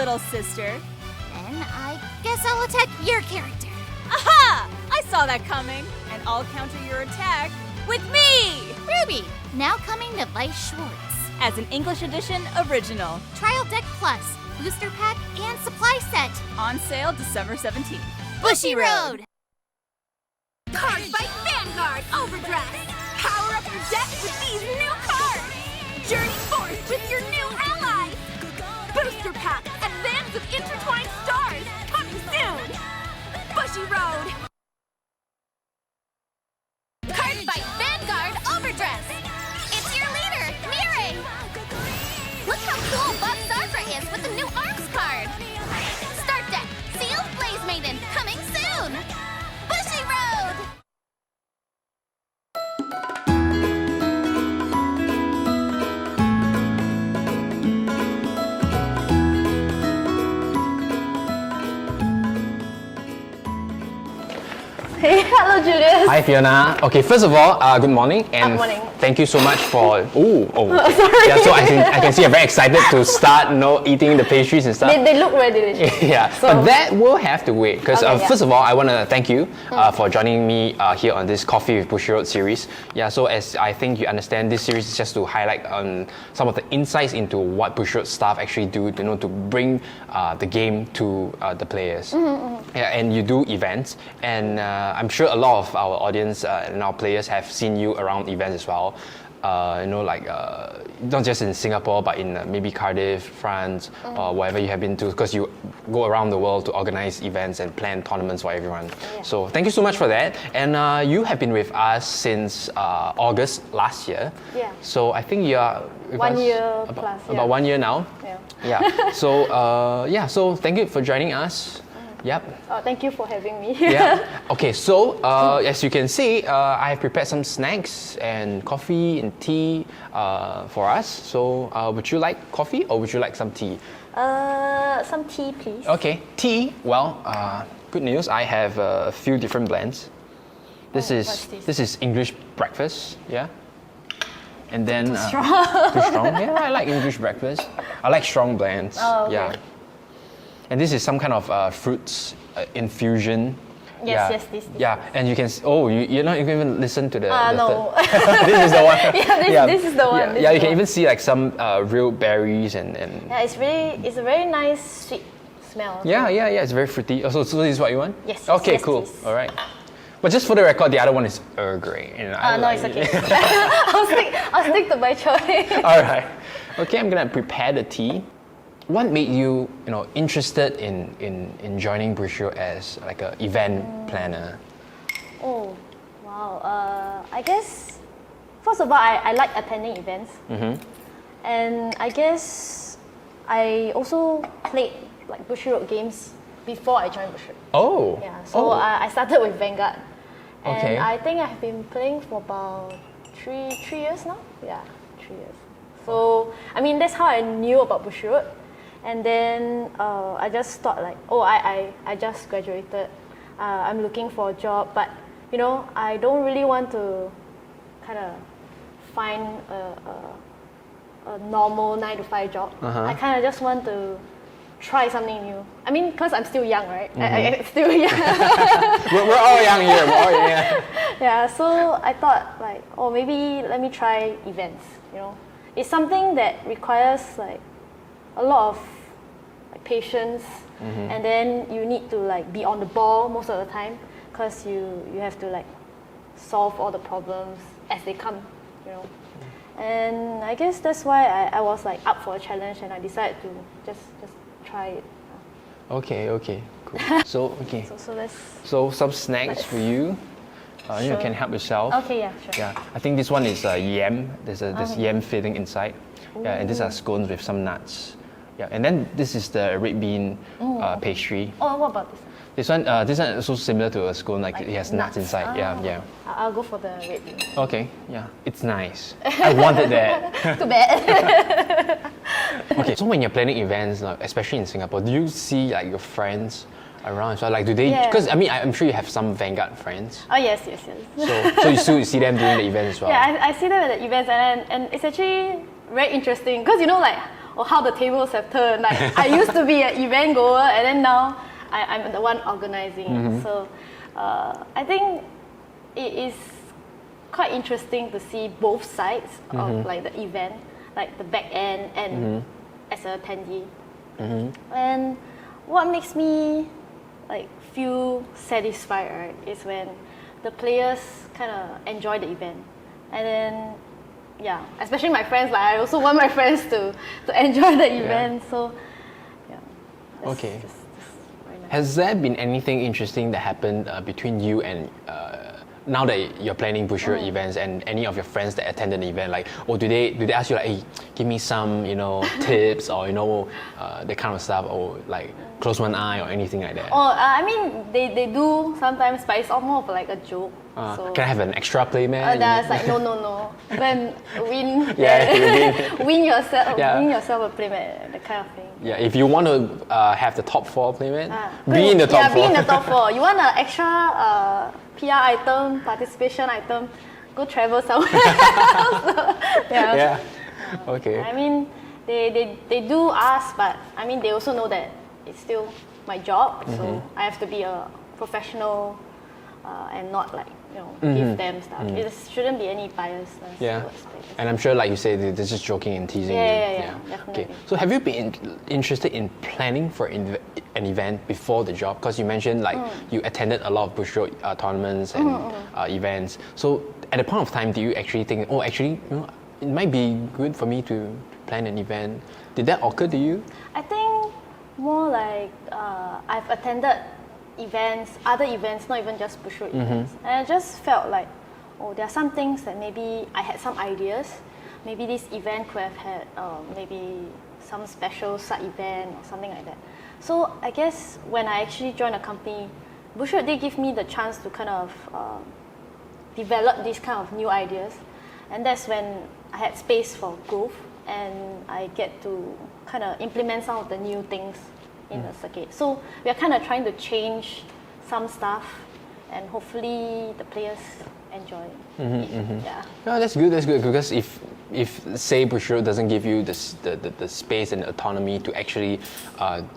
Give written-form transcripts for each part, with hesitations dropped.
little sister. Then I guess I'll attack your character. Aha! I saw that coming, and I'll counter your attack with me! Ruby, now coming to Weiss Schwarz. As an English edition original. Trial Deck Plus, Booster Pack, and Supply Set. On sale December 17th. Bushiroad! Cardfight Vanguard Overdress! Power up your deck with these new cards! Journey forth with your new allies! Booster Pack, Advance of Intertwined Stars, coming soon! Bushiroad! Cardfight Vanguard Overdress! It's your leader, Mirai! Look how cool Bob Sartre is with the new Arms card! Start deck, Sealed Blaze Maiden, coming soon! Bushiroad! Hey, hello Julius. Hi Fiona. Okay, first of all, good morning and Good morning. thank you so much for. Sorry. Yeah, so I can see you're very excited to start, eating the pastries and stuff. They look very delicious. Yeah, So- but that will have to wait because Okay, yeah. first of all, I want to thank you for joining me here on this Coffee with Bushiroad series. Yeah, so as I think you understand, this series is just to highlight some of the insights into what Bushiroad staff actually do, to bring the game to the players. Yeah, and you do events, and I'm sure a lot of our audience and our players have seen you around events as well. Not just in Singapore, but in maybe Cardiff, France, or wherever you have been to, because you go around the world to organize events and plan tournaments for everyone. Yeah. So thank you so much for that. And you have been with us since August last year. Yeah. So I think you are with 1 us year about, plus, yeah. about 1 year now. Yeah. Yeah. So thank you for joining us. Yep. Thank you for having me. Yeah. Okay, so as you can see, I have prepared some snacks and coffee and tea for us. So would you like coffee or would you like some tea? Some tea, please. Okay, tea. Well, good news. I have a few different blends. This what's this? this is English breakfast. Yeah. And then Too strong. too strong. Yeah, I like English breakfast. I like strong blends. Oh, okay. Yeah. And this is some kind of fruits infusion. Yes, Yeah. this. Yeah, and you can. You can even listen to the. No. This is the one. This is the one. Yeah, This yeah, is you the can one. even see like some real berries and. Yeah, it's a very nice sweet smell. Yeah, it's very fruity. So this is what you want? Yes, Okay, yes, cool. please. All right. But just for the record, the other one is Earl Grey. No, it's okay. I'll stick to my choice. All right. Okay, I'm gonna prepare the tea. What made you, interested in joining Bushiroad as like an event planner? Oh, wow. I guess, first of all, I like attending events. And I guess I also played like Bushiroad games before I joined Bushiroad. Oh. Yeah, so I started with Vanguard. And Okay. I think I've been playing for about three years now. Yeah, 3 years. So, I mean, that's how I knew about Bushiroad. And then I just thought like, I just graduated. I'm looking for a job, but I don't really want to kind of find a normal 9 to 5 job. I kind of just want to try something new. I mean, because I'm still young, right? I'm still young. We're all young here. We're all young. Yeah, so I thought like, maybe let me try events. It's something that requires like a lot of like patience, and then you need to like be on the ball most of the time because you have to like solve all the problems as they come. And I guess that's why I was like up for a challenge, and I decided to just try it. Okay, cool. So let's. So some snacks for you. You Sure. can help yourself. Okay, yeah, sure. Yeah, I think this one is yam. There's yam filling inside. Yeah, and these are scones with some nuts. Yeah, and then this is the red bean pastry. Oh, what about this? This one is also similar to a scone, like it has nuts inside. Yeah. I'll go for the red bean. Okay, yeah, it's nice. I wanted that. Too bad. Okay, so when you're planning events, like, especially in Singapore, do you see like your friends around? So like, do they? Yeah. Because I mean, I'm sure you have some Vanguard friends. Oh yes. So you still see them during the event as well. Yeah, I see them at the events, and it's actually very interesting because like or how the tables have turned. Like I used to be an event goer, and then now I'm the one organizing it. So I think it is quite interesting to see both sides of like the event, like the back end and as an attendee. And what makes me like feel satisfied, right, is when the players kind of enjoy the event, and then especially my friends. Like I also want my friends to enjoy the event. So Okay. that's very nice. Has there been anything interesting that happened between you and now that you're planning Bushiroad events and any of your friends that attended the event? Like, or do they ask you like, hey, give me some tips or that kind of stuff, or like close one eye or anything like that? Oh, I mean they do sometimes, but it's all more of like a joke. So Can I have an extra play, man? that's like no. Then win. you win yourself. Yeah. Win yourself a playmat, that kind of thing. Yeah, if you want to have the top 4 playmat, be in the top 4. Be in the top 4. You want an extra PR item, participation item, go travel somewhere else. Yeah. Okay. I mean, they do ask, but I mean, they also know that it's still my job, so I have to be a professional and not like give them stuff. It shouldn't be any biasness towards players. And I'm sure, like you say, they're just joking and teasing you. Yeah, definitely. Okay. So have you been interested in planning for an event before the job? Because you mentioned like you attended a lot of Bushiroad tournaments and events. So at a point of time, do you actually think, it might be good for me to plan an event? Did that occur to you? I think more like I've attended other events, not even just Bushiroad events. And I just felt like, there are some things that maybe I had some ideas. Maybe this event could have had maybe some special side event or something like that. So I guess when I actually joined a company, Bushiroad did give me the chance to kind of develop these kind of new ideas. And that's when I had space for growth, and I get to kind of implement some of the new things in the circuit. So we are kind of trying to change some stuff, and hopefully the players enjoy it. Yeah. Yeah, that's good. Because if say Bushiroad doesn't give you the space and autonomy to actually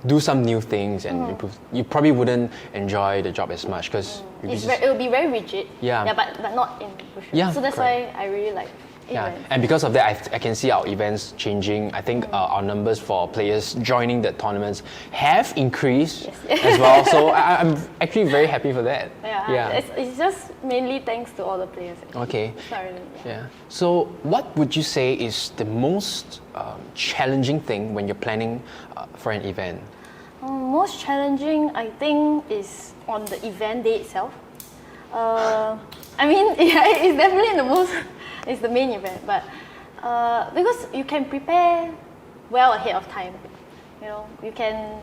do some new things and improve, you probably wouldn't enjoy the job as much, because It will be very rigid. Yeah. But not in Bushiroad. Yeah, So that's correct. why I really like events. And because of that, I can see our events changing. I think our numbers for players joining the tournaments have increased as well. So I'm actually very happy for that. It's just mainly thanks to all the players. Actually. Okay. It's not really. Yeah. So what would you say is the most challenging thing when you're planning for an event? Most challenging, I think, is on the event day itself. I mean, it's definitely it's the main event, but because you can prepare well ahead of time. You can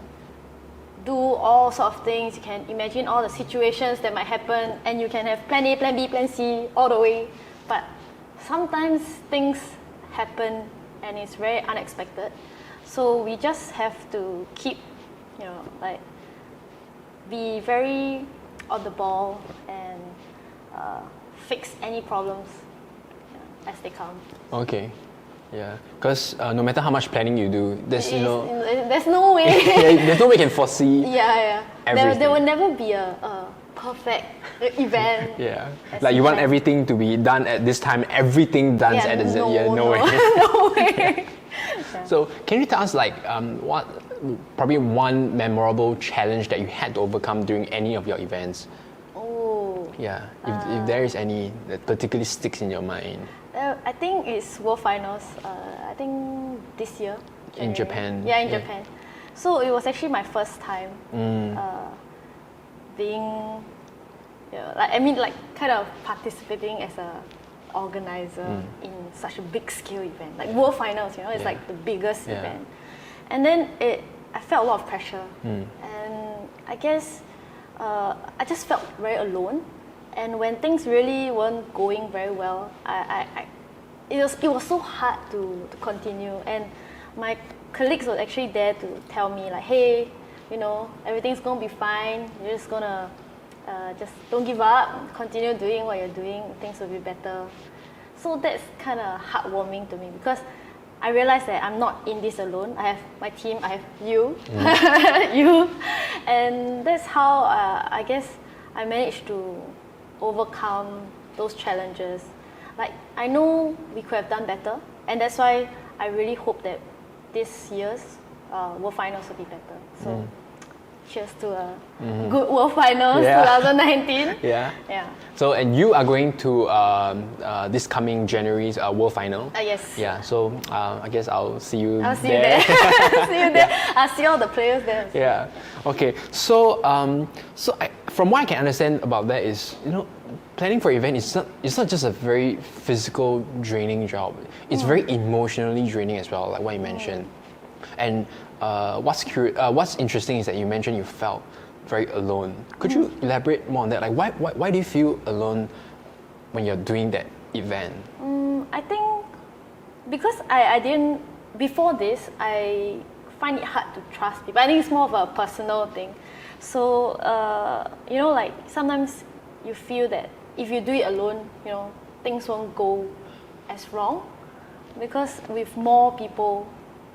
do all sorts of things. You can imagine all the situations that might happen, and you can have plan A, plan B, plan C all the way. But sometimes things happen, and it's very unexpected. So we just have to keep, be very on the ball and fix any problems as they come. Okay. Yeah, because no matter how much planning you do, there's there's no way. there's no way you can foresee. There will never be a perfect event. Yeah, like you want everything to be done at this time, everything done at the no way. No way. So can you tell us what probably one memorable challenge that you had to overcome during any of your events? Yeah, if there is any that particularly sticks in your mind. I think it's World Finals. I think this year. In Japan. Yeah, in Japan. So it was actually my first time being, kind of participating as a organizer in such a big scale event, like World Finals. It's like the biggest event, and then I felt a lot of pressure, and I guess I just felt very alone. And when things really weren't going very well, it was so hard to continue. And my colleagues were actually there to tell me like, hey, everything's gonna be fine. You're just gonna just don't give up. Continue doing what you're doing. Things will be better. So that's kind of heartwarming to me, because I realized that I'm not in this alone. I have my team, I have you, you, and that's how I guess I managed to overcome those challenges. Like, I know we could have done better, and that's why I really hope that this year's World Finals will be better. So, cheers to a good World Finals 2019. Yeah. Yeah. So, and you are going to this coming January's World Final. Yes. Yeah. So, I guess I'll see you I'll see there. you there. See you there. I'll see all the players there. Yeah. Okay. So, from what I can understand about that is, planning for an event is not just a very physical draining job. It's very emotionally draining as well, like what you mentioned. And what's interesting is that you mentioned you felt very alone. Could you elaborate more on that? Like, why do you feel alone when you're doing that event? I think because I didn't, before this, I find it hard to trust people. I think it's more of a personal thing. So, like sometimes you feel that if you do it alone, things won't go as wrong. Because with more people,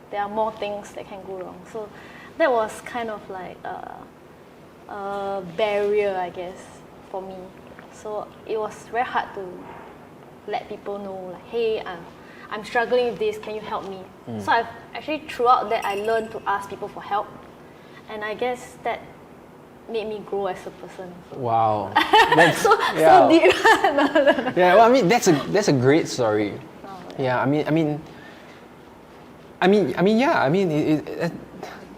there are more things that can go wrong. So that was kind of like a barrier, I guess, for me. So it was very hard to let people know, like, hey, I'm struggling with this, can you help me? So I've actually, throughout that, I learned to ask people for help. And I guess that made me grow as a person. Wow. So deep. Yeah, well, I mean, that's a great story. Yeah,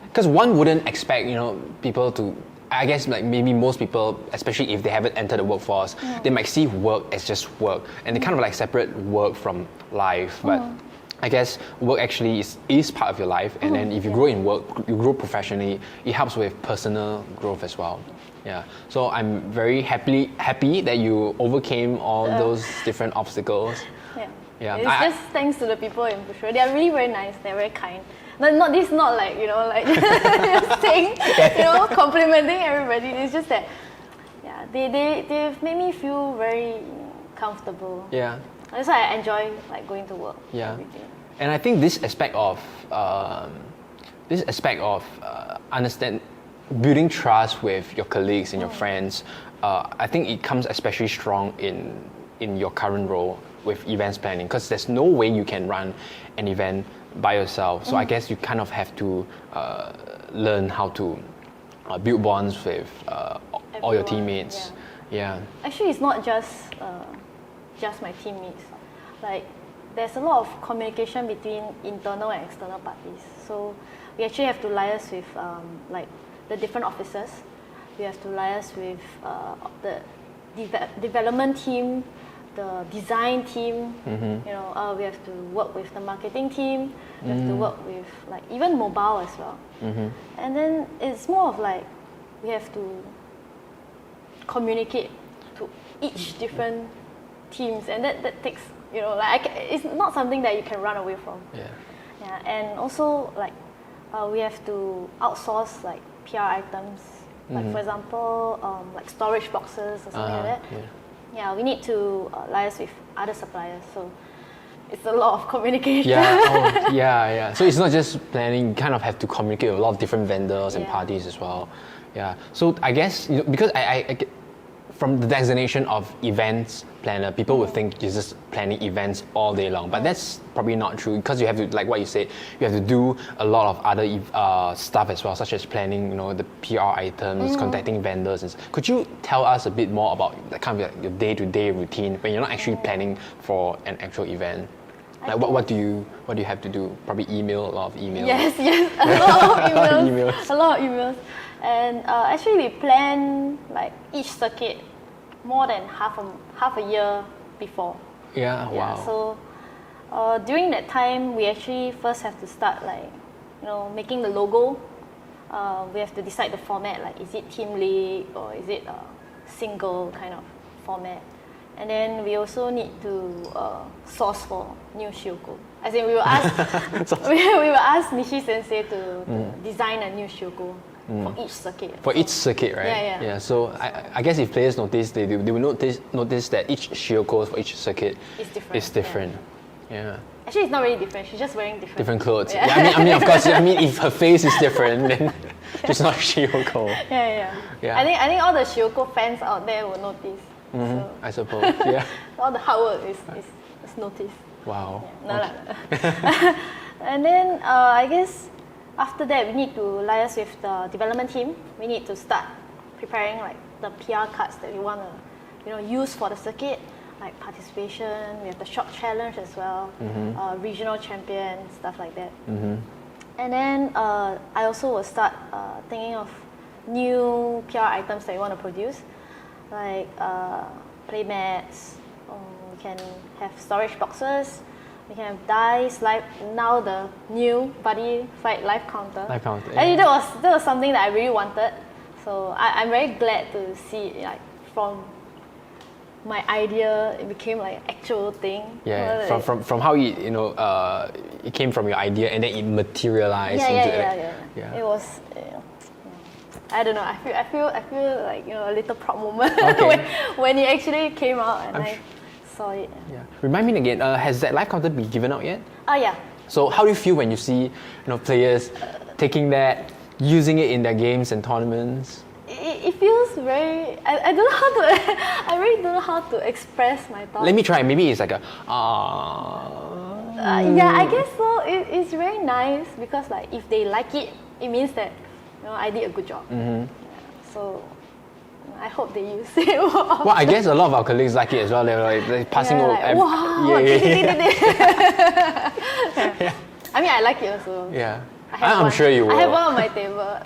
because one wouldn't expect, people to, I guess, like maybe most people, especially if they haven't entered the workforce, they might see work as just work, and they kind of like separate work from life. But I guess work actually is part of your life, and then if you grow in work, you grow professionally, it helps with personal growth as well. Yeah. So I'm very happy that you overcame all those different obstacles. Yeah. It's just thanks to the people in Bushiroad. They are really very nice. They're very kind. Not like just saying, complimenting everybody. It's just that, they've made me feel very comfortable. Yeah. That's why I enjoy like going to work. Yeah. Every day. And I think this aspect of understand building trust with your colleagues and your friends, I think it comes especially strong in your current role with events planning, because there's no way you can run an event by yourself. So I guess you kind of have to learn how to build bonds with all your teammates. Yeah. Actually, it's not just my teammates. Like, there's a lot of communication between internal and external parties. So we actually have to liaise with like the different officers. We have to liaise with the development team, the design team. We have to work with the marketing team. We have to work with like even mobile as well. And then it's more of like we have to communicate to each different teams, and that takes it's not something that you can run away from. Yeah. And also like we have to outsource like PR items, like for example like storage boxes or something like that. Yeah, we need to liaise with other suppliers, so it's a lot of communication. Yeah. So it's not just planning, you kind of have to communicate with a lot of different vendors and parties as well. Yeah. So I guess, because I from the designation of events planner, people would think you're just planning events all day long, but that's probably not true, because you have to, like what you said, you have to do a lot of other stuff as well, such as planning, the PR items, contacting vendors. Could you tell us a bit more about the kind of your day-to-day routine when you're not actually planning for an actual event? Like what do you have to do? Probably a lot of emails. Yes, a lot of emails. And actually, we plan like each circuit more than half a year before. Yeah, wow. So during that time, we actually first have to start like making the logo. We have to decide the format, like is it team league or is it a single kind of format. And then we also need to source for new shioko. As in, we will ask Nishi Sensei to design a new shioko for each circuit. For each circuit, right? Yeah. So I guess if players notice, they will notice that each shioko for each circuit is different. Yeah. Actually, it's not really different. She's just wearing different Clothes. Yeah. Yeah, I mean, of course. I mean, if her face is different, then she's not Shiyoko. Yeah. I think all the Shiyoko fans out there will notice. So, I suppose. Yeah. all the hard work is noticed. Wow. Yeah. No. And then I guess after that we need to liaise with the development team. We need to start preparing like the PR cards that we want to, use for the circuit, like participation. We have the short challenge as well, regional champion, stuff like that. And then I also will start thinking of new PR items that we want to produce, like play mats. We can have storage boxes. We can have dice. Now the new Buddy Fight live counter. Live counter. I think that was something that I really wanted. So I'm very glad to see it, like from my idea, it became like an actual thing. Yeah. From how it came from your idea and then it materialized into it. Yeah. It was. I don't know. I feel like a little proud moment when it actually came out and I saw it. Yeah. Remind me again. Has that live counter been given out yet? Yeah. So how do you feel when you see players taking that, using it in their games and tournaments? It feels very. I don't know how to. I really don't know how to express my thoughts. Let me try. Maybe it's like a. Yeah, I guess so. It's very nice because like if they like it, it means that I did a good job. So I hope they use it more. Well, I guess a lot of our colleagues like it as well. They're passing over. Wow! Yeah. I mean, I like it also. Yeah. I'm sure you will. I have one on my table.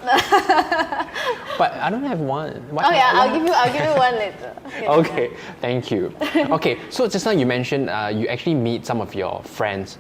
But I don't have one. I'll give you one later. Okay, thank you. Okay, so just now you mentioned you actually meet some of your friends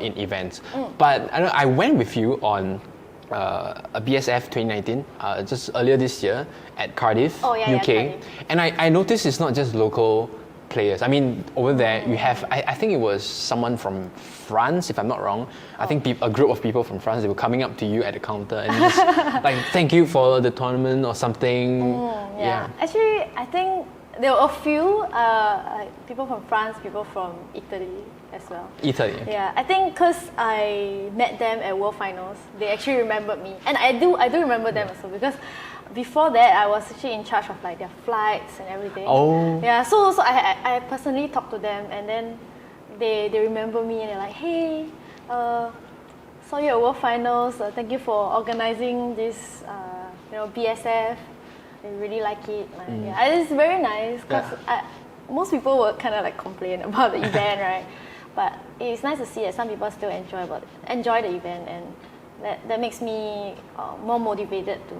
in events. But I went with you on a BSF 2019 just earlier this year at Cardiff, UK. Cardiff. And I noticed it's not just local players. I mean, over there you have, I think it was someone from France, if I'm not wrong. I think a group of people from France, they were coming up to you at the counter and just like, thank you for the tournament or something. Yeah. Actually, I think there were a few like people from France, people from Italy as well. Italy. Okay. Yeah, I think because I met them at World Finals, they actually remembered me, and I do remember them also because before that I was actually in charge of like their flights and everything. Oh. Yeah, so I personally talked to them, and then they remember me and they're like, hey, saw you at World Finals. Thank you for organizing this, BSF. I really like it. Yeah, it's very nice because most people would kind of like complain about the event, right? But it's nice to see that some people still enjoy the event, and that makes me more motivated to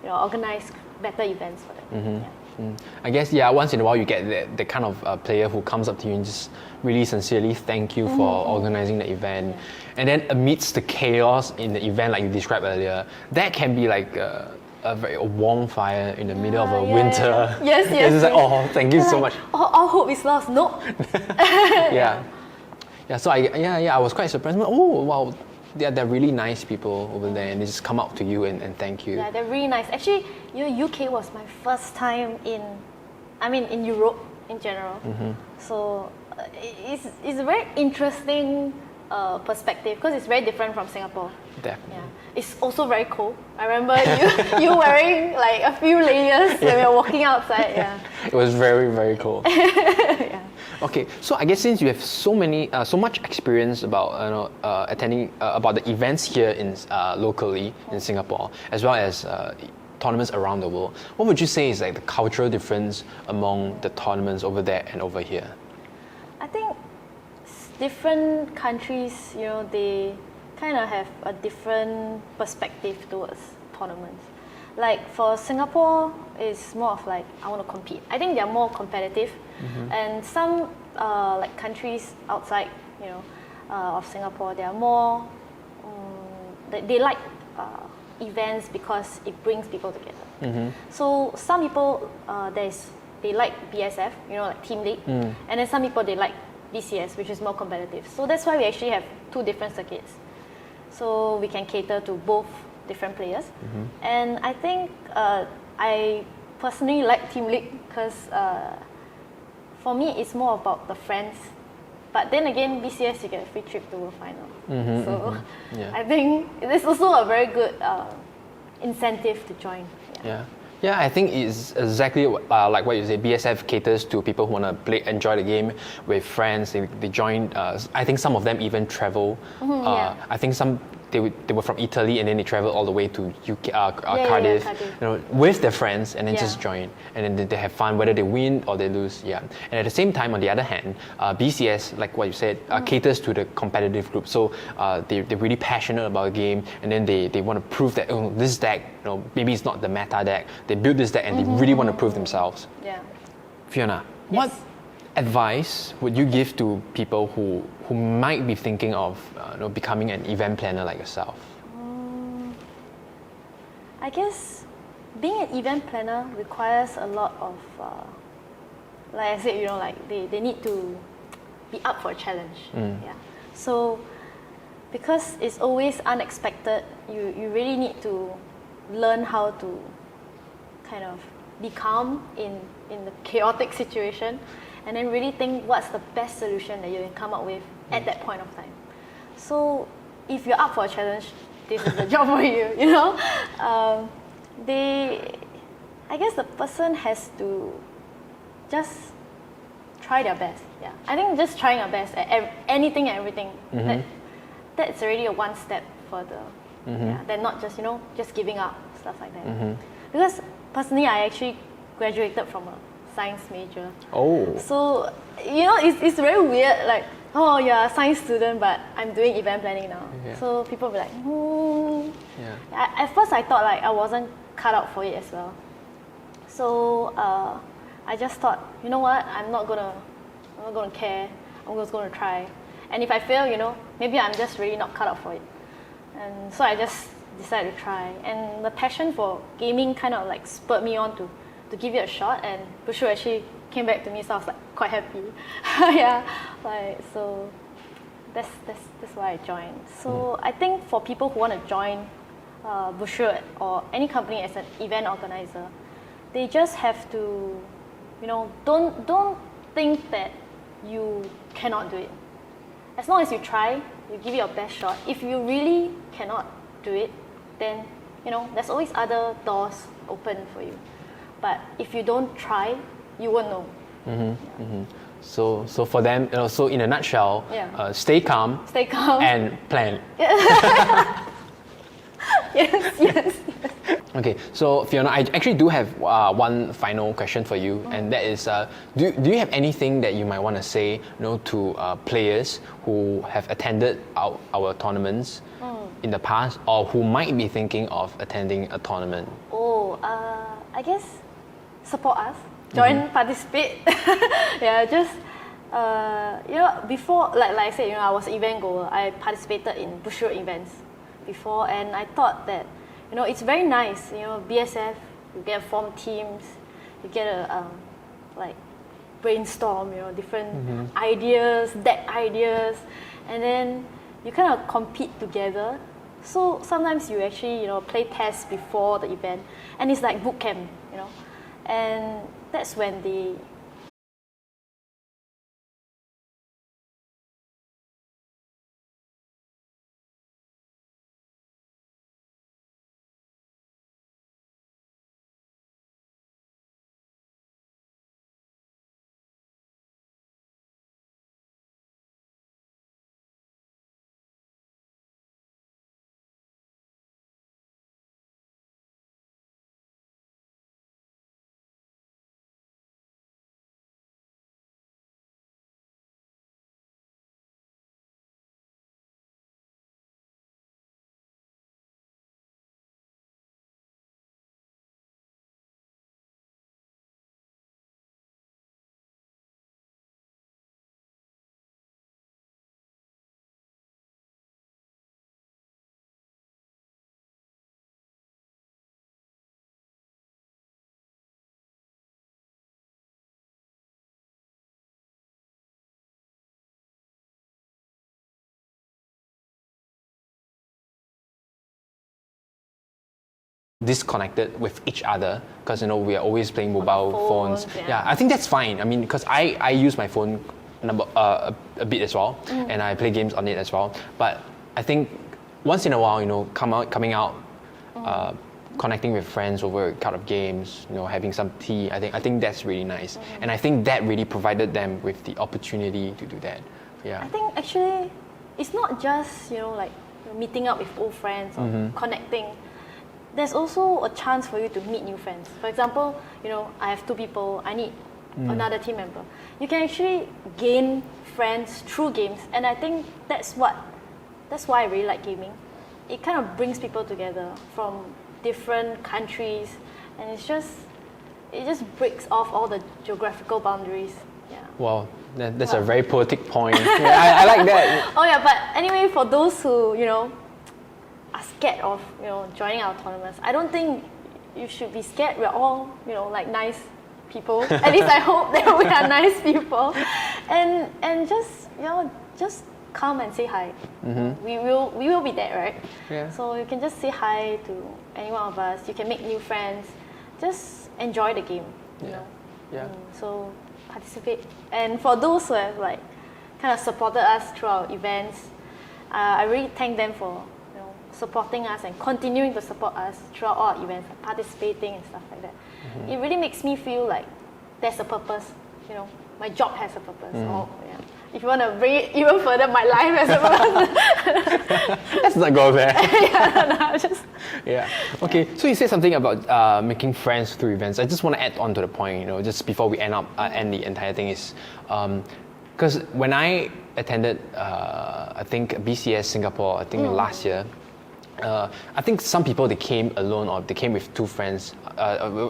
organize better events for them. I guess once in a while you get the kind of player who comes up to you and just really sincerely thank you for organizing the event, and then amidst the chaos in the event like you described earlier, that can be like a warm fire in the middle of a winter. Yes. It's like, oh, thank you so much. All hope is lost. No. Yeah. So I was quite surprised. Oh wow, they're really nice people over there, and they just come up to you and thank you. Yeah, they're really nice. Actually, UK was my first time in Europe in general. So it's a very interesting perspective because it's very different from Singapore. Definitely. Yeah. It's also very cold. I remember you wearing like a few layers when we were walking outside. Yeah. It was very, very cold. Yeah. Okay, so I guess since you have so much experience about attending about the events here in locally in Singapore, as well as tournaments around the world, what would you say is like the cultural difference among the tournaments over there and over here? I think different countries, they kind of have a different perspective towards tournaments. Like for Singapore, it's more of like, I want to compete. I think they're more competitive, and some like countries outside, of Singapore, they are more. They like events because it brings people together. So some people, they like BSF, like Team League, and then some people they like BCS, which is more competitive. So that's why we actually have two different circuits. So we can cater to both different players. And I think I personally like Team League because for me it's more about the friends But then again, BCS you get a free trip to World Final. Yeah. I think it's also a very good incentive to join. Yeah. Yeah, I think it's exactly like what you say. BSF caters to people who want to enjoy the game with friends. They join. I think some of them even travel. I think some they were from Italy and then they traveled all the way to UK, Cardiff, with their friends and then just join. And then they have fun whether they win or they lose. Yeah. And at the same time, on the other hand, BCS, like what you said, caters to the competitive group. So they're really passionate about the game, and then they want to prove that this deck, maybe it's not the meta deck. They build this deck and they really want to prove themselves. Yeah. Fiona, what advice would you give to people who might be thinking of becoming an event planner like yourself? I guess being an event planner requires a lot of, like I said, like they need to be up for a challenge. Yeah. So because it's always unexpected, you really need to learn how to kind of be calm in the chaotic situation, and then really think what's the best solution that you can come up with at that point of time. So if you're up for a challenge, this is the job for you, I guess the person has to just try their best. Yeah, I think just trying your best at anything and everything, that's already a one step further. Than not just, just giving up, stuff like that. Because personally, I actually graduated from a science major. Oh. So, it's very weird, like, oh, you're a science student, but I'm doing event planning now. Yeah. So people will be like, At first I thought like I wasn't cut out for it as well. So I just thought, you know what, I'm not gonna care, I'm just gonna try. And if I fail, maybe I'm just really not cut out for it. And so I just decided to try. And the passion for gaming kind of like spurred me on to give it a shot, and Bushiroad actually came back to me, so I was like quite happy. So that's why I joined. So I think for people who want to join Bushiroad or any company as an event organizer, they just have to, don't think that you cannot do it. As long as you try, you give it your best shot. If you really cannot do it, then there's always other doors open for you. But if you don't try, you won't know. So for them, so in a nutshell, stay calm, and plan. Yes. Okay, so Fiona, I actually do have one final question for you, and that is, do you have anything that you might want to say, to players who have attended our tournaments in the past, or who might be thinking of attending a tournament? I guess support us, join, participate. Just before, like I said, I was an event goer. I participated in Bushiroad events before, and I thought that it's very nice. BSF, you get to form teams, you get to brainstorm, different ideas, deck ideas, and then you kind of compete together. So sometimes you actually play tests before the event, and it's like boot camp, and that's when the disconnected with each other, because we are always playing mobile phones. I think that's fine. I mean, because I use my phone a bit as well, and I play games on it as well. But I think once in a while, coming out, connecting with friends over a cup of games, having some tea. I think that's really nice, and I think that really provided them with the opportunity to do that. Yeah. I think actually, it's not just like meeting up with old friends or connecting. There's also a chance for you to meet new friends. For example, I have 2 people. I need another team member. You can actually gain friends through games, and I think that's why I really like gaming. It kind of brings people together from different countries, and it just breaks off all the geographical boundaries. Yeah. Wow, that's a very poetic point. Yeah, I like that. Oh yeah, but anyway, for those who are scared of joining our tournaments, I don't think you should be scared. We're all like nice people. At least I hope that we are nice people, and just come and say hi. We will be there, right? Yeah. So you can just say hi to any one of us. You can make new friends. Just enjoy the game. Yeah. So participate. And for those who have kind of supported us through our events, I really thank them for supporting us and continuing to support us throughout all our events, participating and stuff like that. It really makes me feel like there's a purpose. My job has a purpose. If you want to bring it even further, my life has a purpose. Let's not go there. Yeah. Okay. So you said something about making friends through events. I just want to add on to the point. Just before we end the entire thing is, because when I attended, I think BCS Singapore, I think last year. I think some people, they came alone or they came with 2 friends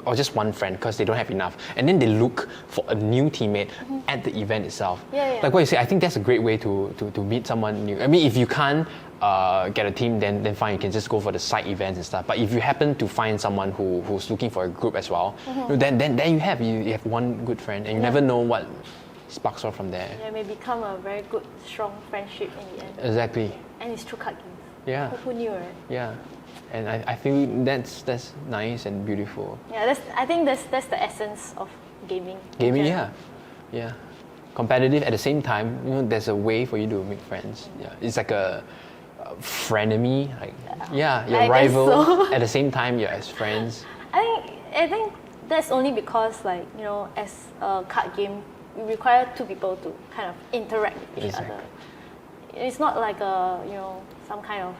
or just 1 friend because they don't have enough, and then they look for a new teammate at the event itself. Like what you say, I think that's a great way to meet someone new. I mean, if you can't get a team, then fine, you can just go for the side events and stuff. But if you happen to find someone who's looking for a group as well, then you have 1 good friend, and you never know what sparks off from there. Yeah, it may become a very good, strong friendship in the end. Exactly. And it's through card games. Yeah. Who knew, right? Yeah, and I feel that's nice and beautiful. Yeah, I think that's the essence of gaming. Gaming, yeah. Competitive at the same time. There's a way for you to make friends. Yeah, it's like a frenemy. Your rival. So. At the same time, you're as friends. I think that's only because as a card game, you require 2 people to kind of interact with each other. It's not like some kind of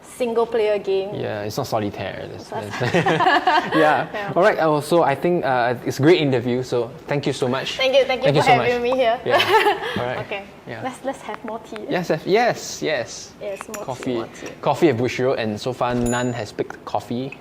single player game. Yeah, it's not solitaire. Yeah. All right. So I think it's a great interview. So thank you so much. Thank you for having me here. Yeah. All right. Okay. Yeah. Let's have more tea. Yes. Yes, more Coffee. More tea. Coffee at Bushiroad, and so far none has picked coffee.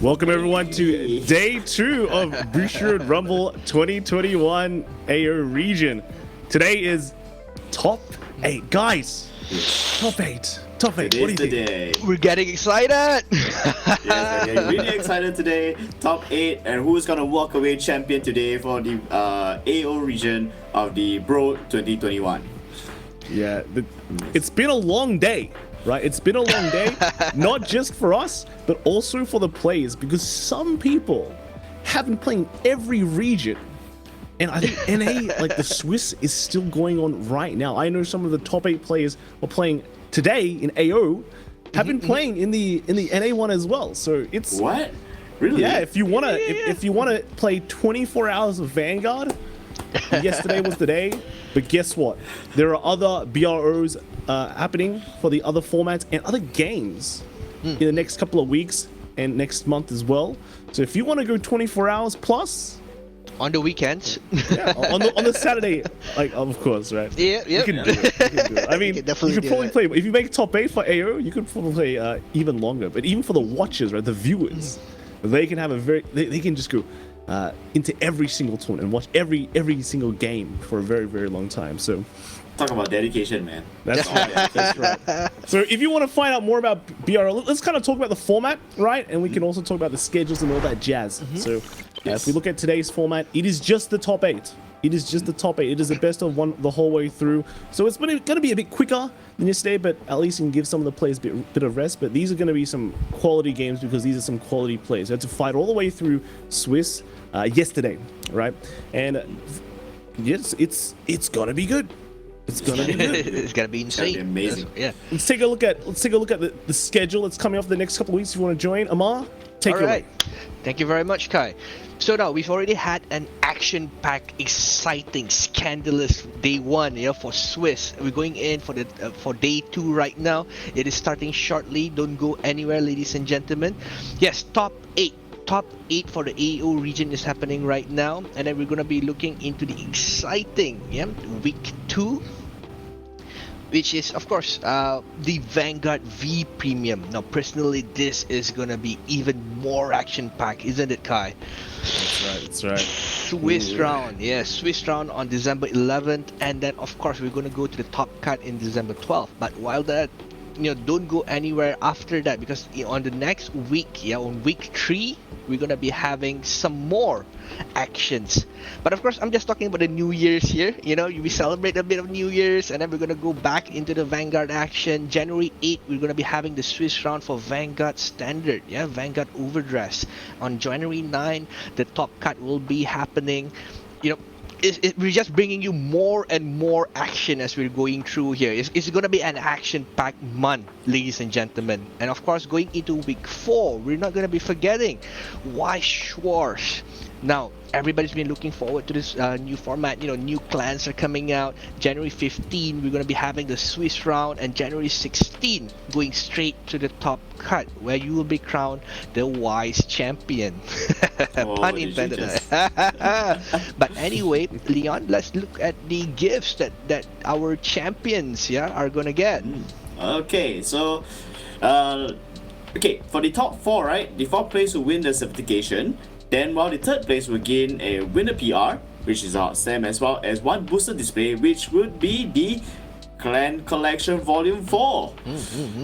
Welcome everyone to day 2 of Bushiroad Rumble 2021 AO region. Today is top 8, guys. Top 8. Top 8. What do you think? We're getting excited. Yes, we're getting really excited today. Top 8, and who's gonna walk away champion today for the AO region of the Bro 2021? Yeah, it's been a long day, right? It's been a long day, not just for us, but also for the players, because some people have been playing every region. And I think NA, like the Swiss, is still going on right now. I know some of the top 8 players were playing today in AO, have been playing in the NA one as well. So it's what? Really? Yeah. If you wanna play 24 hours of Vanguard, yesterday was the day. But guess what? There are other BROs happening for the other formats and other games in the next couple of weeks and next month as well. So if you want to go 24 hours plus on the weekends, yeah, on the Saturday, like of course, right? Yeah. You can do it. I mean, you could probably play. If you make top 8 for AO, you could probably play even longer. But even for the watchers, right, the viewers, they can have they can just go into every single tournament and watch every single game for a very, very long time. So talk about dedication, man. That's right. So if you want to find out more about BRL, let's kind of talk about the format, right? And we can also talk about the schedules and all that jazz. So if we look at today's format, it is just the top 8. It is just the top 8. It is the best of one the whole way through. So it's going to be a bit quicker than yesterday, but at least you can give some of the players a bit of rest. But these are going to be some quality games because these are some quality players. They had to fight all the way through Swiss yesterday, right? And yes, it's going to be good. It's gonna be good. It's gonna be insane. It's gonna be amazing. Yeah. Let's take a look at the schedule that's coming up the next couple of weeks. If you want to join, Amar, take it away. Thank you very much, Kai. So now we've already had an action-packed, exciting, scandalous day 1, for Swiss. We're going in for day 2 right now. It is starting shortly. Don't go anywhere, ladies and gentlemen. Yes, top 8. Top 8 for the AO region is happening right now, and then we're going to be looking into the exciting week 2, which is of course the Vanguard V Premium. Now personally, this is going to be even more action packed, isn't it, Kai? That's right. Swiss round, Swiss round on December 11th, and then of course we're going to go to the top cut in December 12th. But while that, don't go anywhere after that, because on the next week, on week 3, we're gonna be having some more actions. But of course, I'm just talking about the New Year's here. We celebrate a bit of New Year's, and then we're gonna go back into the Vanguard action. January 8th, we're gonna be having the Swiss round for Vanguard Standard, Vanguard Overdress. On January 9, the top cut will be happening. We're just bringing you more and more action as we're going through here. It's going to be an action-packed month, ladies and gentlemen. And of course, going into week 4, we're not going to be forgetting Weiss Schwarz. Now, everybody's been looking forward to this new format. New clans are coming out. January 15, we're going to be having the Swiss round, and January 16, going straight to the top cut, where you will be crowned the Weiss champion. Pun intended. But anyway, Leon, let's look at the gifts that our champions are going to get. Okay, so for the top 4, right? The 4th place will win the certification. Then while the 3rd place will gain a winner PR, which is our same, as well as 1 booster display, which would be the Clan Collection Volume 4.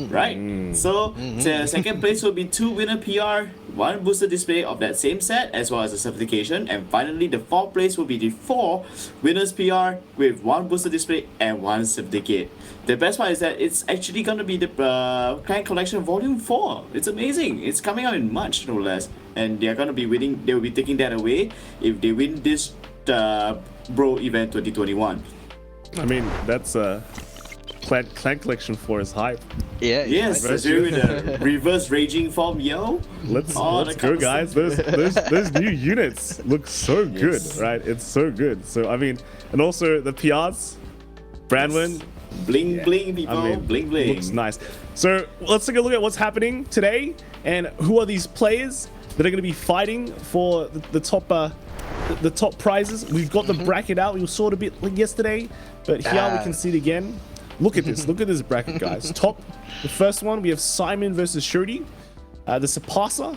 Right? So the 2nd place will be 2 winner PR, 1 booster display of that same set, as well as a certification. And finally, the 4th place will be the 4 winners PR with 1 booster display and 1 certificate. The best part is that it's actually going to be the Clan Collection Volume 4. It's amazing. It's coming out in March, no less. And they're going to be winning. They will be taking that away if they win this Bro event 2021. I mean, that's Clan Collection 4 is hype. Yes, especially with the reverse raging form, Let's go, guys. Those new units look so good, right? It's so good. So I mean, and also the PRs, Brandwin. Bling bling, people. I mean, bling bling. Looks nice. So let's take a look at what's happening today and who are these players that are going to be fighting for the top prizes. We've got the bracket out. We saw it a bit like yesterday, but here we can see it again. Look at this. Look at this bracket, guys. The first one, we have Simon versus Shody. The Sapasa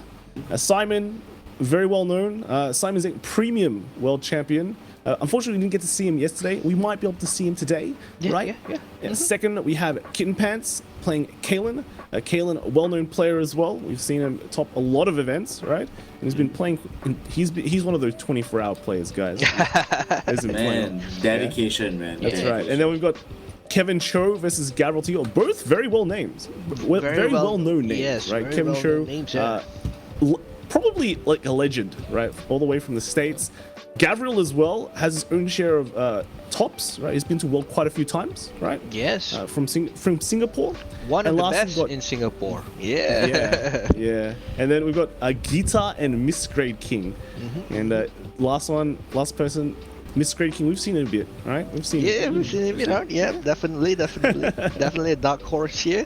Simon, very well known. Simon's a premium world champion. Unfortunately, we didn't get to see him yesterday. We might be able to see him today, right? Yeah. Second, we have Kitten Pants playing Kalen. Kalen, a well-known player as well. We've seen him top a lot of events, right? And he's been playing. He's one of those 24-hour players, guys. Man, dedication, man. That's right. And then we've got Kevin Cho versus Gabriel Tio. Both very well names, very well-known names, yes, right? very Kevin Cho, well-known names, yeah. probably like a legend, right? All the way from the States. Gabriel as well has his own share of tops, right? He's been to World quite a few times, right? Yes. From Singapore. One of And the last best we've got- in Singapore. Yeah. Yeah. And then we've got Gita and Miss Grade King. And last person, Miss Grade King. We've seen it a bit, right? We've seen. Yeah, we've seen him around. Yeah, definitely. Definitely a dark horse here.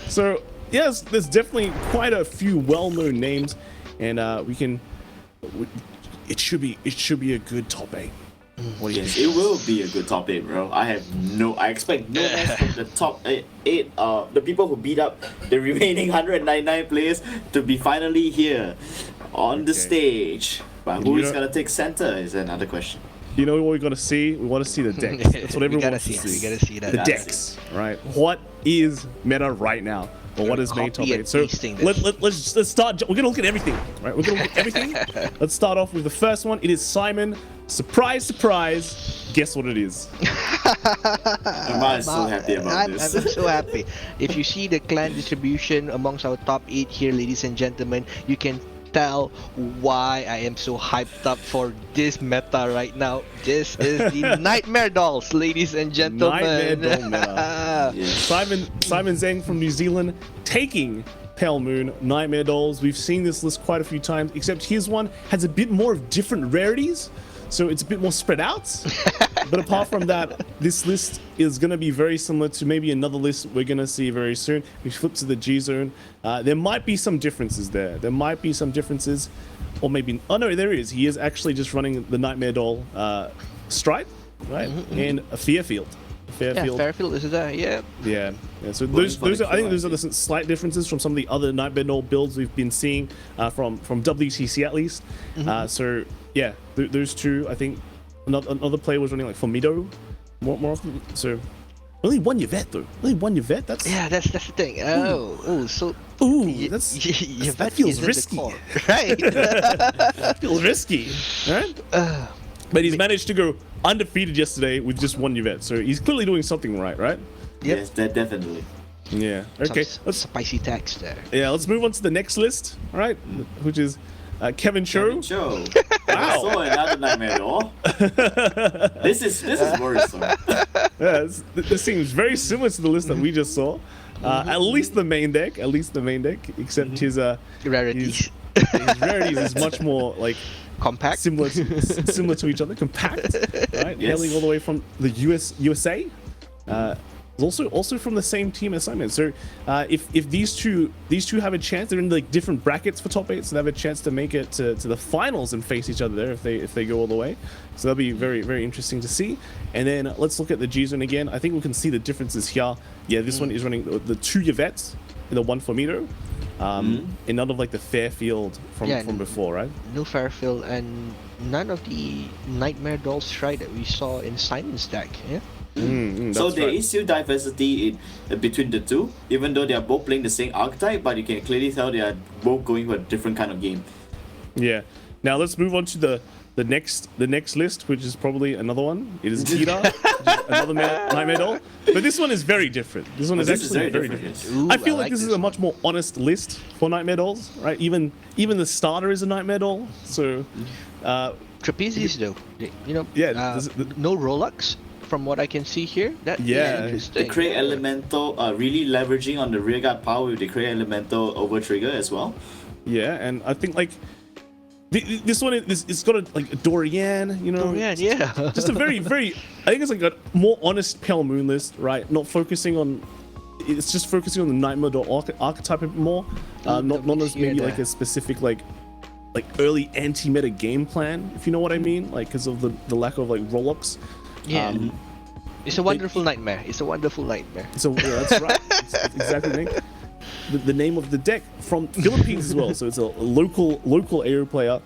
So yes, there's definitely quite a few well-known names, and it should be a good top 8. What do you Yes, think? it will be a good top 8, bro. I expect no less from the top 8. The people who beat up the remaining 199 players to be finally here on the stage. But who You is know- gonna take center is another question. You know what we gotta see? We want to see the decks. That's what everyone wants to see. We gotta see that. The Gotta decks, right? What is meta right now? Or what is made top Copy and 8? So pasting this. let's start. We're gonna look at everything, right? We're gonna look at everything. Let's start off with the first one. It is Simon. Surprise, surprise. Guess what it is? I'm so happy about this. I'm so happy. If you see the clan distribution amongst our top 8 here, ladies and gentlemen, you can tell why I am so hyped up for this meta right now. This is the Nightmare Dolls, ladies and gentlemen. Nightmare Doll meta. Yeah. Simon Zhang from New Zealand taking Pale Moon Nightmare Dolls. We've seen this list quite a few times, except his one has a bit more of different rarities, so it's a bit more spread out. But apart from that, this list is going to be very similar to maybe another list we're going to see very soon. We flip to the G Zone. There might be some differences there. There might be some differences, or maybe, oh no, there is. He is actually just running the Nightmare Doll Stride, right? And a Fairfield. Yeah, Fairfield is there, yeah. Yeah. So Going those for the are, I think QI, those are the slight differences from some of the other Nightmare Doll builds we've been seeing from WTC at least. So yeah, those two. I think another player was running like Formido more often. So only one Yvette though. Only one Yvette. That's That's the thing. So that's Yvette that feels is in the risky. core, right? That feels risky, right? But he's managed to go undefeated yesterday with just one Yvette. So he's clearly doing something right, right? Yes, that definitely. Yeah. Okay. Some spicy text there. Yeah, let's move on to the next list, all right? Which is Kevin Cho. Show. Wow. I saw another Nightmare Doll. This is worrisome. Yeah, this seems very similar to the list that we just saw. At least the main deck, except his Rarities. his rarities is much more like Compact. similar to each other, compact, right? Yes. Hailing all the way from the USA. Also from the same team as Simon. So if these two have a chance, they're in like different brackets for top 8, so they have a chance to make it to the finals and face each other there if they go all the way. So that'll be very, very interesting to see. And then let's look at the G Zone again. I think we can see the differences here. Yeah, this one is running the 2 Yvettes and the 1 Formido. And none of like the Fairfield from before, right? No Fairfield and none of the Nightmare Doll Stride that we saw in Simon's deck. Yeah. So That's there right. is still diversity in between the two, even though they are both playing the same archetype, but you can clearly tell they are both going for a different kind of game. Yeah. Now let's move on to the next list, which is probably another one. It is Kira, which is another Nightmare Doll. But this one is very different. This one is This actually very different. yes. Ooh, I feel like like this is this a much more honest list for Nightmare Dolls, right? Even the starter is a Nightmare Doll. So Trapezes though, Yeah, no Rolux from what I can see here. That is Yeah. interesting. The Cray Elemental really leveraging on the rearguard power with the Cray Elemental over trigger as well. yeah, and I think like this one it's got a Dorian, you know. Dorian, yeah. Just a very, very, I think it's like a more honest Pale Moon list, right? Not focusing on, it's just focusing on the Nightmare Doll archetype a bit more. Not as maybe like a specific like early anti-meta game plan, if you know what I mean, like because of the lack of like Roblox. Yeah. It's a wonderful nightmare. It's a wonderful nightmare. So yeah, that's right. That's exactly the thing. the name of the deck from Philippines as well. So it's a local aero player.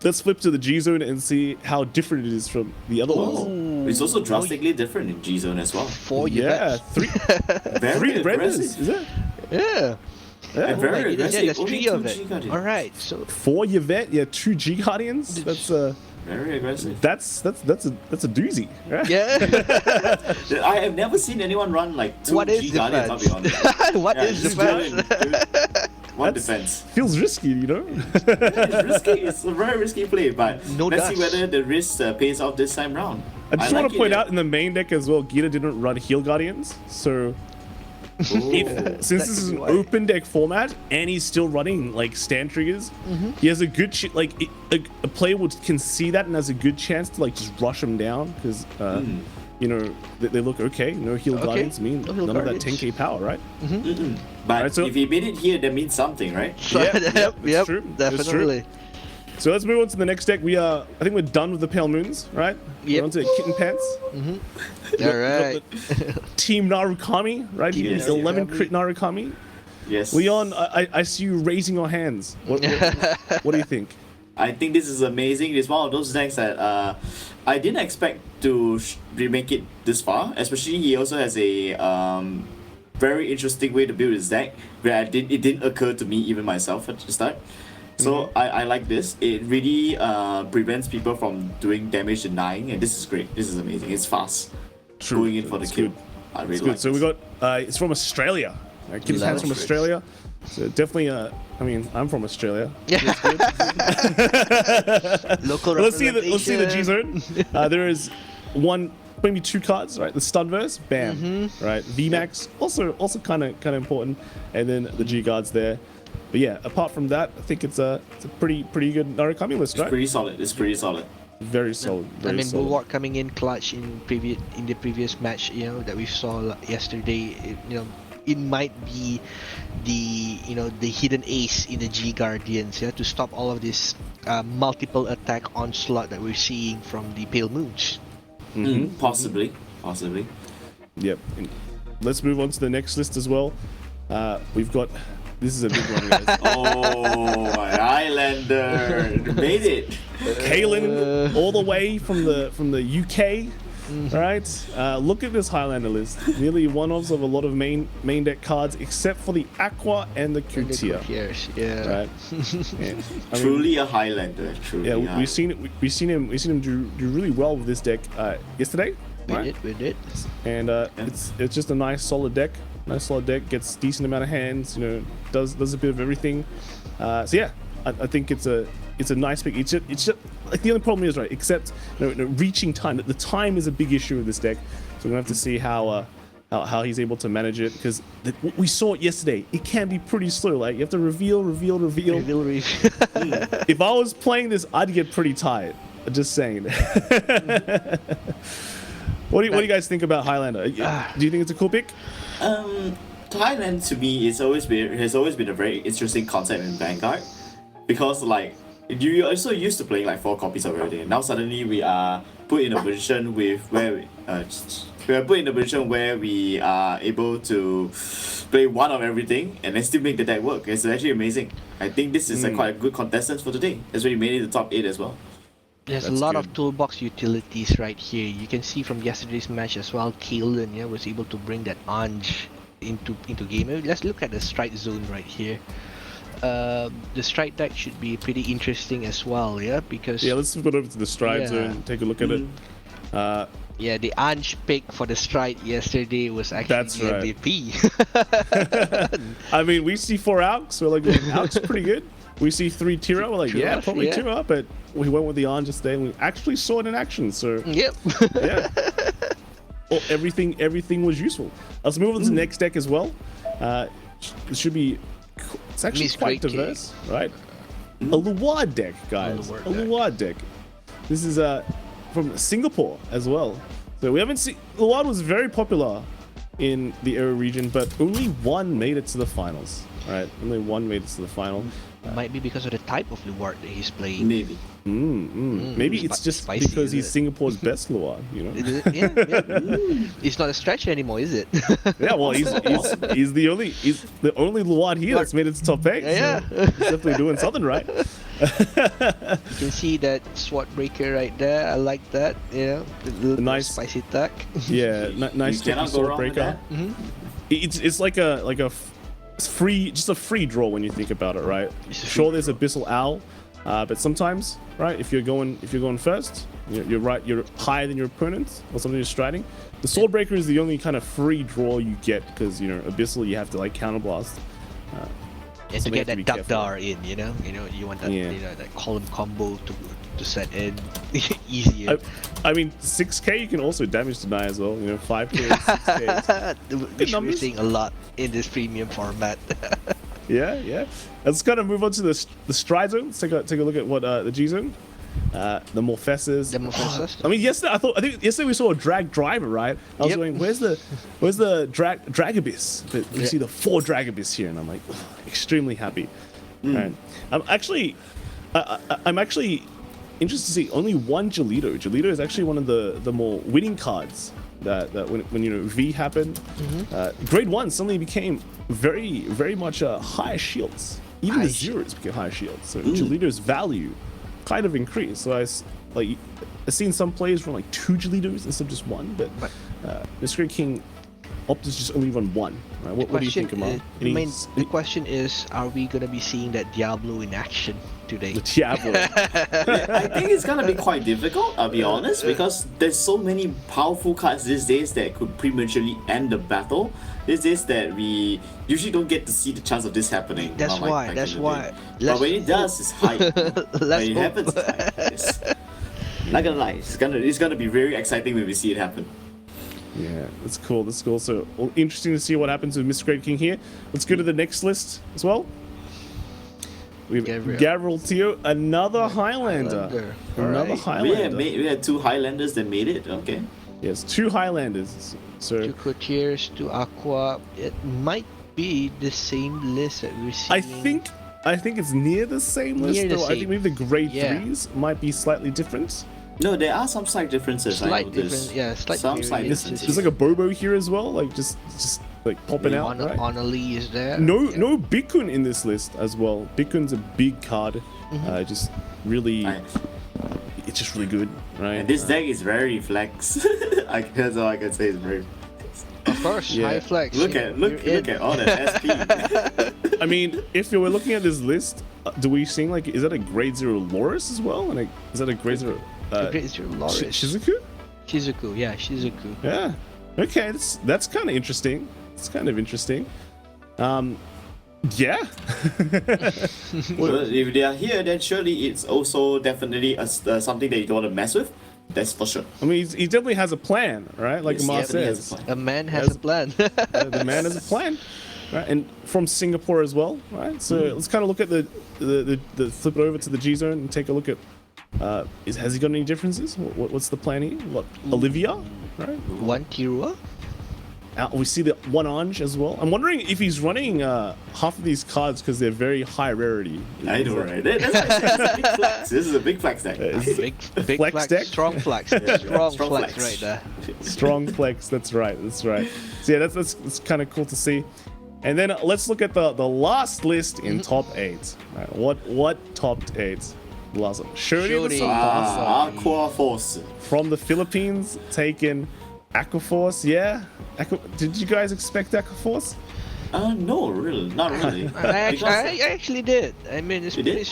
Let's flip to the G Zone and see how different it is from the other ones. It's also drastically different in G Zone as well. 4 Yeah, Yvettes. three Very Brendas, aggressive. is it? Yeah. And very Oh my goodness, aggressive. yeah, there's Only 3 two of G it. Guardians. Alright, so 4 Yvette, yeah, 2 G Guardians. That's Very aggressive. that's a doozy, right? yeah. I have never seen anyone run like 2 What is G Guardians, I'll be defense? honest. What Yeah, is just defense? do it. One defense. Feels risky, you know. It's risky. It's a very risky play, but No let's see dust. whether the risk pays off this time round. I just like want to point it. out in the main deck as well, Gita didn't run Heal Guardians, so since this is an could be why. open deck format and he's still running like stand triggers, he has a good a player can see that and has a good chance to like just rush him down because you know they look okay. No Heal Guardians mean No Heal none of that Guardians. 10k power, right? But Alright, so- if he made it here, that means something, right? yep, it's true. It's definitely. So let's move on to the next deck. I think we're done with the Pale Moons, right? Yep. We're on to Kitten Pants. Alright. Team Narukami, right? Team He's 11 crit Narukami. Yes. Leon, I see you raising your hands. What do you think? I think this is amazing. It's one of those decks that I didn't expect to remake it this far. Especially he also has a very interesting way to build his deck where it didn't occur to me even myself at the start. So I like this. It really prevents people from doing damage denying, and this is great. This is amazing. It's fast. Going in for the It's kill. good. I really It's like good. So we this. got it's from Australia. Kitten Pants from Love it. Australia. So definitely I mean I'm from Australia. Local Let's see the G representation. Zone. There is maybe 2 cards, right? The Studverse, bam, right? VMAX, also kind of important, and then the G guards there. But yeah, apart from that, I think it's a pretty good Narukami list, It's right? pretty solid. It's pretty solid. Very solid. I Very mean, solid. Bulwark coming in clutch in the previous match, you know, that we saw yesterday. It might be the hidden ace in the G Guardians, to stop all of this multiple attack onslaught that we're seeing from the Pale Moons. Possibly. Yep. And let's move on to the next list as well. We've got. This is a big one, guys. Oh, my Highlander made it. Kaelin, all the way from the UK, right? Look at this Highlander list. Nearly one-offs of a lot of main deck cards, except for the Aqua and the Kutia. Yes, yeah. Right. Yeah. I mean, Truly a Highlander. Truly. yeah, a we've seen him do really well with this deck yesterday. Right? We did. And it's just a nice solid deck. Gets decent amount of hands. Does a bit of everything. So yeah, I think it's a nice pick. It's just like the only problem is, right, except reaching time. The time is a big issue with this deck. So we're gonna have to see how he's able to manage it, because we saw it yesterday. It can be pretty slow. Like you have to reveal. If I was playing this, I'd get pretty tired. Just saying. What do you guys think about Highlander? Do you think it's a cool pick? Thailand to me has always been a very interesting concept in Vanguard, because like you're also used to playing like 4 copies of everything. Now suddenly we are put in a position where we are able to play one of everything and then still make the deck work. It's actually amazing. I think this is quite a good contestant for today. That's why you made it the top 8 as well. There's That's a lot good. of toolbox utilities right here. You can see from yesterday's match as well, Kaelin was able to bring that Anj into game. Let's look at the Strike Zone right here. The Strike deck should be pretty interesting as well, because Yeah, let's go over to the Stride Zone, take a look at it. the Anj pick for the Strike yesterday was actually That's the right. MVP. I mean, we see 4 Alks, we're like, Alks pretty good. We see 3 Tira, we're like, Tira, probably yeah. Tira, but we went with the Anj yesterday and we actually saw it in action, so Yep. yeah. Well, everything was useful. Let's move on to the next deck as well. It should be, it's actually Miss quite Great diverse, right? A Luard deck, guys. A Luard deck. This is from Singapore as well. So we haven't seen, Luard was very popular in the Aero region, but only one made it to the finals. right? Only one made it to the final. Might be because of the type of Luard that he's playing. Maybe. Maybe it's just spicy, because he's is it? Singapore's best Luar, you know? Is it? Yeah. It's not a stretch anymore, is it? Yeah, well, he's the only Luar here that's made it to top 8. Yeah. So he's definitely doing something right. You can see that sword breaker right there. I like that. You know, the nice spicy attack. Yeah, nice You cannot tricky go sword wrong with breaker. that. It's like a free draw when you think about it, right? It's a Sure, free there's a Bissell Owl, but sometimes, right? If you're going first, you're right. You're higher than your opponent, or something you're striding. The sword breaker is the only kind of free draw you get because Abyssal you have to like counterblast. And to Something get to be that duck careful. dar in, you want that, Yeah. that column combo to set in easier. I mean, 6k you can also damage deny as well. 5k, 6k. Which we're numbers. seeing a lot in this premium format. Yeah. Let's kind of move on to the stride zone. Let's take a look at what the G zone. The Morpheses. The Morpheses. I mean, yesterday I think yesterday we saw a drag driver, right? I was Yep. going, where's the drag abyss? But we see the 4 drag abyss here, and I'm like, extremely happy. Right. I'm actually interested to see only one Gelito. Gelito is actually one of the more winning cards that when V happened. Grade 1 suddenly became very much higher shields. Even the zeros became higher shields. So Gelito's value kind of increased. So I've seen some players run like 2 Gelitos instead of just 1, but Mr. King opted to just only run 1. Right? What do you think, Amar? The question is, are we gonna be seeing that Diablo in action today? The Diablo. I think it's gonna be quite difficult, I'll be honest, because there's so many powerful cards these days that could prematurely end the battle. These days that we usually don't get to see the chance of this happening. That's not like why. back That's in the why. day. Let's But when it does, it's hype. When Let's it hope. happens, it's hype. Yes. Not gonna lie, it's gonna be very exciting when we see it happen. Yeah, that's cool. So interesting to see what happens with Mr. Great King here. Let's go to the next list as well. We have Gabriel. Gabriel Teo, another Highlander. Another Alright. Highlander. We had 2 Highlanders that made it. Okay. Yes, 2 Highlanders. So 2 Courtiers, 2 Aqua. It might be the same list that we're seeing. I think it's near the same list. Near the though. I think same. maybe the grade Yeah. 3s might be slightly different. No, there are some slight differences. I Slight noticed. difference, yeah, slight Some slight variances. differences. There's like a Bobo here as well, like just like popping out. Right? Honolulu is there. No Bikun in this list as well. Bikun's a big card. Just really, Right. it's just really good, right? And this deck is very flex. That's all I can say. It's very. Of course, Yeah. high flex. Look at all the SP. I mean, if we were looking at this list, do we see like is that a grade 0 Loris as well? And is that a grade 0 Grade 0 Loris. Shizuku? Shizuku, yeah, Shizuku. Yeah. Okay, that's kind of interesting. It's kind of interesting. Yeah. Well, if they are here, then surely it's also definitely something that you don't want to mess with. That's for sure. I mean, he definitely has a plan, right? Like Yes, Amar definitely has a says. plan. A man has a plan. The man has a plan, right? And from Singapore as well, right? So let's kind of look at the flip it over to the G zone and take a look at. Has he got any differences? What's the plan here? What Olivia, right? 1 Tirua. We see the 1 Ange as well. I'm wondering if he's running half of these cards because they're very high rarity. I know, right? That's why I said it's a big flex. This is a big flex deck. Big Flex flex, deck? strong flex, strong flex right there. Strong flex. That's right. So yeah, that's kind of cool to see. And then let's look at the last list in top 8. Right, what topped 8? The last one. Shodi the Shodi. Sabasa Aqua Force. from the Philippines, taken Aquaforce. Yeah. Did you guys expect Aquaforce? No, really, not really. I actually did. I mean, it's You did?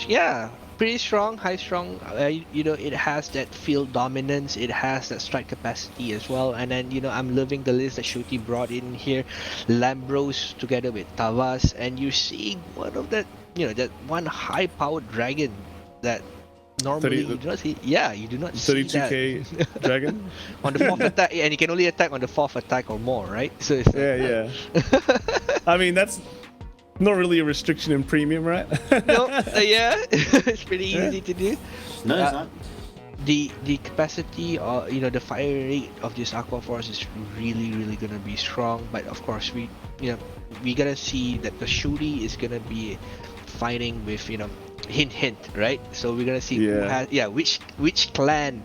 pretty strong, high strong. It has that field dominance. It has that strike capacity as well. And then I'm loving the list that Shoti brought in here, Lambros together with Tavas, and you're seeing one of that that one high-powered dragon that normally you do not see. Yeah, you do not see that 32k dragon. on the 4th attack, and you can only attack on the 4th attack or more, right? So it's Yeah. I mean, that's not really a restriction in premium, right? yeah, it's pretty easy to do. No, it's not. the capacity or the fire rate of this Aqua Force is really gonna be strong. But of course we gotta see that the Shuri is gonna be fighting with hint, right? So we're gonna see who has which clan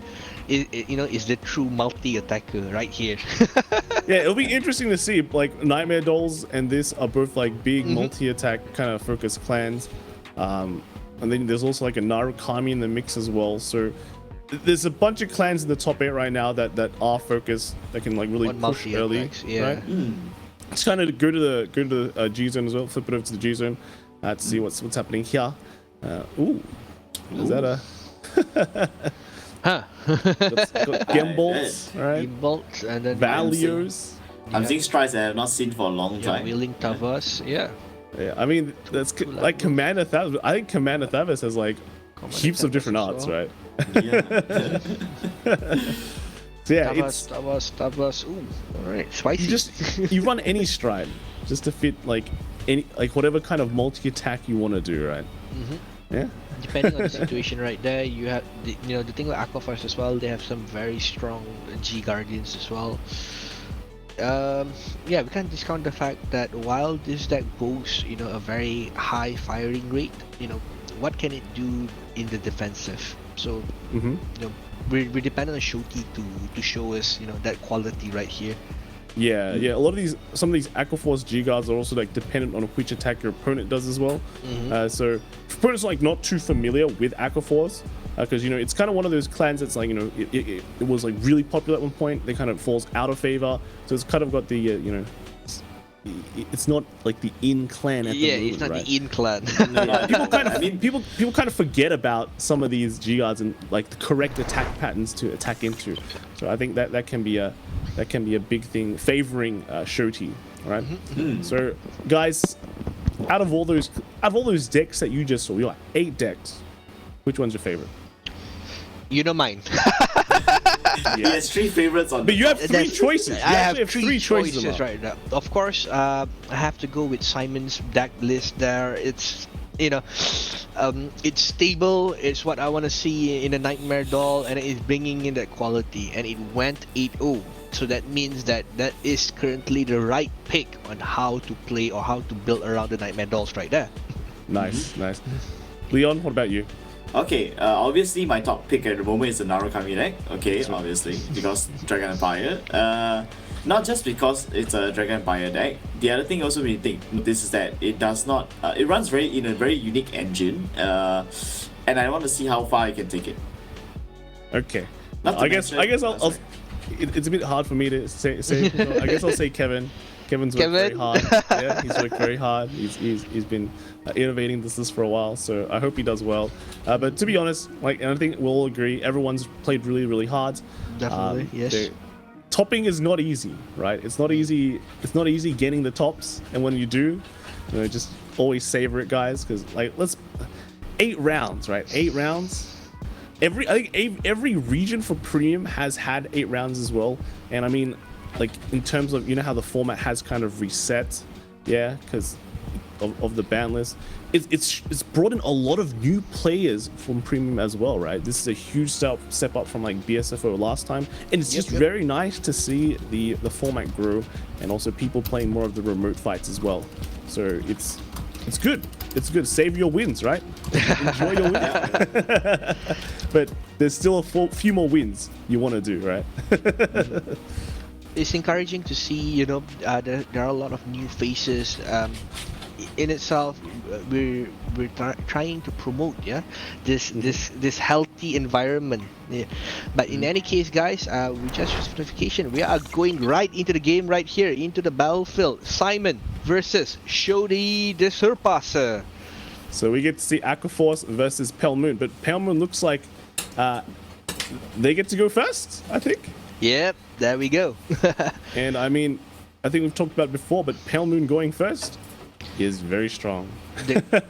is the true multi attacker right here. Yeah, it'll be interesting to see. Like Nightmare Dolls and this are both like big multi attack kind of focused clans. And then there's also like a Narukami in the mix as well. So there's a bunch of clans in the top 8 right now that are focused, that can like really push early. Right? Let's kind of go to the G zone as well. Flip it over to the G zone to see what's happening here. Is that a got Gimballs, right? Gimballs and then Valios. I'm seeing strides that I have not seen for a long time. Wheeling Tavas, yeah. Yeah, I mean that's like Commander Thavas. I think Commander Thavas has like heaps of different arts, right? Yeah. So yeah, Tavas. Ooh, all right, spicy. You run any stride just to fit like whatever kind of multi attack you want to do, right? Yeah. Depending on the situation right there, you have the thing with Aqua Force as well. They have some very strong G Guardians as well. Yeah, we can't discount the fact that while this deck boasts a very high firing rate, what can it do in the defensive? So we're dependent on Shoti to show us that quality right here. Yeah. Some of these Aqua Force G guards are also like dependent on which attack your opponent does as well. So if opponents like not too familiar with Aqua Force, because it's kind of one of those clans that's like it was like really popular at one point. They kind of falls out of favor, so it's kind of got the it's not like the in clan at the moment, it's not right? the in clan. People kind of forget about some of these G guards and like the correct attack patterns to attack into. So I think that can be a big thing favoring Shoti, right? So guys, out of all those decks that you just saw, you got 8 decks. Which one's your favorite? Mine. He has 3 favorites on. But you have 3 choices. I have 3 choices right now. Of course, I have to go with Simon's deck list there. It's it's stable. It's what I want to see in a Nightmare Doll, and it's bringing in that quality. And it went 8-0. So that means that is currently the right pick on how to play or how to build around the Nightmare Dolls right there. Nice. Leon, what about you? Okay, obviously my top pick at the moment is the Narukami deck. Okay, obviously, because Dragon Empire. Not just because it's a Dragon Empire deck. The other thing also we think this is that it does not. It runs in a very unique engine, and I want to see how far I can take it. Okay. I guess I'll it's a bit hard for me to say. I guess I'll say Kevin. Kevin's worked very hard. Yeah, he's worked very hard. He's been innovating this list for a while, so I hope he does well. But to be honest, and I think we'll all agree, everyone's played really hard. Definitely, yes. Topping is not easy, right? It's not easy. It's not easy getting the tops, and when you do, just always savor it, guys. Because 8 rounds, right? 8 rounds. I think every region for premium has had 8 rounds as well, and I mean. In terms of how the format has kind of reset, because of the ban list, it's brought in a lot of new players from premium as well, right? This is a huge step up from BSFO last time, and it's just very nice to see the format grow, and also people playing more of the remote fights as well. So it's good. It's good. Save your wins, right? Enjoy your wins. But there's still a few more wins you want to do, right? It's encouraging to see, there are a lot of new faces. In itself, we're trying to promote, this healthy environment. Yeah. But in any case, guys, we just received notification. We are going right into the game right here, into the battlefield. Simon versus Shoti the Surpasser. So we get to see Aqua Force versus Pale Moon, but Pale Moon looks like they get to go first, I think. Yep, there we go. And I mean, I think we've talked about it before, but Pale Moon going first is very strong.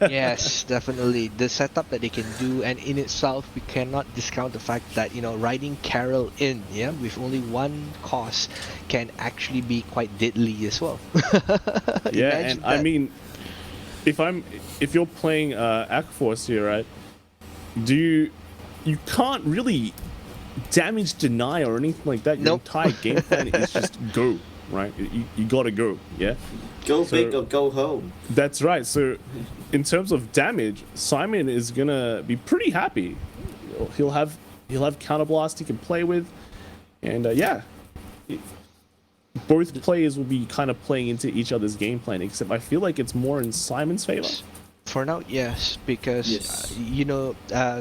Yes, definitely. The setup that they can do, and in itself, we cannot discount the fact that, riding Carol in, with only 1 cost can actually be quite deadly as well. Yeah, and that. I mean, if you're playing Aqua Force here, right, you can't really damage deny or anything like that. Your Nope. entire game plan is just go, right? You gotta go, yeah? Go big or go home. That's right. So, in terms of damage, Simon is gonna be pretty happy. He'll have counterblast he can play with, and yeah, both players will be kind of playing into each other's game plan. Except I feel like it's more in Simon's favor. For now, yes, because Yes.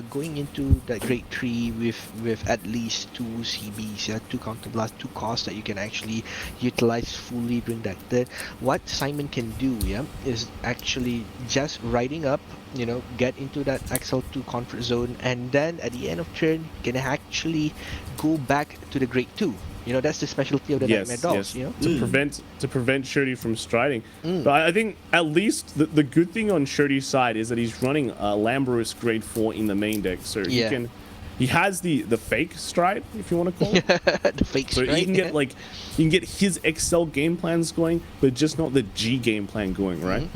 going into that grade 3 with at least 2 CBs, 2 counterblast, 2 costs that you can actually utilize fully during that turn. What Simon can do, is actually just riding up, get into that XL2 comfort zone, and then at the end of turn, can actually go back to the grade 2. That's the specialty of the Nightmare Dolls. To prevent Shirty from striding. But I think at least the good thing on Shirty's side is that he's running Lambrous grade 4 in the main deck, so he has the fake stride, if you want to call it. The fake So stride. he can get his XL game plans going, but just not the G game plan going, right?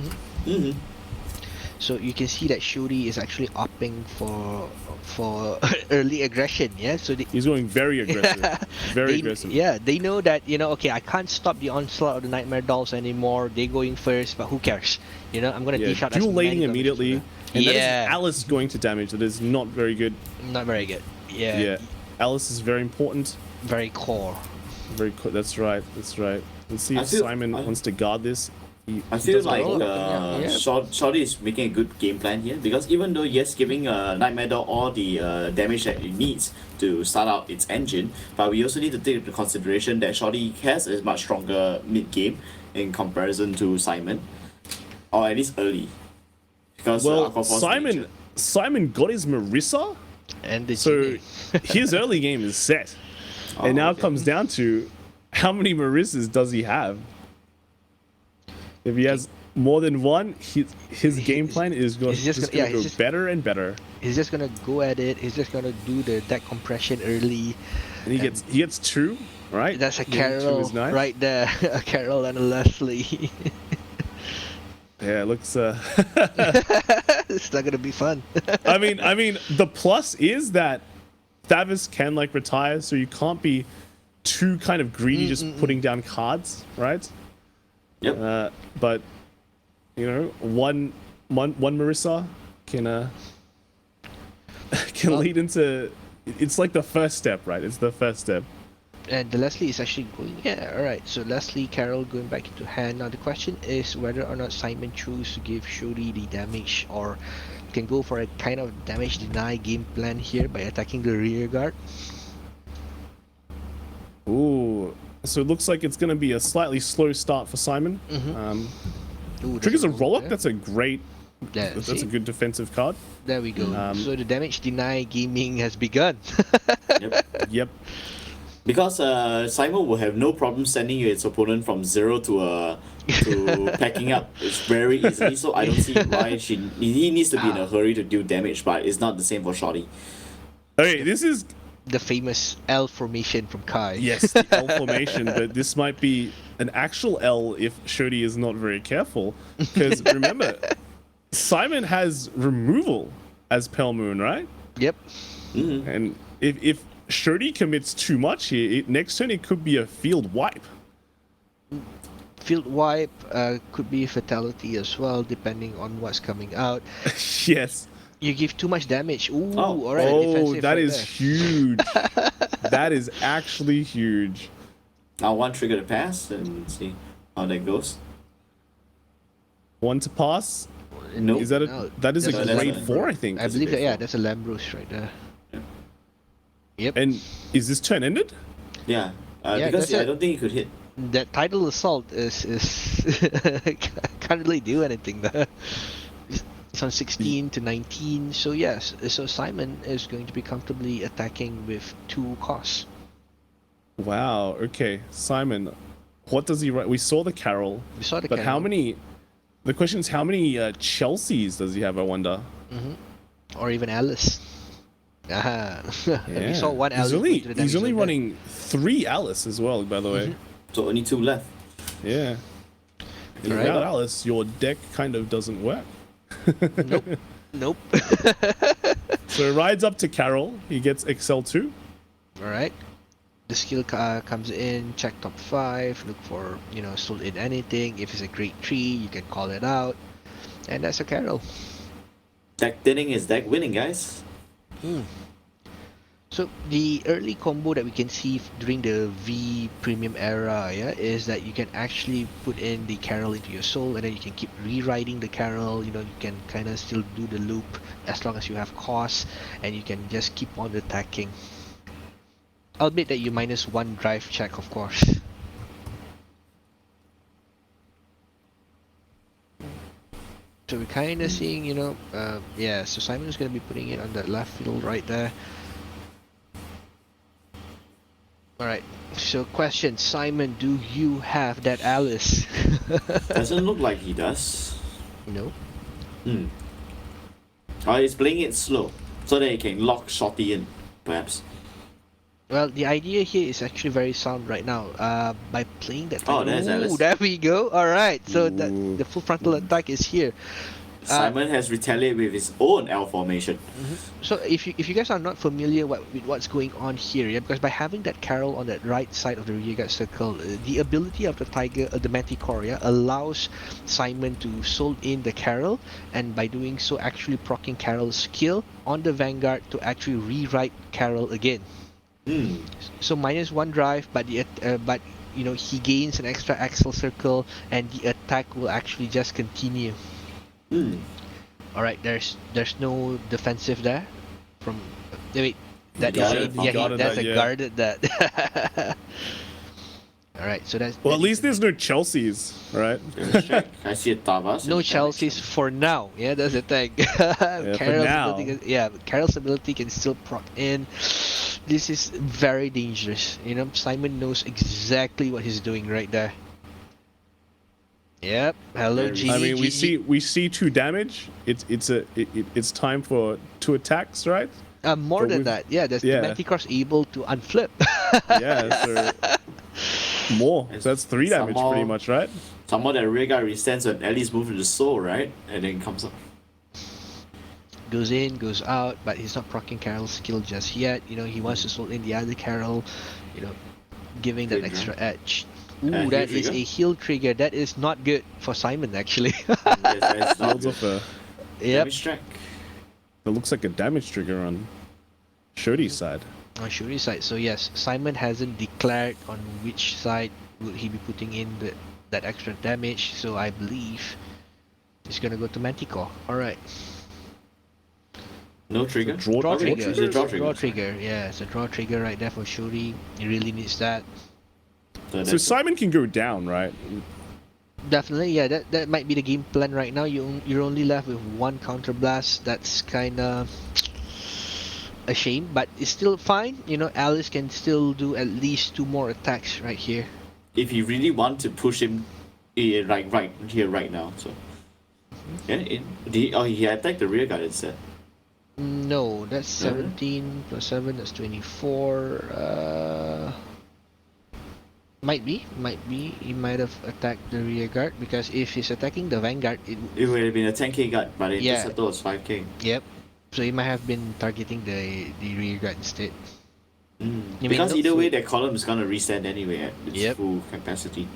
So you can see that Shuri is actually opting for early aggression, So He's going very aggressive. Aggressive. Yeah, they know that, okay, I can't stop the onslaught of the Nightmare Dolls anymore. They're going first, but who cares? I'm going to dish out as dual many lading damage immediately. as And that is Yeah. Alice going to damage. That is not very good. Not very good. Yeah. Alice is very important. Very core. That's right. Let's see I if feel- Simon wants to guard this. I feel like Yeah. Shorty is making a good game plan here, because even though yes, giving Nightmare Dog all the damage that it needs to start out its engine, but we also need to take into consideration that Shorty has a much stronger mid game in comparison to Simon, or at least early. Because Aquaforce nature. Simon got his Marissa, And the so GA. his early game is set. And now it comes down to how many Marissas does he have? If he has more than one, his game plan is just going to go better and better. He's just gonna go at it. He's just gonna do the deck compression early. And he gets two, right? That's a Getting two Carol is nice. right there. A Carol and a Leslie. Yeah, it looks. It's not gonna be fun. I mean, the plus is that Thavis can retire, so you can't be too kind of greedy just putting down cards, right? Yep. But one Marissa can lead into. It's like the first step, right? It's the first step. And the Leslie is actually going. Yeah, all right. So Leslie, Carol going back into hand. Now the question is whether or not Simon chooses to give Shuri the damage, or can go for a kind of damage deny game plan here by attacking the rear guard. Ooh. So it looks like it's going to be a slightly slow start for Simon. Ooh, Triggers a there's roll-up. there. That's a great. Yeah, That's see? a good defensive card. There we go. So the damage deny gaming has begun. Yep. Because Simon will have no problem sending its opponent from 0 to packing up. It's very easily. So I don't see why he needs to be in a hurry to do damage, but it's not the same for Shorty. Okay, this is The famous L formation from Kai. yes the L formation, but this might be an actual L if Shody is not very careful. Because remember, Simon has removal as Pale Moon, right? Yep. And if Shody commits too much here, next turn it could be a field wipe. Field wipe could be fatality as well, depending on what's coming out. Yes. You give too much damage. Ooh, Oh. all right. Oh, defensive that right is there. huge. That is actually huge. Now one trigger to pass and see how that goes. One to pass. Nope. Is that No, that is a that's grade a- 4, I think. I believe that, yeah, that's a Lambros right there. Yep. And is this turn ended? Yeah. Yeah, Because that's I it. don't think he could hit. That tidal assault is can't really do anything there. It's on 16 to 19, so yes, so Simon is going to be comfortably attacking with 2 costs. Wow. Okay, Simon, what does he write? We saw the Carol, We saw the but how Carol. many? The question is, how many Chelseas does he have? I wonder. Or even Alice. Ah, we saw one Alice. He's only running 3 Alice as well, by the way. So only 2 left. Yeah. And Alright. without Alice, your deck kind of doesn't work. Nope. So he rides up to Carol. He gets XL2. All right. The skill comes in, check top 5, look for, sold in anything. If it's a great tree, you can call it out. And that's a Carol. Deck thinning is deck winning, guys. So the early combo that we can see during the V premium era, yeah, is that you can actually put in the Carol into your soul, and then you can keep rewriting the Carol. You can kind of still do the loop as long as you have cost, and you can just keep on attacking. I'll admit that you -1 drive check, of course. So we're kind of seeing, yeah. So Simon's gonna be putting it on that left field right there. Alright, so question, Simon, do you have that Alice? Doesn't look like he does. No. He's playing it slow, so that he can lock Shorty in, perhaps. Well, the idea here is actually very sound right now. By playing that... Oh, there's Alice. There we go. Alright, so the full frontal attack is here. Simon has retaliated with his own L formation. So if you guys are not familiar with what's going on here, yeah, because by having that Carol on that right side of the rearguard circle, the ability of the Tiger, the Manticore, yeah, allows Simon to soul in the Carol, and by doing so, actually proccing Carol's skill on the Vanguard to actually rewrite Carol again. So -1 drive, but he gains an extra axle circle, and the attack will actually just continue. Alright, there's no defensive there from wait, that is that's a guarded that. Alright, so that's Well, at least there's no Chelseas, right? I see a Tavas. no Chelseas for now. Yeah, that's the thing. For now. Carol's ability can still proc in. This is very dangerous. Simon knows exactly what he's doing right there. Yep. Hello, G. I mean, we see 2 damage. It's time for 2 attacks, right? More than that. Yeah, the Manticore's able to unflip. Yeah, so more. So that's 3 damage pretty much, right? Somehow that rear guard resends when Ellie's moved to the soul, right? And then comes up. Goes in, goes out, but he's not proccing Carol's skill just yet. He wants to soul in the other Carol, giving that extra edge. Ooh, that is a heal trigger. That is not good for Simon, actually. Yes, that's not good. Damage track. It looks like a damage trigger on Shodi's side. On Shuri's side. So yes, Simon hasn't declared on which side would he be putting in that extra damage. So I believe he's gonna go to Manticore. Alright. No trigger? Draw trigger. Is it draw trigger? Draw trigger, yeah. It's a draw trigger right there for Shuri. He really needs that. So Simon can go down, right? Definitely, yeah. That might be the game plan right now. You're only left with 1 counter blast. That's kinda a shame, but it's still fine. Alice can still do at least 2 more attacks right here. If you really want to push him, right here, right now. So, he attacked the rear guard instead. No, that's 17 plus 7. That's 24. Might be. He might have attacked the rear guard, because if he's attacking the Vanguard, it would have been a 10k guard, but it just settled as 5k. Yep. So he might have been targeting the rear guard instead. Because either way, that column is gonna reset anyway at its full capacity.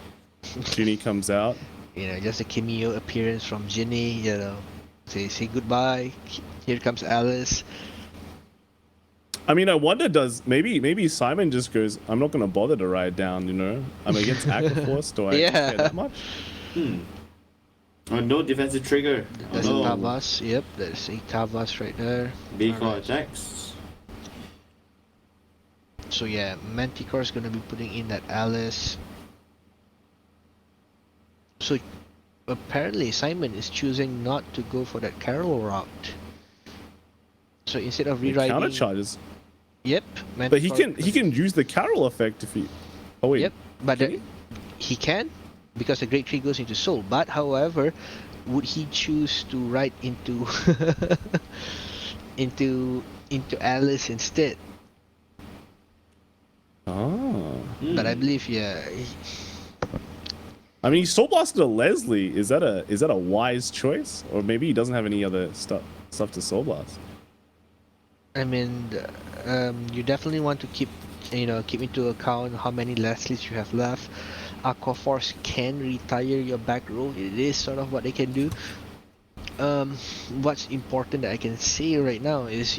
Ginny comes out. Just a cameo appearance from Ginny. Say goodbye. Here comes Alice. I mean, I wonder, maybe Simon just goes, I'm not going to bother to ride down, I'm against Aquaforce, do I care that much? Oh, no defensive trigger. That's a Tavas, yep, that's a Tavas right there. B-core attacks. So yeah, Manticore's going to be putting in that Alice. So apparently Simon is choosing not to go for that Carol route. So instead of rewriting... Counter charges. Yep. But he can use the Carol effect if he... Oh wait. Yep, but he can, because the Great Tree goes into Soul. But however, would he choose to ride into into Alice instead? Oh. But I believe I mean, he soul blasted a Leslie. Is that a wise choice, or maybe he doesn't have any other stuff to soul blast? I mean, you definitely want to keep keep into account how many Leslies you have left. Aqua Force can retire your back row. It is sort of what they can do. What's important that I can say right now is,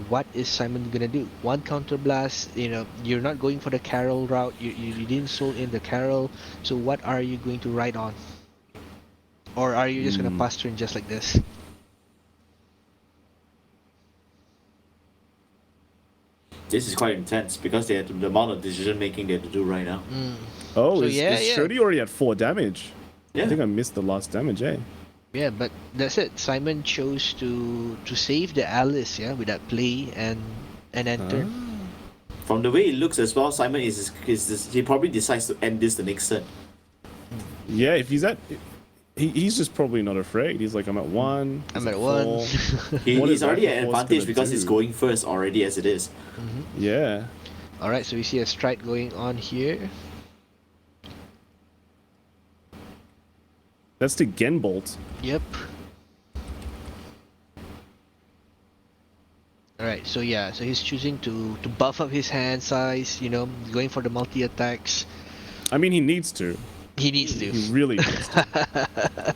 what is Simon gonna do? One counter blast, you're not going for the Carol route. You didn't soul in the Carol. So what are you going to ride on? Or are you just gonna pass turn just like this? This is quite intense because they had the amount of decision making they have to do right now. Oh, So is Shirley already at 4 damage? Yeah. I think I missed the last damage, eh? Yeah, but that's it. Simon chose to save the Alice, with that play and enter. From the way it looks as well, Simon he probably decides to end this the next turn. Yeah, if he's at... He's just probably not afraid. He's like, I'm at 1. I'm at 1. What He's is already Aqua at Force advantage gonna because do? he's going first already as it is. Yeah. Alright, so we see a strike going on here. That's the Gen Bolt. Yep. Alright, so he's choosing to buff up his hand size, going for the multi attacks. I mean, he needs to. He needs to. He really needs to.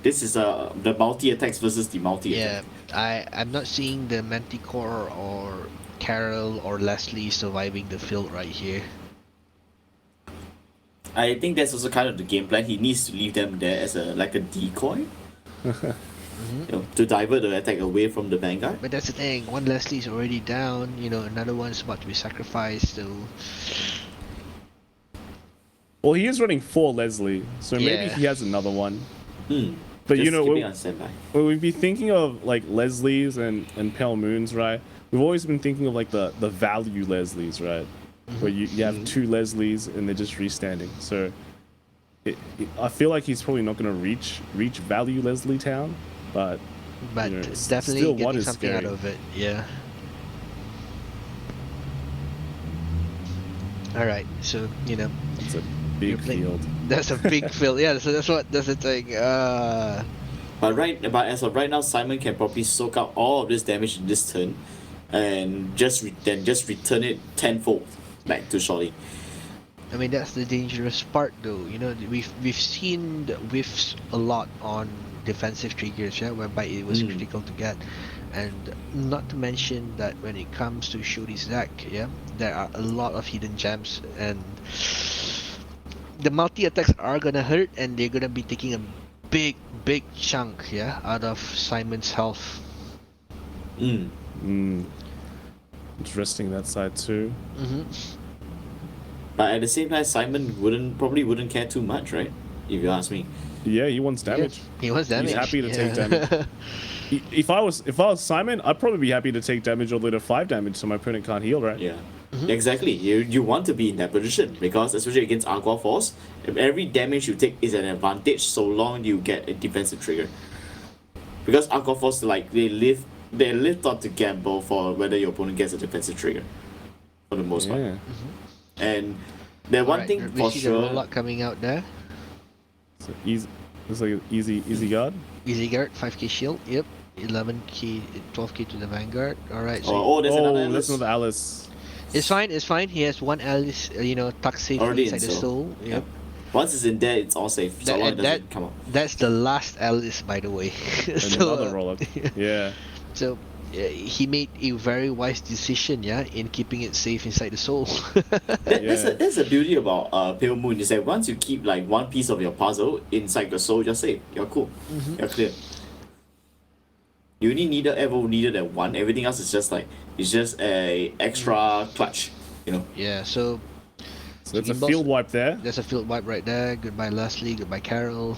This is the multi attacks versus the multi Yeah, attack. I'm not seeing the Manticore or Carol or Leslie surviving the field right here. I think that's also kind of the game plan. He needs to leave them there as a decoy. To divert the attack away from the Vanguard. But that's the thing, one Leslie's already down, another one's about to be sacrificed, so... Well, he is running 4 Leslie, so maybe Yeah. he has another one. But Just keeping when, on standby. when we be thinking of like Leslies and Pale Moons, right? We've always been thinking of like the value Leslies, right? Where you have 2 Leslies and they're just freestanding. So I feel like he's probably not going to reach value Leslie Town, but definitely still one getting is something scary. out of it, yeah. Alright, so, It's a big field. that's a big field, yeah, so that's the thing. But as of right now, Simon can probably soak up all of this damage in this turn, and just return it tenfold back to Shorty. I mean, that's the dangerous part, though. We've seen the whiffs a lot on defensive triggers, whereby it was critical to get, and not to mention that when it comes to Shuri's deck, there are a lot of hidden gems, and the multi attacks are gonna hurt, and they're gonna be taking a big chunk, out of Simon's health. Interesting that side too. But at the same time, Simon probably wouldn't care too much, right? If you ask me. Yeah, he wants damage. He wants damage. He's happy to take damage. If I was Simon, I'd probably be happy to take damage all the way to 5 damage so my opponent can't heal, right? Yeah. Exactly. You want to be in that position because especially against Aqua Force, if every damage you take is an advantage so long you get a defensive trigger. Because Aqua Force they live out to gamble for whether your opponent gets a defensive trigger. For the most part. And the one thing we for see sure. the rollout coming out there. So easy. It's like easy guard. Easy guard, 5k shield. Yep. 11k, 12k to the Vanguard. Alright, so Oh, there's another that's Alice. another Alice. it's fine. He has one Alice, tucked safe Already inside in the soul. soul. Yep. Once it's in there, it's all safe. So long it doesn't come out. That's the last Alice, by the way. Another roll up. Yeah. So he made a very wise decision, in keeping it safe inside the soul. That's the beauty about Pale Moon is that once you keep one piece of your puzzle inside the soul, you're safe. You're cool. You're clear. You only needed that one. Everything else is just it's just a extra clutch, Yeah. So That's a Gimbals- field wipe there. There's a field wipe right there. Goodbye Leslie. Goodbye Carol.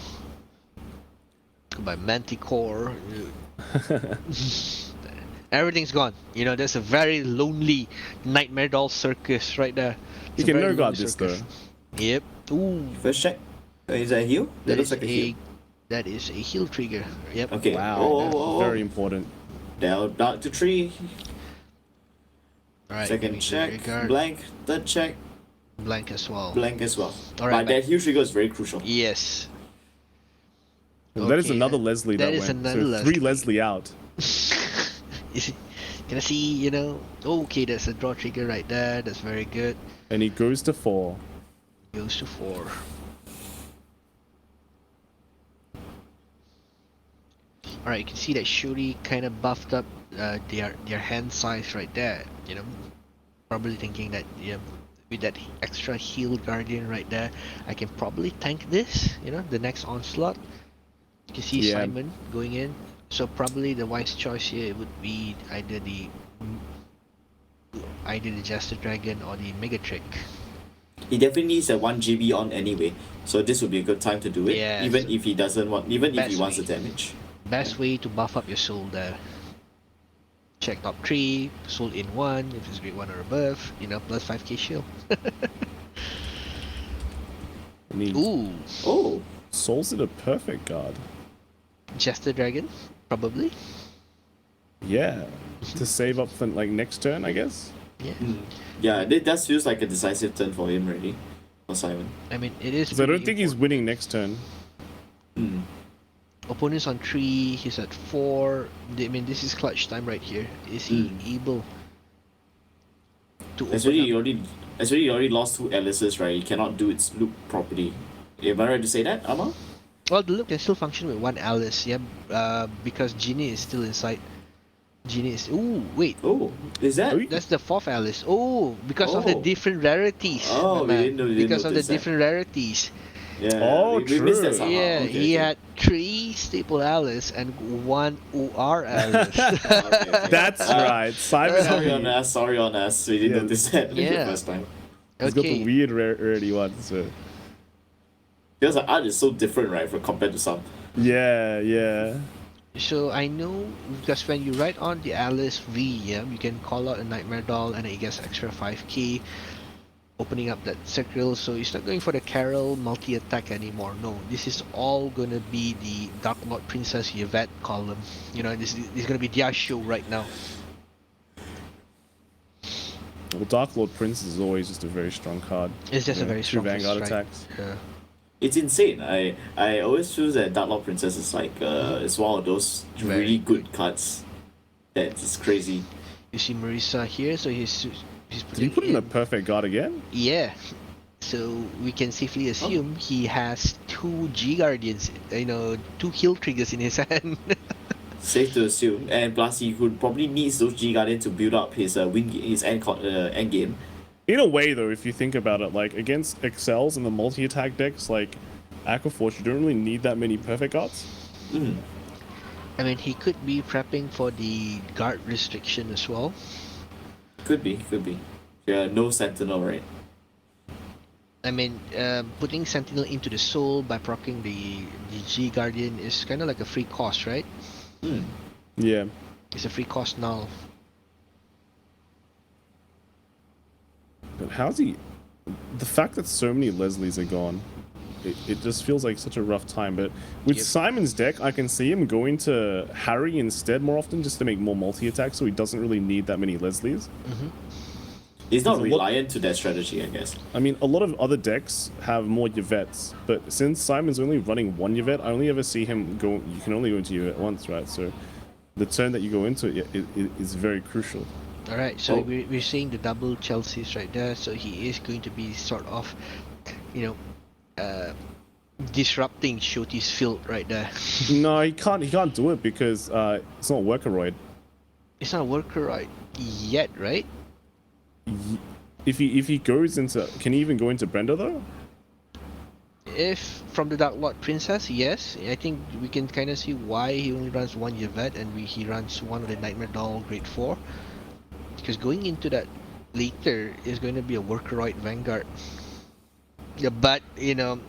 Goodbye Manticore. Everything's gone. There's a very lonely Nightmare Doll circus right there. You It's a can very no guard lonely this circus. though. Yep. Ooh. First check. Is that a heal? That looks like a heal. That is a heal trigger. Yep. Okay. Wow. Oh. Very important. Down to 3. Alright. Second check. Blank. Third check. Blank as well. Blank as well. Alright, But that heal trigger is very crucial. Yes. Well, that is Okay, another Leslie that that is went. another So 3 Leslie out. You Gonna see, you know, okay, there's a draw trigger right there. That's very good. And he goes to 4. Goes to 4. Alright, you can see that Shuri kind of buffed up their hand size right there. You know, probably thinking that, yeah, with that extra heal guardian right there, I can probably tank this. You know, the next onslaught. You can see Yeah. Simon going in. So probably the wise choice here would be either the Jester Dragon or the Mega Trick. He definitely needs a 1 GB on anyway, so this would be a good time to do it. Yeah, even so if he doesn't want, even if he best wants the way. damage. Best way to buff up your soul there. Check top 3, soul in 1 if it's grade 1 or above, you know, plus 5k shield. And he Ooh, Oh, souls it a perfect guard. Jester Dragon, probably. Yeah. To save up for like next turn, I guess. Yeah, yeah, it does feels like a decisive turn for him already, for Simon. I mean, it is. Because I don't pretty think he's important. winning next turn. Mm. Opponent's on 3, he's at 4. I mean, this is clutch time right here. Is he able to That's really he open up? already lost 2 Alices, right? He cannot do its loop properly. Am I right to say that, Amma? Well, the loop can still function with 1 Alice, yeah, because Genie is still inside. Genie is. Ooh, wait. Oh, is that? Oh, That's the 4th Alice. Oh, because of the Oh. different rarities. Oh, my we man. didn't Because of the notice that. different rarities. Yeah. Oh, we missed that true. somehow. Yeah, Okay, he okay. had 3 staple Alice and 1 OR Alice. Okay. That's right. Simon Sorry on us. We didn't Yeah. notice that the Yeah. first time. He's got the Okay. weird rarity ones. So. Because the art is so different, right, compared to some. Yeah. So I know because when you write on the Alice V, yeah, you can call out a Nightmare Doll and it gets extra 5k, opening up that circle. So it's not going for the Carol multi-attack anymore. No, this is all gonna be the Dark Lord Princess Yvette column. You know, this is gonna be their show right now. Well, Dark Lord Prince is always just a very strong card. It's just a very 2 strong Vanguard first strike. attacks. Yeah. It's insane. I always feel that Dark Lord Princess is like it's one of those Very really good cards. That's crazy. You see Marisa here, so he's Did he putting put in a perfect guard again? Yeah. So we can safely assume he has 2 G Guardians, you know, 2 heal triggers in his hand. Safe to assume, and plus he could probably needs those G Guardian to build up his his end game. In a way, though, if you think about it, like against Excels and the multi-attack decks, like Aquaforce, you don't really need that many perfect guards. I mean, he could be prepping for the guard restriction as well. Could be. Yeah, no Sentinel, right? I mean, putting Sentinel into the soul by proccing the G Guardian is kind of like a free cost, right? Yeah. It's a free cost now. But how's he? The fact that so many Leslies are gone, it just feels like such a rough time. But with Yep. Simon's deck, I can see him going to Harry instead more often just to make more multi-attack, so he doesn't really need that many Leslies. He's not There's a lot- reliant to that strategy, I guess. I mean, a lot of other decks have more Yvettes, but since Simon's only running 1 Yvette, I only ever see him go. You can only go into Yvette once, right? So the turn that you go into it is very crucial. Alright, so Oh. we're seeing the double Chelsea's right there, so he is going to be sort of, you know, disrupting Shoti's field right there. No, he can't. He can't do it because it's not Workeroid. It's not a worker right yet, right? If he goes into, can he even go into Brenda though? If from the Dark Lord Princess, yes. I think we can kind of see why he only runs 1 Yvette and he runs 1 of the Nightmare Doll grade 4. Because going into that later is going to be a Workeroid Vanguard. Yeah, but you know,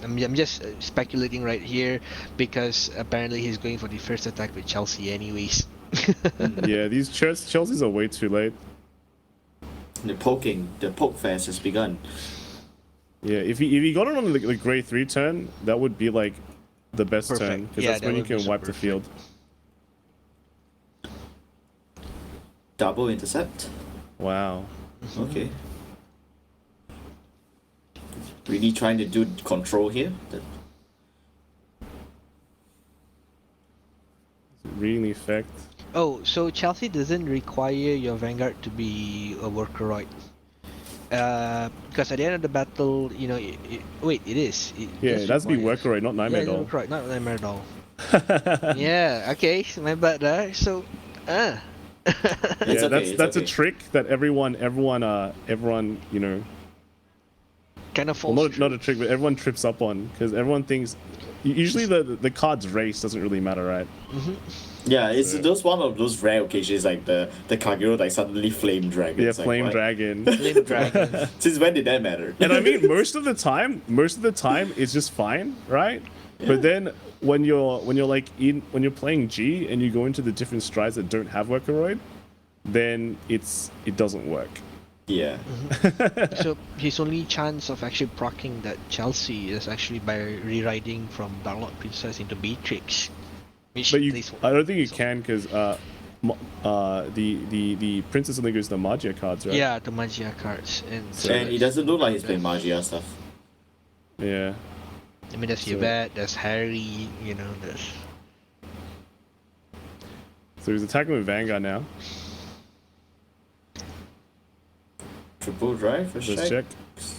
I'm just speculating right here because apparently he's going for the first attack with Chelsea anyways. Yeah, these Chelsea's are way too late. The poke fest has begun. Yeah, if he got it on the grade 3 turn, that would be like the best Perfect. turn because Yeah, that's that when you would be can so wipe the perfect. field. Double intercept. Wow. Okay. Really trying to do control here. Reading the effect. Oh, so Chelsea doesn't require your Vanguard to be a Workeroid. Because at the end of the battle, you know, wait, it is. Yeah, does it has to be require- Workeroid, not Nightmare Yeah, Doll. Workeroid, not Nightmare Doll. Yeah, okay, my bad there. So, It's Yeah, okay, that's it's a trick that everyone, you know, kind of well, falls. not a trick, but everyone trips up on because everyone thinks. Usually the card's race doesn't really matter, right? Yeah, it's those one of those rare occasions like the Kagero like suddenly flame dragon. Yeah, It's like, Flame what? Dragon. Flame Dragon. Since when did that matter? And I mean, most of the time, it's just fine, right? But then when you're playing G and you go into the different strides that don't have Workeroid, then it doesn't work. Yeah. So his only chance of actually proccing that Chelsea is actually by rewriting from Darklord Princess into Beatrix. Which But plays- I don't think you can because the princess only goes to the Magia cards, right? Yeah, the Magia cards. And And it doesn't look like he's playing Magia stuff. Yeah. I mean, there's So- Yvette, there's Harry, you know, there's... So he's attacking with Vanguard now. Triple drive for Let's check.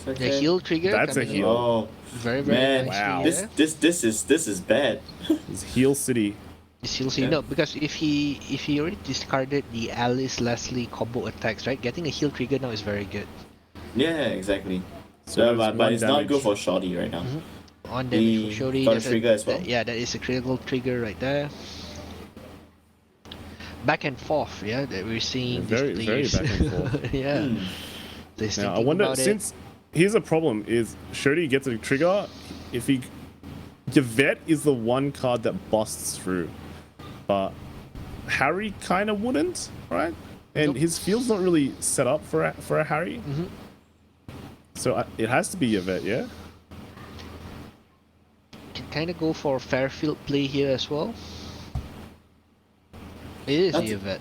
The heal trigger That's a coming in heal. Oh very, very man, nicely Wow. there. this is bad. It's Heal City. It's heal city. Yeah. No, because if he already discarded the Alice Leslie combo attacks, right? Getting a heal trigger now is very good. Yeah, exactly. So So, there's but one it's not damage. good for Shorty right now. On The damage for Shori, got a there's trigger as well? yeah, that is a critical trigger right there. Back and forth, yeah, that we're seeing Very, these very players. back and forth. Yeah. Hmm. So he's Now I thinking wonder about it. since here's a problem is Shodi gets a trigger if he Yvette is the one card that busts through, but Harry kind of wouldn't, right? And Nope. his field's not really set up for a Harry, so it has to be Yvette, yeah. Can kind of go for Fairfield play here as well. It is That's- Yvette.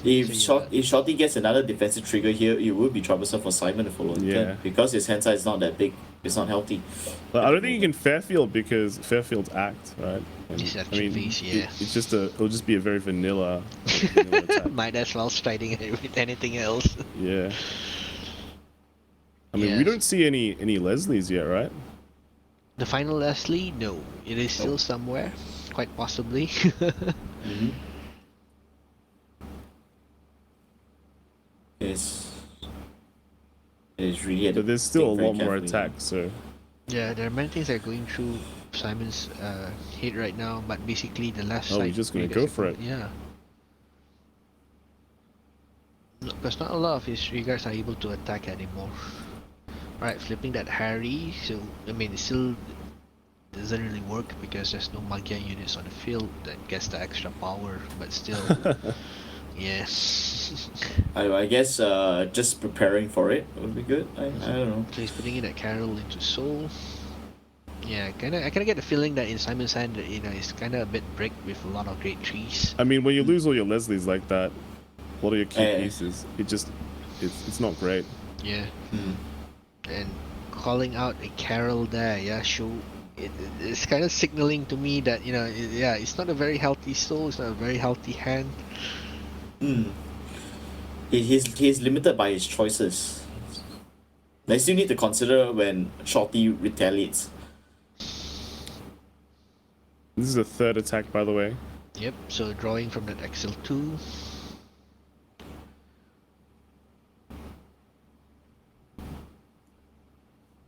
If Shorty gets another defensive trigger here, it would be troublesome for Simon to follow in Yeah. turn, because his hand size is not that big. It's not healthy. But I don't think you can Fairfield because Fairfield's act, right? And, He's active face, yeah. it's just it'll just be a very vanilla attack. Might as well striding it with anything else. Yeah. I mean, we Yes. don't see any Leslies yet, right? The final Leslie, no. It is still somewhere, quite possibly. Mm-hmm. It's really. But there's still a think very lot more carefully. attacks, so Yeah, there are many things that are going through Simon's head right now, but basically the left Oh, side. he's just gonna regards- go for it. Yeah. Because not a lot of his regards are able to attack anymore. Right, flipping that Harry, so I mean it still doesn't really work because there's no Magia units on the field that gets the extra power, but still, yes. I guess just preparing for it would be good. I don't know. So he's putting in that Carol into Soul. Yeah, I kinda get the feeling that in Simon's hand, you know, it's kinda a bit bricked with a lot of great trees. I mean, when you lose all your Leslies like that, a lot of your key Eh. pieces, it's not great. Yeah. Hmm. And calling out a Carol there, yeah, it's kind of signaling to me that, you know, it's not a very healthy soul, it's not a very healthy hand. Mm. He's limited by his choices. They still need to consider when Shorty retaliates. This is the third attack, by the way. Yep, so drawing from that XL2.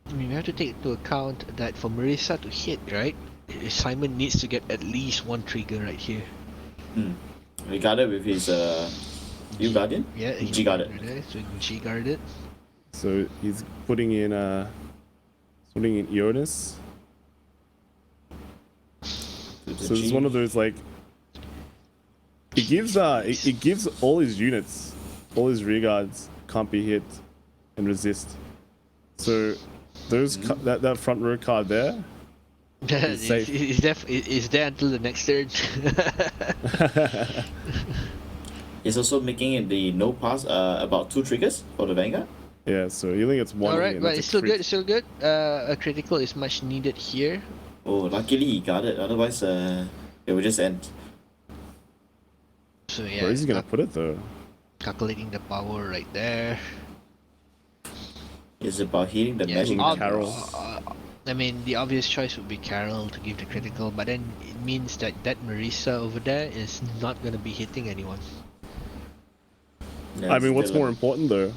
I mean, we have to take into account that for Marissa to hit, right, Simon needs to get at least one trigger right here. Regarded with his U Guardian? Yeah, G guarded. So G guarded. So he's putting in Ionis. So it's one of those like it gives all his units, all his rear guards can't be hit and resist. So those that front row card there. It's safe. is there until the next turn. He's also making it the no pass about 2 triggers for the Vanguard. Yeah, so he only gets one. Alright, and but that's it's a still crit. good, it's still good. A critical is much needed here. Oh, luckily he guarded, otherwise it would just end. So yeah, Where is he gonna put it though? calculating the power right there. It's about hitting the Yeah, magic Carol. I mean, the obvious choice would be Carol to give the critical, but then it means that Marisa over there is not gonna be hitting anyone. I mean, what's more important though?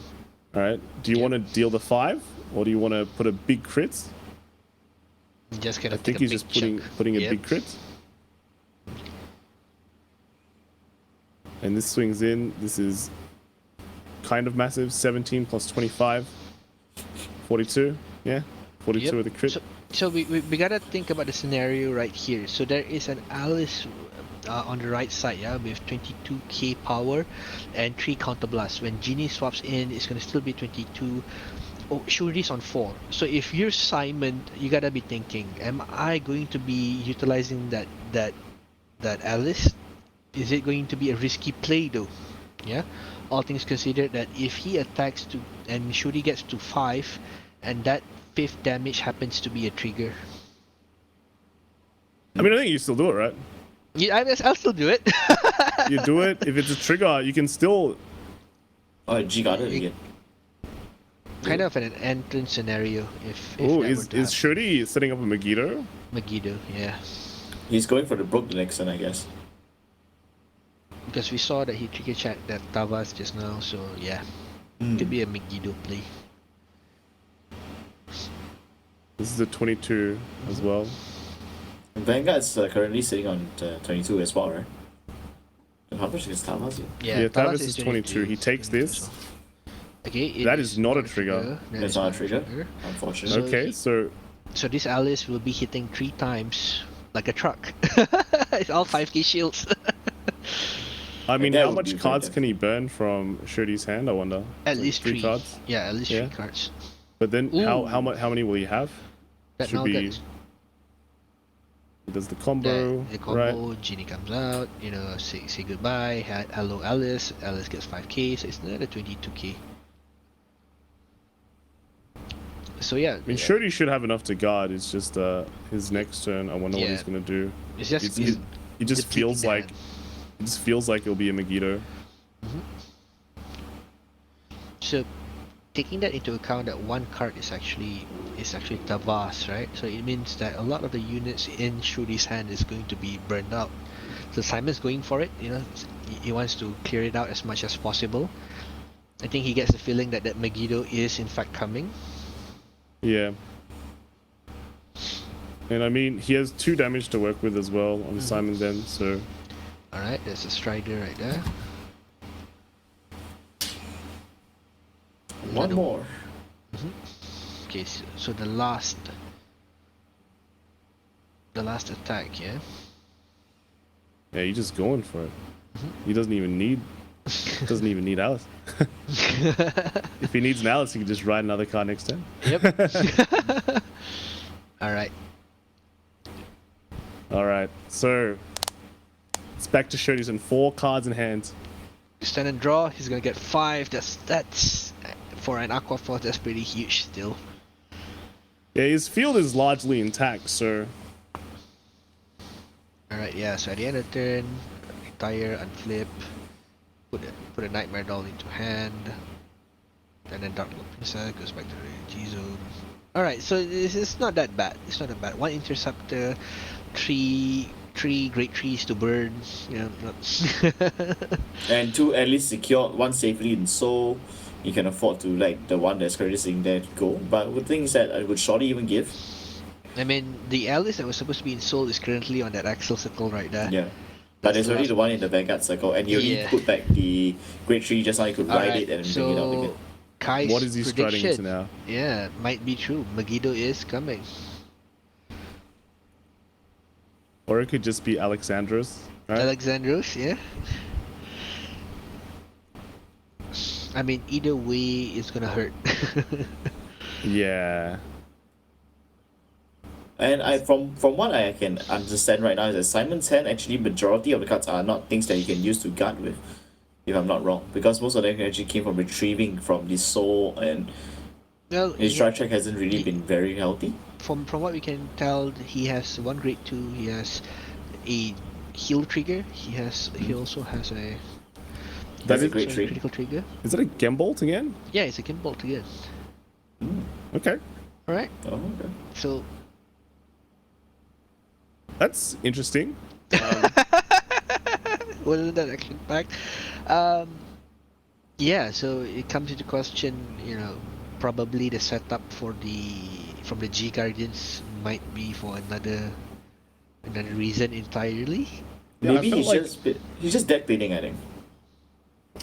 All right. Do you Yeah. want to deal the 5, or do you want to put a big crit? Just gonna I think take he's a just big putting a Yep. big crit. And this swings in. This is kind of massive. 17 plus 25. 42. Yeah. 42 Yep. with a crit. So we gotta think about the scenario right here. So there is an Alice on the right side, yeah, with 22k power and 3 counter blasts. When Genie swaps in, it's gonna still be 22. Oh, Shuri's on 4. So if you're Simon, you gotta be thinking, am I going to be utilizing that Alice? Is it going to be a risky play though? Yeah. All things considered, that if he attacks to and Shuri gets to 5, and that 5th damage happens to be a trigger. I mean, I think you still do it, right? Yeah, I'll still do it. You do it. If it's a trigger, you can still. Oh, G got it again. Kind of an entrance scenario. If Oh, that is were to happen. Shuri setting up a Megiddo? Megiddo, yeah. He's going for the Brook the next turn, I guess. Because we saw that he trigger checked that Tavas just now, so yeah. Could be a Megiddo play. This is a 22 as well. Vanguard's currently sitting on 22 as well, right? And how much is Tavas? Yeah, Tavis is 22. He takes this. So. Okay, it That is not a trigger. That It's is not a trigger, unfortunately. Okay, so So this Alice will be hitting 3 times like a truck. It's all 5k shields. I mean, that how would much be cards very can he burn from Shuri's hand? I wonder. At Like least 3 cards. Yeah, at least Yeah. 3 cards. But then, how Ooh. many will he have? That Should now be. that's He does the combo, the combo, right? Genie comes out, you know, say goodbye, hello Alice, Alice gets 5k, so it's another 22k. So yeah, I mean, Shuri should have enough to guard. It's just his next turn. I wonder what Yeah. he's gonna do. it's just It's- He just depleting feels the like hand. it just feels like it'll be a Megiddo. So taking that into account, that one card is actually Tavas, right? So it means that a lot of the units in Shuri's hand is going to be burned out. So Simon's going for it, you know, he wants to clear it out as much as possible. I think he gets the feeling that Megiddo is in fact coming. Yeah. And I mean, he has 2 damage to work with as well on Simon's end, so Alright, there's a Strider right there. One more. Okay, so the last attack, yeah? yeah, he's just going for it. He doesn't even need Alice. If he needs an Alice, he can just ride another card next turn. Yep. Alright. All right, so it's back to Shuri's and 4 cards in hand. Stand and draw, he's gonna get 5. That's for an Aqua Force, that's pretty huge still. Yeah, his field is largely intact, so Alright, yeah, so at the end of turn, retire, unflip, put a Nightmare Doll into hand, and then Dark Lord Princess goes back to the G zone. Alright, so it's not that bad. It's not that bad. 1 Interceptor, 3 Great Trees to burn, you know. And 2 at least secured, 1 safely in Seoul. You can afford to like the one that's currently sitting there to go. But the thing is that I would surely even give. I mean, the Alice that was supposed to be in Seoul is currently on that Axel circle right there. Yeah. But there's the already last the one in the Vanguard circle, and you only Yeah. put back the Great Tree just now. You could ride Alright, it and bring it out again. so Kai's what is he striding prediction, into now? Yeah, might be true. Megiddo is coming. Or it could just be Alexandros, right? Alexandros, yeah. I mean, either way, it's gonna hurt. Yeah. And from what I can understand right now is that Simon's hand, actually majority of the cards are not things that you can use to guard with, if I'm not wrong, because most of them actually came from retrieving from the soul, and Well, his drive track hasn't really been very healthy. from what we can tell, he has 1 grade 2. He has a heal trigger. He also has a That's a is- great trait. critical trigger. Is it a Gembolt again? Yeah, it's a Gimbolt again. Okay. Alright, Oh, okay. so That's interesting. wasn't that action packed? Yeah, so it comes into question, probably the setup from the G Guardians might be for another reason entirely. Yeah, I Maybe felt he's just deck baiting, I think.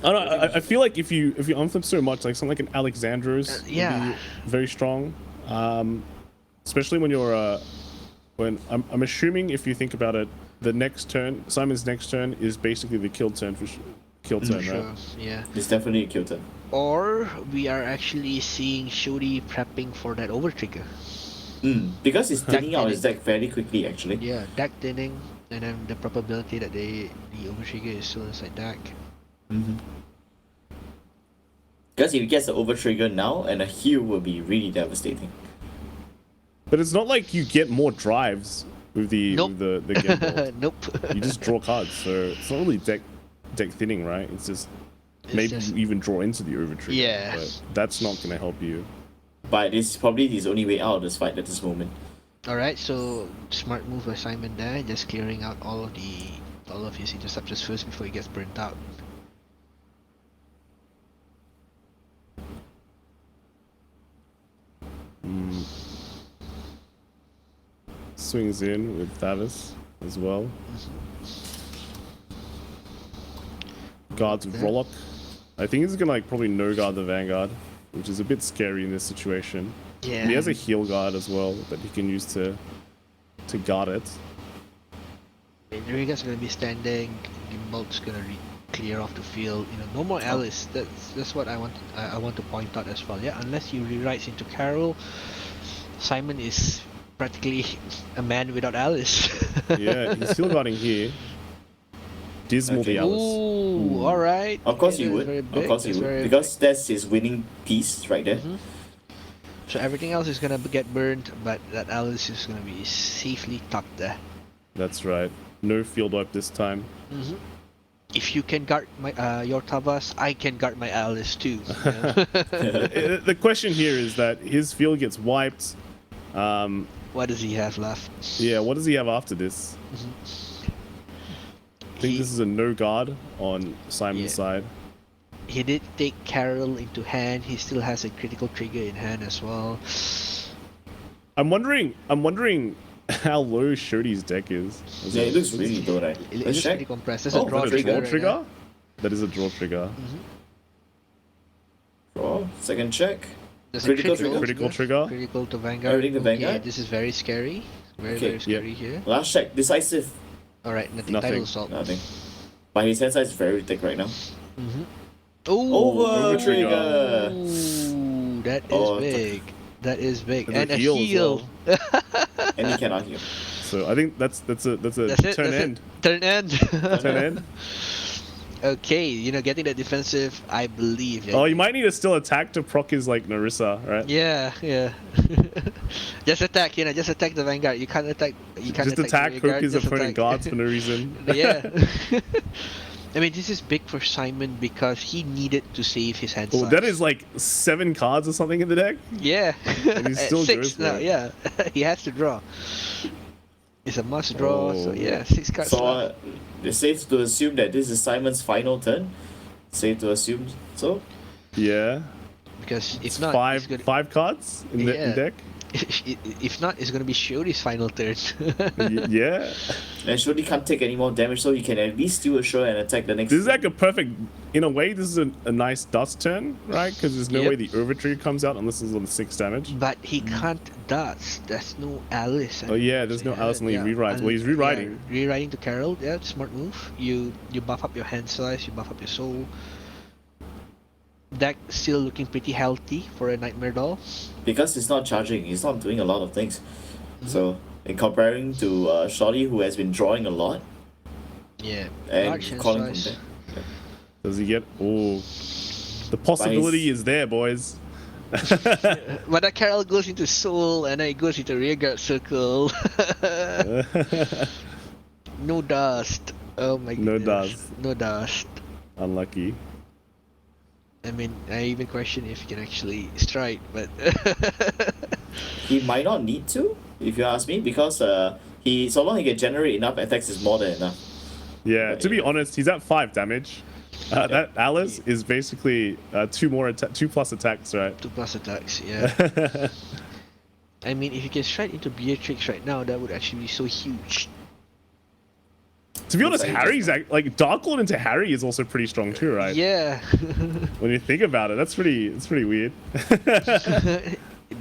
I don't know. I feel like if you unflip so much, like something like an Alexandros would yeah. be very strong. Especially when you're when I'm assuming if you think about it, the next turn, Simon's next turn is basically the kill turn kill turn, Sure, right? yeah. It's definitely a kill turn. Or we are actually seeing Shuri prepping for that overtrigger. Because he's thinning out his Deck deck very quickly, actually. Yeah, deck thinning, and then the probability that the overtrigger is still inside deck. Because if he gets the overtrigger now, and a heal will be really devastating. But it's not like you get more drives with the Nope. with the Gembolt. Nope. You just draw cards, so it's not really deck thinning, right? It's just maybe just- you even draw into the overtrigger. Yeah. But that's not gonna help you. But it's probably his only way out of this fight at this moment. Alright, so smart move by Simon there, just clearing out all of his interceptors first before he gets burnt out. Swings in with Thavis as well. Guards with Rollock. I think he's gonna like probably no guard the Vanguard, which is a bit scary in this situation. Yeah. He has a heal guard as well that he can use to guard it. Riga's gonna be standing, Gimbolt's gonna clear off the field. No more Alice. That's what I want to point out as well. Yeah, unless he rewrites into Carol, Simon is practically a man without Alice. Yeah, he's heal guarding here. Dismal Okay. the Alice. Ooh, alright. Of course Okay, he that's would. very Of big, course he that's would. very Because that's his winning piece right there. So everything else is gonna get burned, but that Alice is gonna be safely tucked there. That's right. No field wipe this time. If you can guard your Tavas, I can guard my Alice too. The question here is that his field gets wiped. What does he have left? Yeah, what does he have after this? I think this is a no guard on Simon's Yeah. side. He did take Carol into hand. He still has a critical trigger in hand as well. I'm wondering how low Shodi's deck is. Yeah, it looks really low, right? It Let's is check. pretty compressed. There's Oh, a draw Is that a trigger. draw trigger? That is a draw trigger. Draw. Second check. There's Critical a trigger. Critical trigger. Critical to Vanguard. Everything to Okay, Vanguard? this is very scary. Very, Okay, very scary here. Last check. Decisive. Alright, nothing. Nothing. Tidal assault. Nothing. But his hand size is very thick right now. Oh, Overtrigger. Ooh, that is Oh, big. That is big. And And a a heal as heal. And he cannot heal. So I think that's a That's it. turn that's end. It. Turn end. Turn end. Okay, getting that defensive, I believe. Oh, you might need to still attack to proc his like Narissa, right? Yeah, yeah. Just attack, just attack the Vanguard. You can't attack. You can't Just attack, the hook Vanguard, his just opponent attack. guards for no reason. Yeah. I mean, this is big for Simon because he needed to save his hand Oh, size. that is like 7 cards or something in the deck. Yeah. And he still Six goes for now, it. yeah. He has to draw. It's a must draw, so Oh. yeah, 6 cards So left. it's safe to assume that this is Simon's final turn. Safe to assume so. Yeah. Because if not, Five it's gonna, five cards in the Yeah. deck. if not, it's gonna be Shodi's final turn. Yeah. And Shodi can't take any more damage, so he can at least steal a show and attack the next. This is like a perfect, in a way, this is a nice dust turn, right? Because there's no Yep. way the overtrigger comes out unless it's on the 6 damage. But he can't dust. There's no Alice. Oh yeah, there's no Alice only rewrites. Well, he's rewriting. Yeah, rewriting to Carol, yeah, smart move. You buff up your hand size, you buff up your soul. Deck still looking pretty healthy for a Nightmare Doll. Because he's not charging, he's not doing a lot of things. So, in comparing to Shodi, who has been drawing a lot Yeah. and Large hand calling from size. there. Does he get? Oh, the possibility is there, boys. But that Carol goes into soul and then it goes into rearguard circle. No dust. Oh my No goodness. dust. No dust. Unlucky. I mean, I even question if he can actually strike, but He might not need to, if you ask me, because he so long he can generate enough attacks is more than enough. Yeah, to be honest, he's at 5 damage. That Alice is basically 2 plus attacks, right? 2+ attacks. Yeah. I mean, if you can strike into Beatrix right now, that would actually be so huge. To be honest, Looks like Harry's like Dark Lord into Harry is also pretty strong too, right? Yeah. When you think about it, it's pretty weird.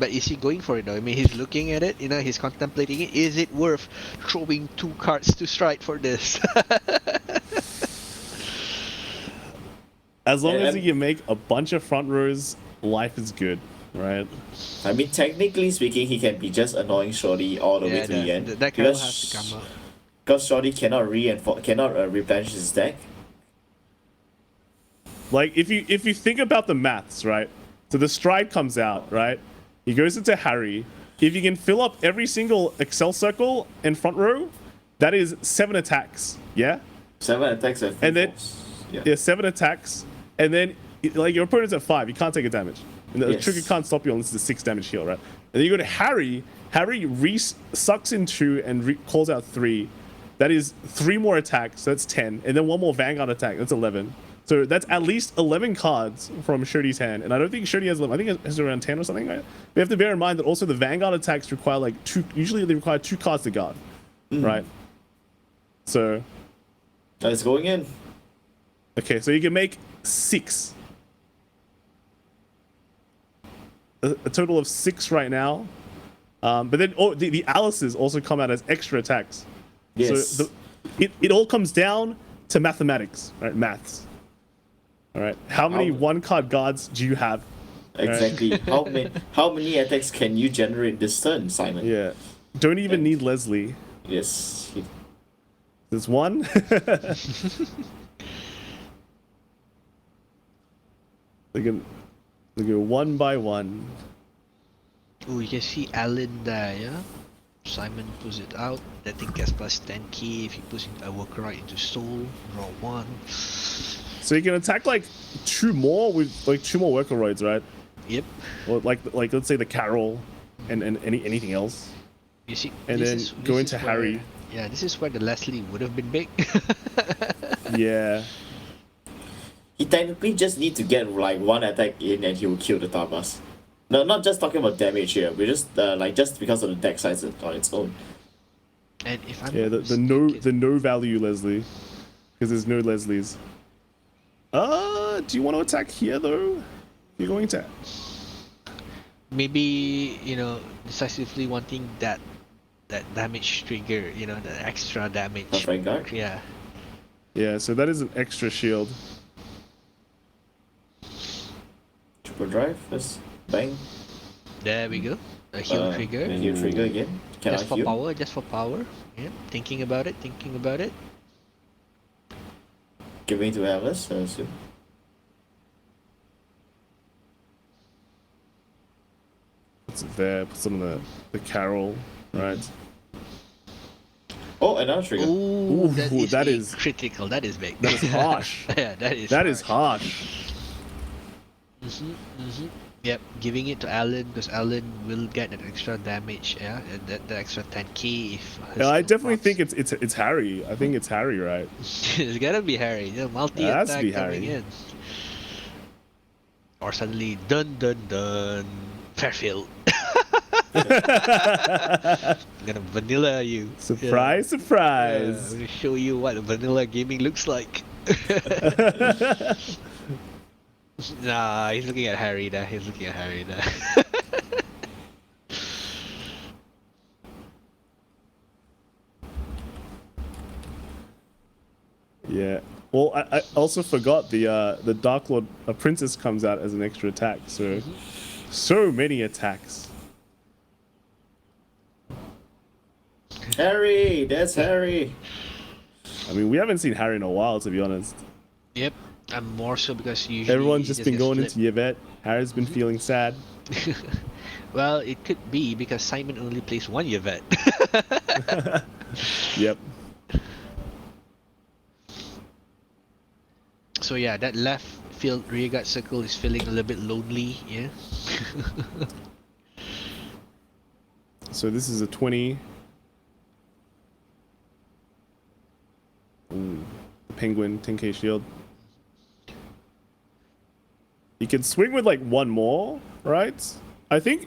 But is he going for it though? I mean, he's looking at it, you know, he's contemplating it. Is it worth throwing 2 cards to strike for this? As long as And- you can make a bunch of front rows, life is good, right? I mean, technically speaking, he can be just annoying Shorty all the way to the end. that card has to come out. Because Shorty cannot replenish his deck. Like if you think about the maths, right? So the stride comes out, right? He goes into Harry. If you can fill up every single Excel circle and front row, that is 7 attacks. Yeah? 7 attacks and And then- yeah. Yeah, 7 attacks. And then like your opponent's at 5, you can't take a damage. And the Yes. trigger can't stop you unless it's a 6 damage heal, right? And then you go to Harry. Harry sucks in 2 and calls out 3. That is 3 more attacks, so that's 10. And then 1 more Vanguard attack, that's 11. So that's at least 11 cards from Shirty's hand. And I don't think Shirty has 11. I think it has around 10 or something, right? We have to bear in mind that also the Vanguard attacks require like 2, usually they require 2 cards to guard, right? So, It's going in. okay, so you can make 6. A total of 6 right now. But then the Alices also come out as extra attacks. Yes. So it all comes down to mathematics, right? Maths. All right. How many 1-card guards do you have? Exactly. How many attacks can you generate this turn, Simon? Yeah. Don't even need Leslie. Yes. There's 1. They go 1 by 1. Oh, you can see Alan there, yeah? Simon pulls it out. That thing gets plus 10k if he puts a worker right into soul. Draw 1. So you can attack like 2 more with like 2 more Workeroids, right? Yep. Or like let's say the Carol and anything else. You see, And this then is- go this into is where- Harry. Yeah, this is where the Leslie would have been big. Yeah. He technically just need to get like 1 attack in and he will kill the Tabas. No, not just talking about damage here. We're just just because of the deck size on its own. And if I'm Yeah, not the no value Leslie. Because there's no Leslies. Do you want to attack here though? You're going to. maybe, you know, decisively wanting that damage trigger, you know, the extra damage. Of Vanguard? Yeah. Yeah, so that is an extra shield. Triple drive, first bang. There we go. A heal trigger. A heal trigger again. Can Just I for heal? power, just for power. Yeah. Thinking about it. Giving to Alice, I assume. Puts it there, puts it on the Carol, right? Oh, another trigger. Ooh, Ooh, that is- critical. That is big. That is harsh. Yeah, That is harsh. Yep, giving it to Alan because Alan will get an extra damage. Yeah, and that extra 10k if. Yeah, I definitely think it's Harry. I think it's Harry, right? It's gotta be Harry. The multi It has to attack be coming Harry. in. Or suddenly dun dun dun Fairfield. I'm gonna vanilla you. Surprise, Yeah, surprise. I'm gonna show you what vanilla gaming looks like. Nah, he's looking at Harry there. Yeah. Well, I also forgot the Dark Lord Princess comes out as an extra attack. So, so many attacks. Harry! That's Harry! I mean, we haven't seen Harry in a while, to be honest. Yep, I'm more so because usually Everyone's he just been gets going flipped. into Yvette. Harry's been feeling sad. Well, it could be because Simon only plays 1 Yvette. Yep. So yeah, that left field rearguard circle is feeling a little bit lonely. Yeah. So this is a 20. Ooh, Penguin, 10k shield. You can swing with like one more, right? I think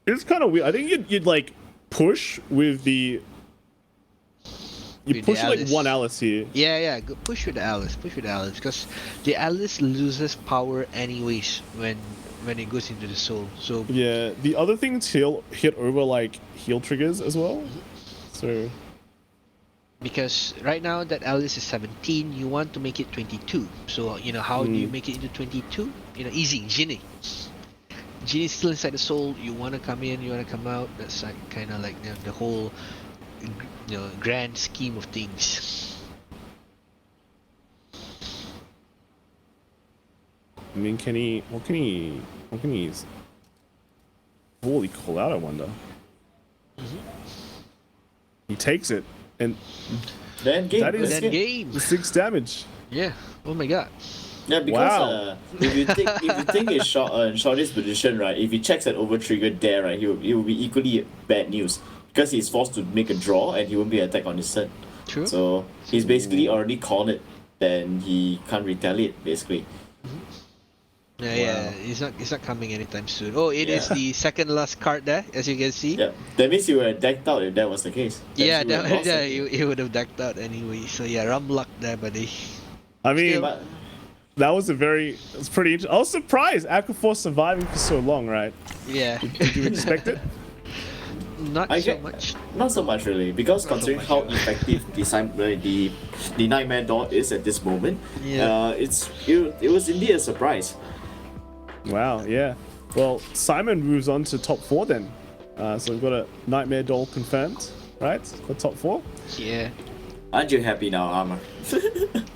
it's kind of weird. I think you'd like push with the. You With push the like Alice. one Alice here. Yeah, go push with the Alice, because the Alice loses power anyways when it goes into the soul. So Yeah, the other thing to hit over like heal triggers as well. So because right now that Alice is 17, you want to make it 22. So you know how do you make it into 22? You know, easy, Ginny. Ginny's still inside the soul. You want to come in, you want to come out. That's like kind of like the whole grand scheme of things. I mean, what can he fully call out, I wonder? He takes it, and Then game. That is- let's Then get- game. 6 damage. Yeah. Oh my god. Yeah, because Wow. if you think it's Shorty's position, right? If he checks an over trigger there, right, it will be equally bad news because he's forced to make a draw and he won't be attacked on his turn. True. So he's basically already called it. Then he can't retaliate basically. Yeah, it's not coming anytime soon. Oh, it is Yeah. the second last card there, as you can see. Yeah, that means you were decked out if that was the case. Then Yeah, you would have lost yeah, it. you would have decked out anyway. So yeah, rum luck there, buddy. I mean, But that was it's pretty interesting. I was surprised Aquaforce surviving for so long, right? Yeah, Did you expect it? not I so get- much. not so much really, because considering much, how yeah. effective the Nightmare Doll is at this moment, Yeah. it was indeed a surprise. Wow, yeah. Well, Simon moves on to top 4 then. So we've got a Nightmare Doll confirmed, right? For top 4. Yeah, Aren't you happy now, Armor?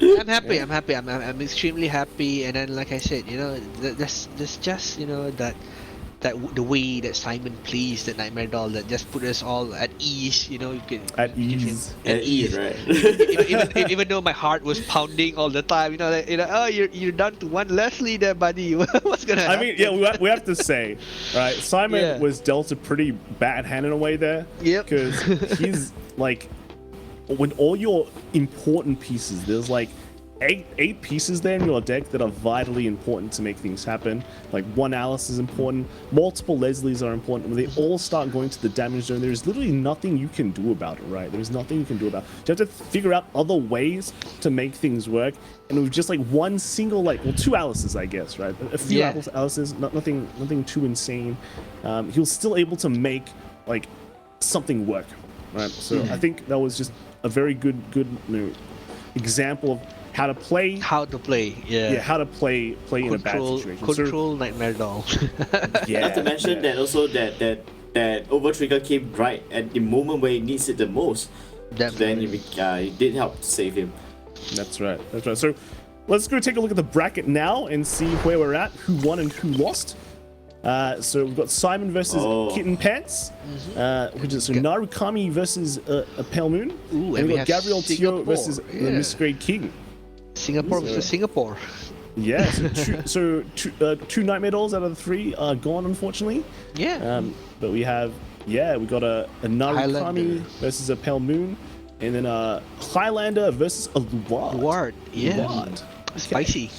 I'm happy. I'm extremely happy. And then, like I said, there's just the way that Simon plays that Nightmare Doll that just put us all at ease. You can At ease. At ease, right? even though my heart was pounding all the time, oh, you're down to one Leslie there, buddy. What's gonna happen? I mean, yeah, we have to say, right? Simon Yeah. was dealt a pretty bad hand in a way there. Yep. Because he's like, with all your important pieces, there's like eight pieces there in your deck that are vitally important to make things happen. Like one Alice is important, multiple Leslies are important. When they all start going to the damage zone, there's literally nothing you can do about it, right? There's nothing you can do about it. You have to figure out other ways to make things work. And with just like one single, two Alices, I guess, right? A few Yeah. Alices, nothing too insane. He was still able to make like something work, right? So I think that was just a very good example of how to play. How to play, yeah. How to play in a bad situation. Control Nightmare Doll. Yeah. Not to mention that also that over trigger came right at the moment where he needs it the most. Then it did help to save him. That's right. So let's go take a look at the bracket now and see where we're at, who won and who lost. So we've got Simon versus Kitten Pants, which is Narukami versus a Pale Moon. Ooh, and we we've got have Gabriel Teo Singapore, versus the yeah. Misgrade King. Singapore versus Singapore. Yeah, so two Nightmare Dolls out of the 3 are gone, unfortunately. Yeah. But we have, we got a Narukami Highlander. versus a Pale Moon, and then a Highlander versus a Luard. Luard, yeah. Luard. Spicy.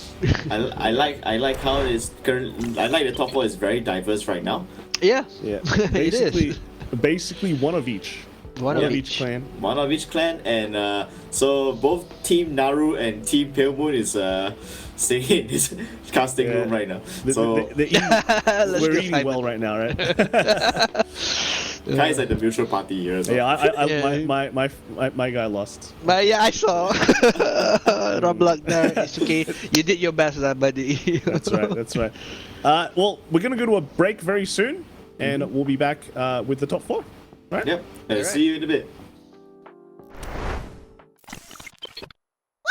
I like how it's current. I like the top 4 is very diverse right now. Yeah. Yeah, It is. basically one of each. One One of of each clan. One of each clan, and so both Team Naru and Team Pale Moon is staying in this casting room right now. So We're go, eating Simon. well right now, right? Kai is at the mutual party here as well. Yeah, Yeah. my guy lost. But yeah, I saw. Rob luck there. It's okay. You did your best, buddy. That's right. Well, we're gonna go to a break very soon, and we'll be back with the top 4. Right? Yep. And see you in a bit.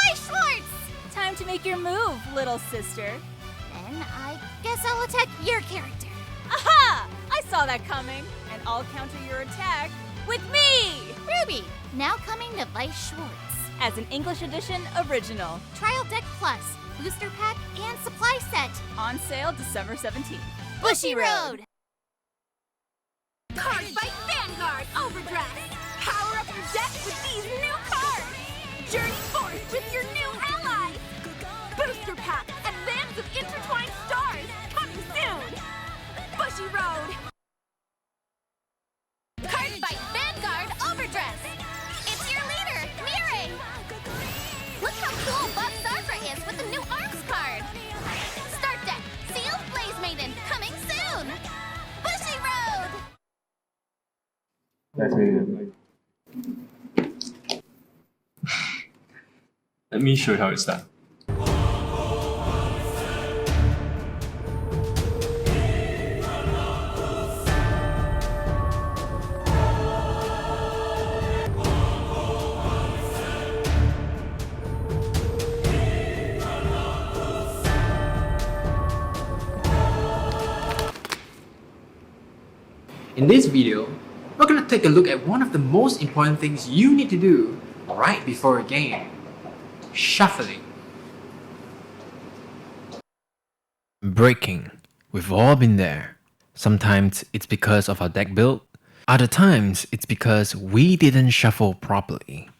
Weiss Schwarz! Time to make your move, little sister. Then I guess I'll attack your character. Aha! I saw that coming, and I'll counter your attack with me! Ruby, now coming to Weiss Schwarz. as an English edition original. Trial Deck Plus, Booster Pack, and Supply Set. On sale December 17th. Bushiroad! Cardfight Vanguard Overdress! Power up your deck with these new cards! Journey forth with your new allies! Booster Pack, Advance of Intertwined Stars, coming soon! Bushiroad! Cardfight Vanguard Overdress! It's your leader, Mirai! Look how cool Buff Sartra is with the new Arms card! Start deck, Seal Blaze Maiden, coming soon! Bushiroad! Nice meeting you. Let me show you how it's done. In this video, we're going to take a look at one of the most important things you need to do right before a game. Shuffling. Breaking. We've all been there. Sometimes it's because of our deck build. Other times it's because we didn't shuffle properly.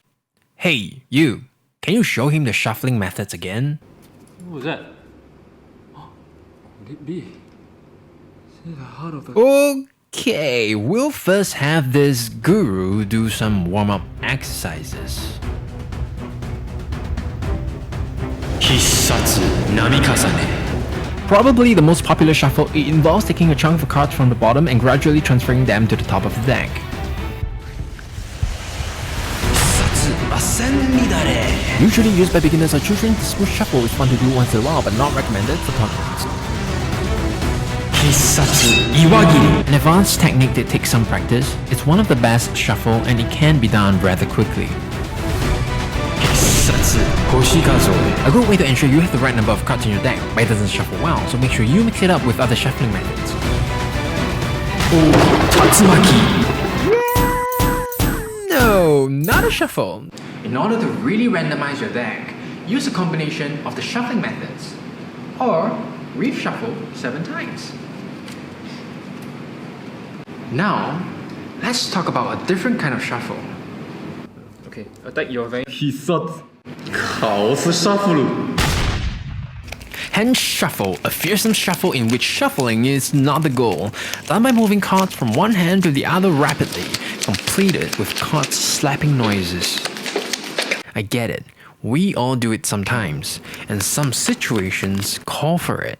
Hey, you! Can you show him the shuffling methods again? What was that? Could it be? Is it the heart of the... Okay, we'll first have this guru do some warm-up exercises. Hisatsu Namikasane. Probably the most popular shuffle, it involves taking a chunk of cards from the bottom and gradually transferring them to the top of the deck. Usually used by beginners or children, this smooth shuffle is fun to do once in a while but not recommended for toddlers. An advanced technique that takes some practice. It's one of the best shuffle and it can be done rather quickly. A good way to ensure you have the right number of cards in your deck, but it doesn't shuffle well, so make sure you mix it up with other shuffling methods. No, not a shuffle. In order to really randomize your deck, use a combination of the shuffling methods, or reshuffle 7 times. Now, let's talk about a different kind of shuffle. Okay, attack your Vanguard. Hisatsu. Chaos Shuffle. Hand shuffle, a fearsome shuffle in which shuffling is not the goal, done by moving cards from one hand to the other rapidly, completed with cards slapping noises. I get it, we all do it sometimes, and some situations call for it,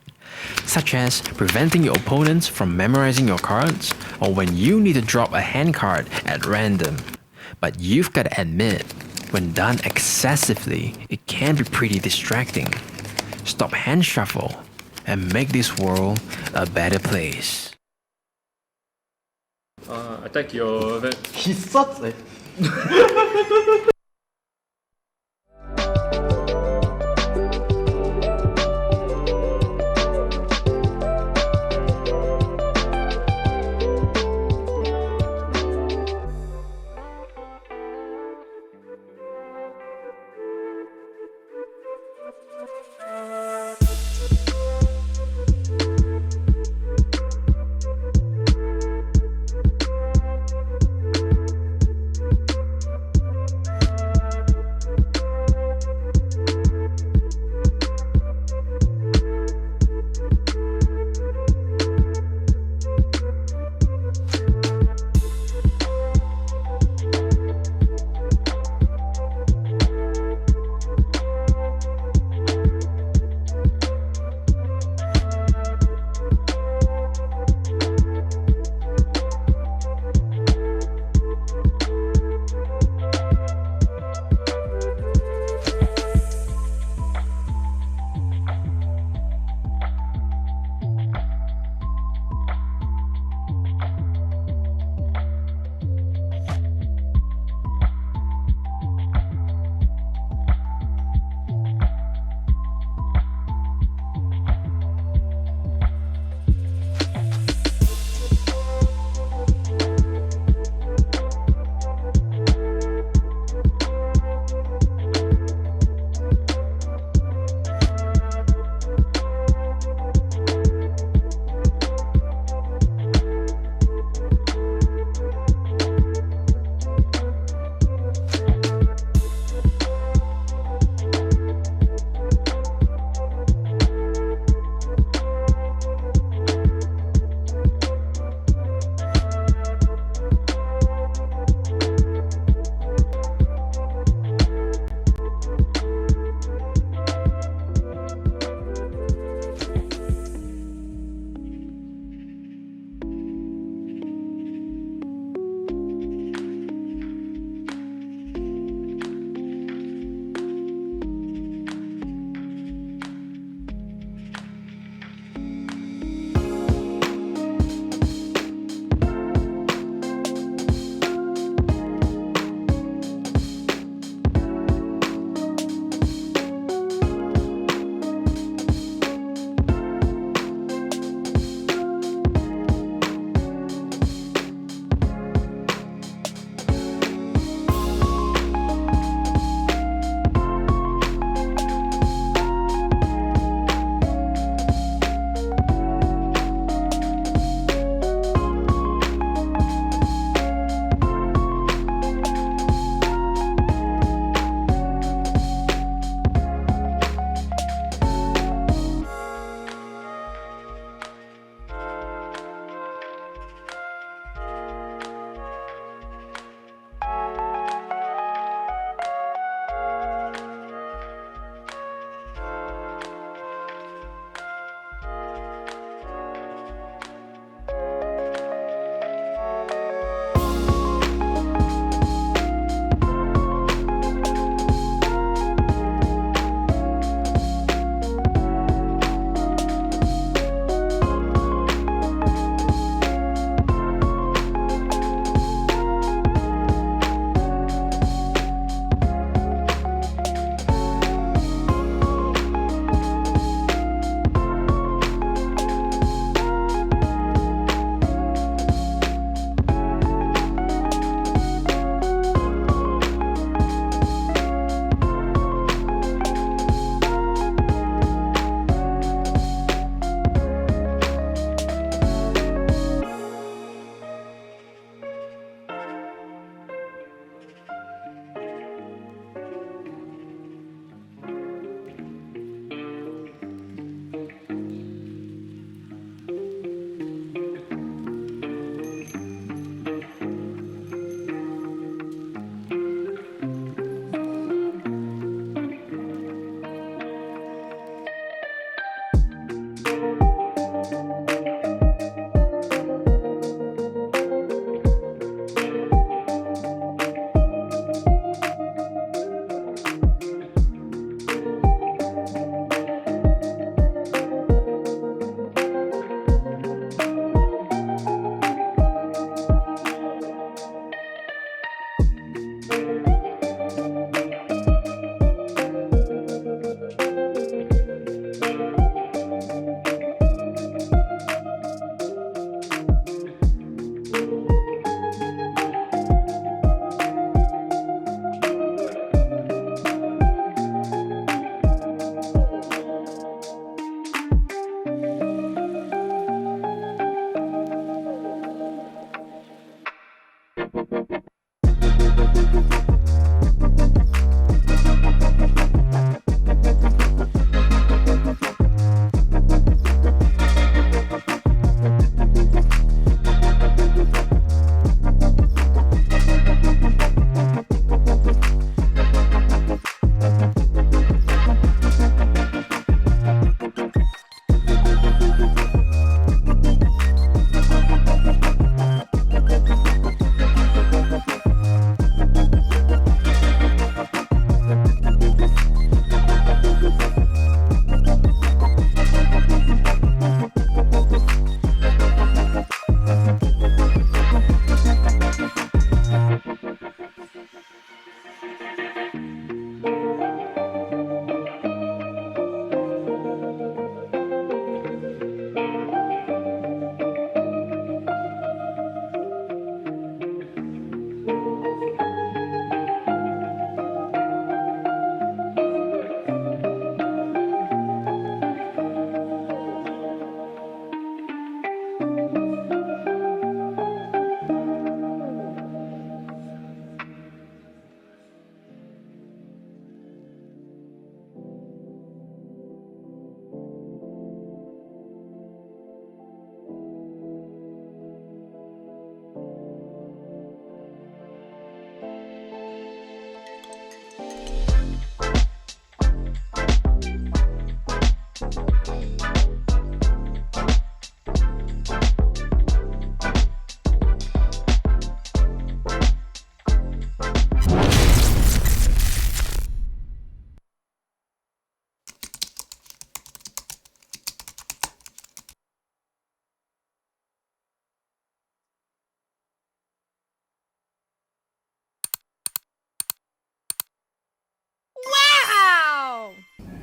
such as preventing your opponents from memorizing your cards, or when you need to drop a hand card at random. But you've got to admit, when done excessively, it can be pretty distracting. Stop hand shuffle and make this world a better place. Attack your Vanguard. Hisatsu.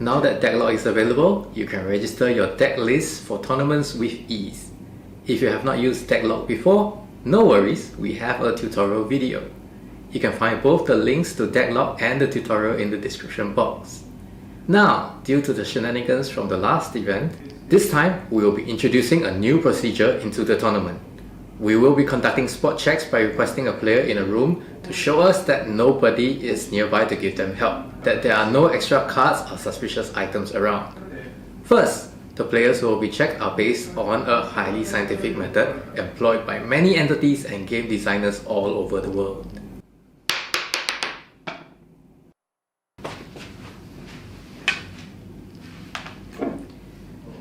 Now that Decklog is available, you can register your deck list for tournaments with ease. If you have not used Decklog before, no worries, we have a tutorial video. You can find both the links to Decklog and the tutorial in the description box. Now, due to the shenanigans from the last event, this time we will be introducing a new procedure into the tournament. We will be conducting spot checks by requesting a player in a room to show us that nobody is nearby to give them help, that there are no extra cards or suspicious items around. First, the players who will be checked are based on a highly scientific method employed by many entities and game designers all over the world.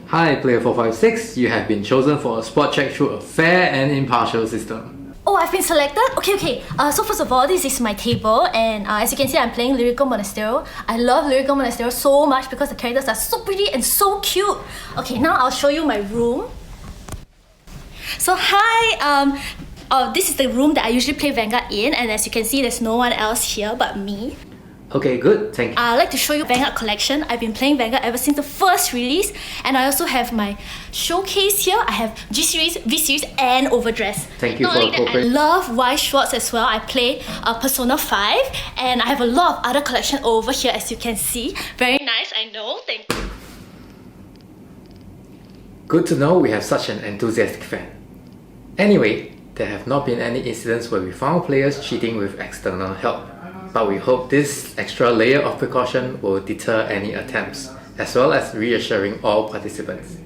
Hi player 456, you have been chosen for a spot check through a fair and impartial system. Oh, I've been selected? Okay. So first of all, this is my table, and as you can see, I'm playing Lyrical Monastero. I love Lyrical Monastero so much because the characters are so pretty and so cute. Okay, now I'll show you my room. So hi, this is the room that I usually play Vanguard in, and as you can see, there's no one else here but me. Okay, good, thank you. I'd like to show you Vanguard collection. I've been playing Vanguard ever since the first release, and I also have my showcase here. I have G series, V series, and Overdress. Thank you Not for only that, I cooperating. love Weiss Schwarz as well. I play Persona 5, and I have a lot of other collection over here, as you can see. Very nice, I know. Thank you. Good to know we have such an enthusiastic fan. Anyway, there have not been any incidents where we found players cheating with external help, but we hope this extra layer of precaution will deter any attempts, as well as reassuring all participants.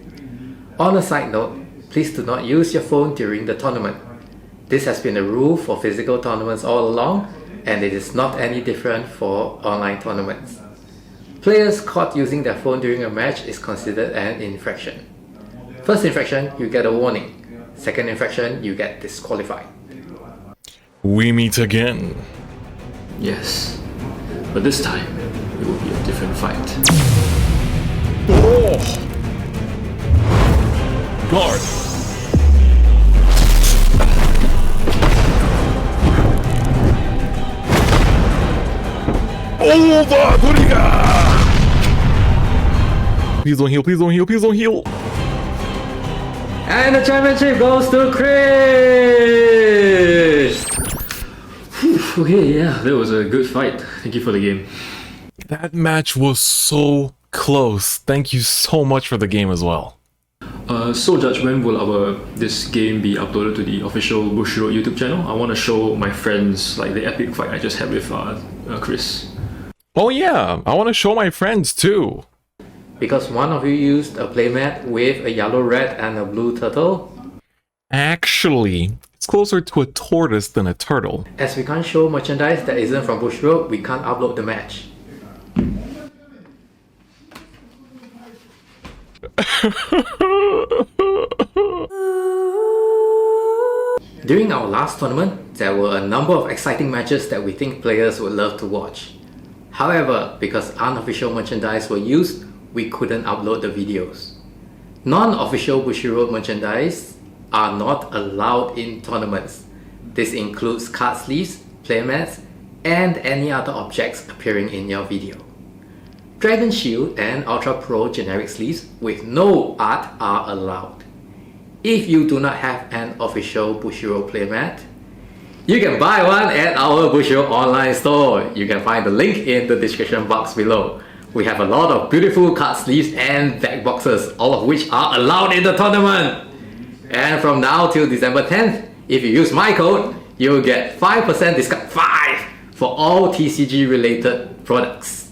On a side note, please do not use your phone during the tournament. This has been a rule for physical tournaments all along, and it is not any different for online tournaments. Players caught using their phone during a match is considered an infraction. First infraction, you get a warning. Second infraction, you get disqualified. We meet again. Yes, but this time it will be a different fight. Oh! Guard! Over! Kuriga! Please don't heal, please don't heal, please don't heal! And the championship goes to Chris! Okay, yeah, that was a good fight. Thank you for the game. That match was so close. Thank you so much for the game as well. So Judge, when will this game be uploaded to the official Bushiroad YouTube channel? I want to show my friends like the epic fight I just had with Chris. Oh yeah, I want to show my friends too. Because one of you used a playmat with a yellow rat and a blue turtle. Actually, it's closer to a tortoise than a turtle. As we can't show merchandise that isn't from Bushiroad, we can't upload the match. During our last tournament, there were a number of exciting matches that we think players would love to watch. However, because unofficial merchandise were used, we couldn't upload the videos. Non-official Bushiroad merchandise are not allowed in tournaments. This includes card sleeves, playmats, and any other objects appearing in your video. Dragon Shield and Ultra Pro generic sleeves with no art are allowed. If you do not have an official Bushiroad playmat, you can buy one at our Bushiroad online store. You can find the link in the description box below. We have a lot of beautiful card sleeves and back boxes, all of which are allowed in the tournament. And from now till December 10th, if you use my code, you'll get 5% discount, 5, for all TCG related products.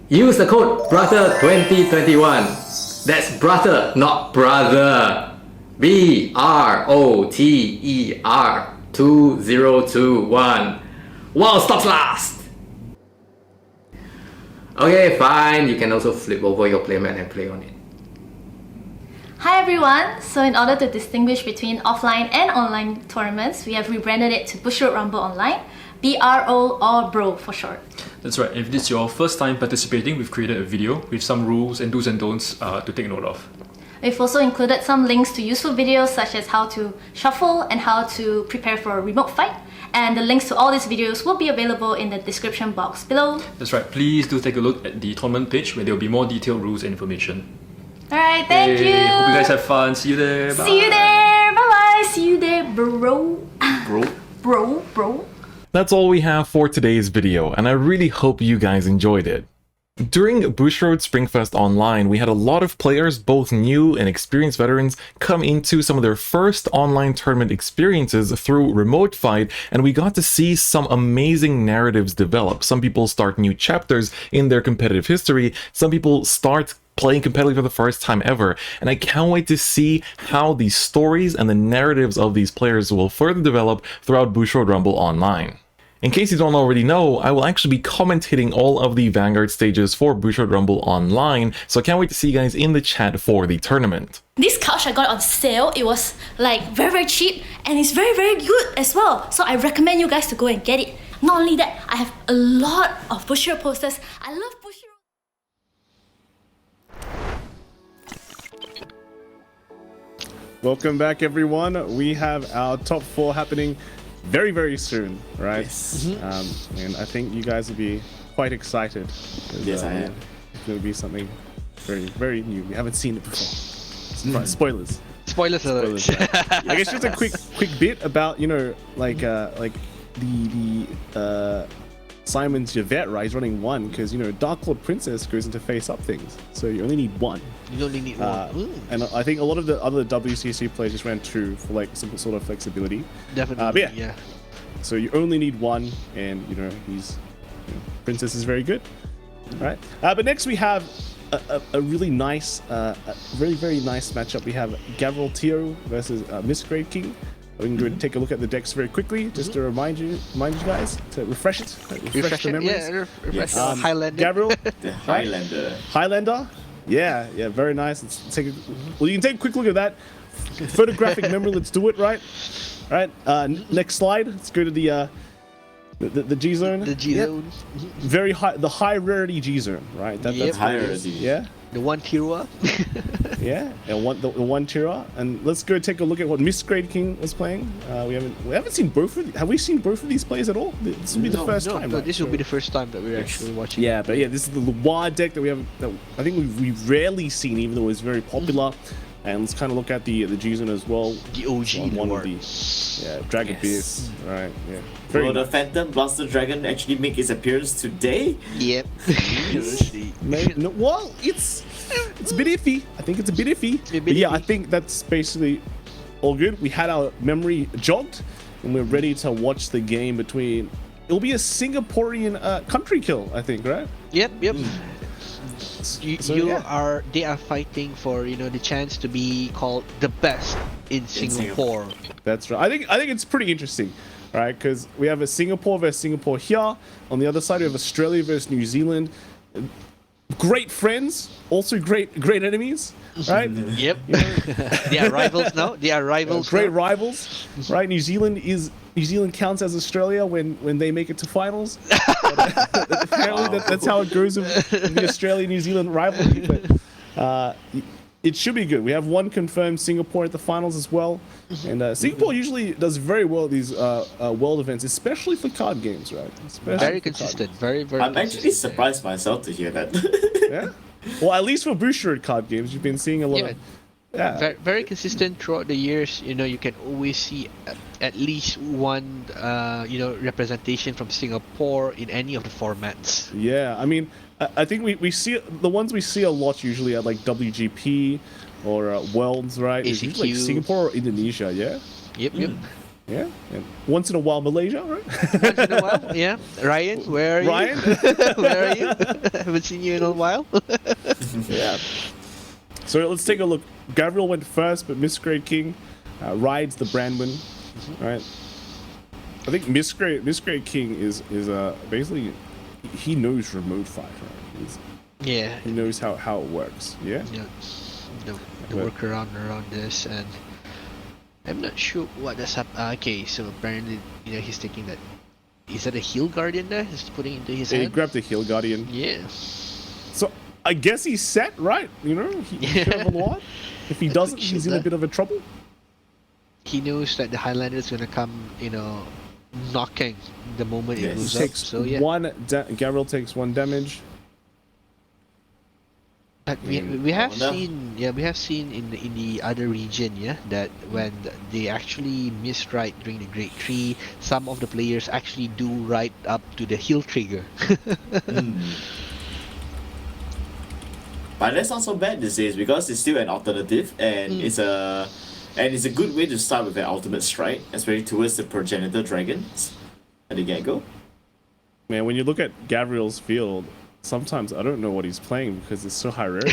Use the code BROTHER2021. That's brother, not brother. BROTER 2021. While stocks last. Okay, fine. You can also flip over your playmat and play on it. Hi everyone! So in order to distinguish between offline and online tournaments, we have rebranded it to Bushiroad Rumble Online, BRO or BRO for short. That's right, if this is your first time participating, we've created a video with some rules and do's and don'ts to take note of. We've also included some links to useful videos such as how to shuffle and how to prepare for a remote fight. and the links to all these videos will be available in the description box below. That's right. Please do take a look at the tournament page where there will be more detailed rules and information. Alright, thank Hey, you! Hope you guys have fun. See you there. Bye. See you there! Bye bye! See you there, bro! Bro. Bro. That's all we have for today's video, and I really hope you guys enjoyed it. During Bushiroad Springfest Online, we had a lot of players, both new and experienced veterans, come into some of their first online tournament experiences through Remote Fight, and we got to see some amazing narratives develop. Some people start new chapters in their competitive history, some people start playing competitively for the first time ever, and I can't wait to see how the stories and the narratives of these players will further develop throughout Bushiroad Rumble Online. In case you don't already know, I will actually be commentating all of the Vanguard stages for Bushiroad Rumble Online, so I can't wait to see you guys in the chat for the tournament. This couch I got on sale. It was like very cheap, and it's very good as well. So I recommend you guys to go and get it. Not only that, I have a lot of Bushiroad posters. I love Bushiroad. Welcome back, everyone. We have our top 4 happening very soon, right? Yes. And I think you guys will be quite excited. Yes, I am. It's going to be something very new. We haven't seen it before. Spoilers. Spoilers alert. I guess just a quick bit about, you know, like the Simon's Javette, right? He's running 1 because, you know, Dark Lord Princess goes into face-up things, so you only need 1. You only need 1. And I think a lot of the other WCC players just ran 2 for like some sort of flexibility. Definitely, But yeah. So you only need 1, and you know Princess is very good. All right. But next we have a really nice, very nice matchup. We have Gavril Tio versus Misgrave King. We can go and take a look at the decks very quickly, just to remind you guys to refresh it, refresh the memories. Yeah, refresh Yes. Highlander. Gavril, The Highlander. Highlander. Yeah, very nice. Let's take well, you can take a quick look at that. Photographic memory, let's do it, right? All right, next slide. Let's go to the G zone. The G zone. Very high, the high rarity G zone, right? That's High what it rarity. is. Yeah. The 1 Tirua. Yeah, and the 1 Tira. And let's go take a look at what Misgrave King was playing. We haven't seen both of. Have we seen both of these players at all? This will be the first time. No, right? this will be the first time that we're actually watching. Yeah, but yeah, this is the Loire deck that we have. That I think we've rarely seen, even though it's very popular. And let's kind of look at the G zone as well. The OG one of Lord. the Dragon Beast. Right. Yeah. Will the Phantom Blaster Dragon actually make its appearance today? Yep. No, well, it's a bit iffy. I think it's a bit iffy. But yeah, I think that's basically all good. We had our memory jogged, and we're ready to watch the game between. It'll be a Singaporean country kill, I think, right? Yep. So, They are fighting for the chance to be called the best in Singapore. That's right. I think it's pretty interesting, right? Because we have a Singapore versus Singapore here. On the other side, we have Australia versus New Zealand. Great friends, also great enemies, right? Yep. They are rivals now. They are rivals. Great now. rivals, right? New Zealand counts as Australia when they make it to finals. Apparently, that's how it goes with the Australia-New Zealand rivalry. But it should be good. We have 1 confirmed Singapore at the finals as well, and Singapore usually does very well at these world events, especially for card games, right? Very consistent. Very. I'm actually surprised myself to hear that. Yeah. Well, at least for Bushiroad card games, you've been seeing a lot of. Yeah. Very consistent throughout the years. You can always see at least 1 representation from Singapore in any of the formats. Yeah, I mean, I think we see the ones we see a lot usually at like WGP or Worlds, right? It's usually like Singapore or Indonesia, yeah? Yep. Yeah, and once in a while Malaysia, right? Once in a while, yeah. Ryan, where are you? Ryan? Where are you? Haven't seen you in a while. Yeah. So let's take a look. Gavril went first, but Misgrave King rides the Brandwin, right? I think Misgrave King is basically he knows remote fight, right? Yeah. He knows how it works. Yeah. Yeah. The workaround around this, and I'm not sure what that's okay, so apparently he's taking that. Is that a Heal Guardian there? He's putting into his hand. He grabbed the Heal Guardian. Yeah. So I guess he's set, right? He should have a lot. If he doesn't, he's in a bit of a trouble. He knows that the Highlander is gonna come, knocking the moment it goes up. Takes So yeah. Gabriel takes 1 damage. But we have seen in the other region that when they actually miss right during the Great Tree, some of the players actually do right up to the heal trigger. But that's not so bad these days because it's still an alternative and it's a good way to start with an ultimate strike, especially towards the progenitor dragons at the get-go. Man, when you look at Gabriel's field, sometimes I don't know what he's playing because it's so high rarity.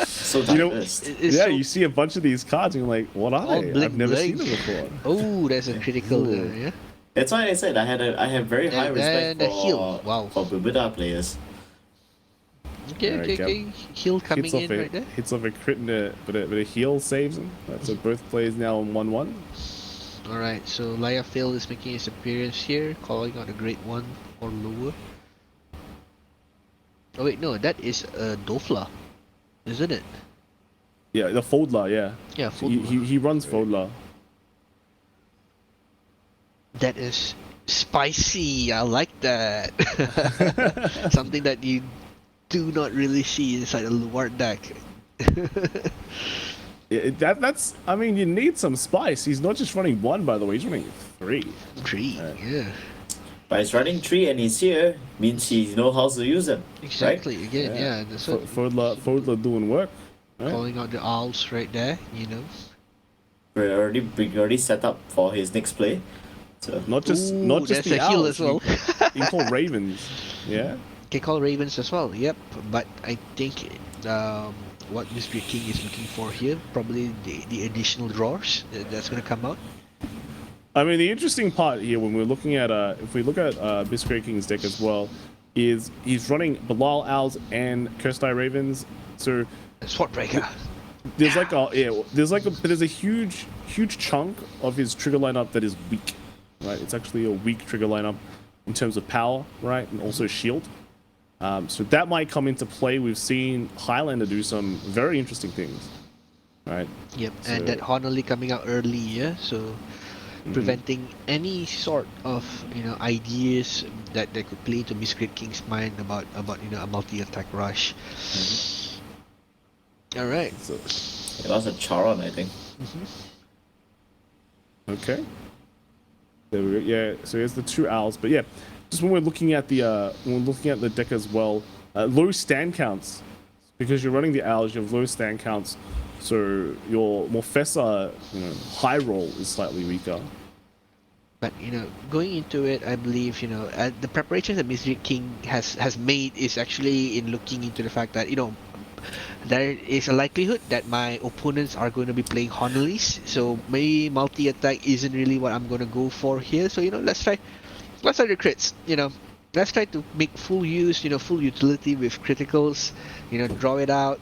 So diverse. You see a bunch of these cards and you're like, what are they? I've never seen them before. Oh, that's a critical. Yeah. That's why I said I have very high respect for heal. Wow. for Bermuda players. Okay. Heal coming in right there. Hits off a crit, but a heal saves him. So both players now on 1-1. Alright, so Liaphil is making his appearance here, calling out a Great 1 or lower. Oh wait, no, that is a Dofla, isn't it? Yeah, the Foldler, yeah. Yeah, Foldler. He runs Foldler. That is spicy, I like that. Something that you do not really see inside a Luard deck. Yeah, that's. I mean, you need some spice. He's not just running 1, by the way. He's running 3. 3, yeah. But he's running 3 and he's here, means he knows how to use them. Exactly, right? again, yeah. That's what Foldler doing work. Right? Calling out the owls right there, We're already set up for his next play. So not just that's the a heal owls. as well. You can call ravens. Yeah. Can call ravens as well. Yep, but I think what Mr. King is looking for here, probably the additional drawers that's gonna come out. I mean, the interesting part here when we're looking at if we look at Mr. King's deck as well, is he's running Belial Owls and Kirsty Ravens. So Swordbreaker. There's there's a huge chunk of his trigger lineup that is weak, right? It's actually a weak trigger lineup in terms of power, right, and also shield. So that might come into play. We've seen Highlander do some very interesting things, right? Yep, so, and that Honolulu coming out early, yeah, so preventing any sort of ideas that could play to Miss Great King's mind about a multi-attack rush. All right. So it was a Charon, I think. Okay. There we go. Yeah. So here's the 2 owls, but yeah, just when we're looking at the deck as well, low stand counts, because you're running the owls, you have low stand counts, so your Morfessa high roll is slightly weaker. But going into it, I believe the preparations that Mr. King has made is actually in looking into the fact that there is a likelihood that my opponents are going to be playing Honolese, so maybe multi-attack isn't really what I'm going to go for here. So let's try the crits. Let's try to make full use, full utility with criticals. Draw it out.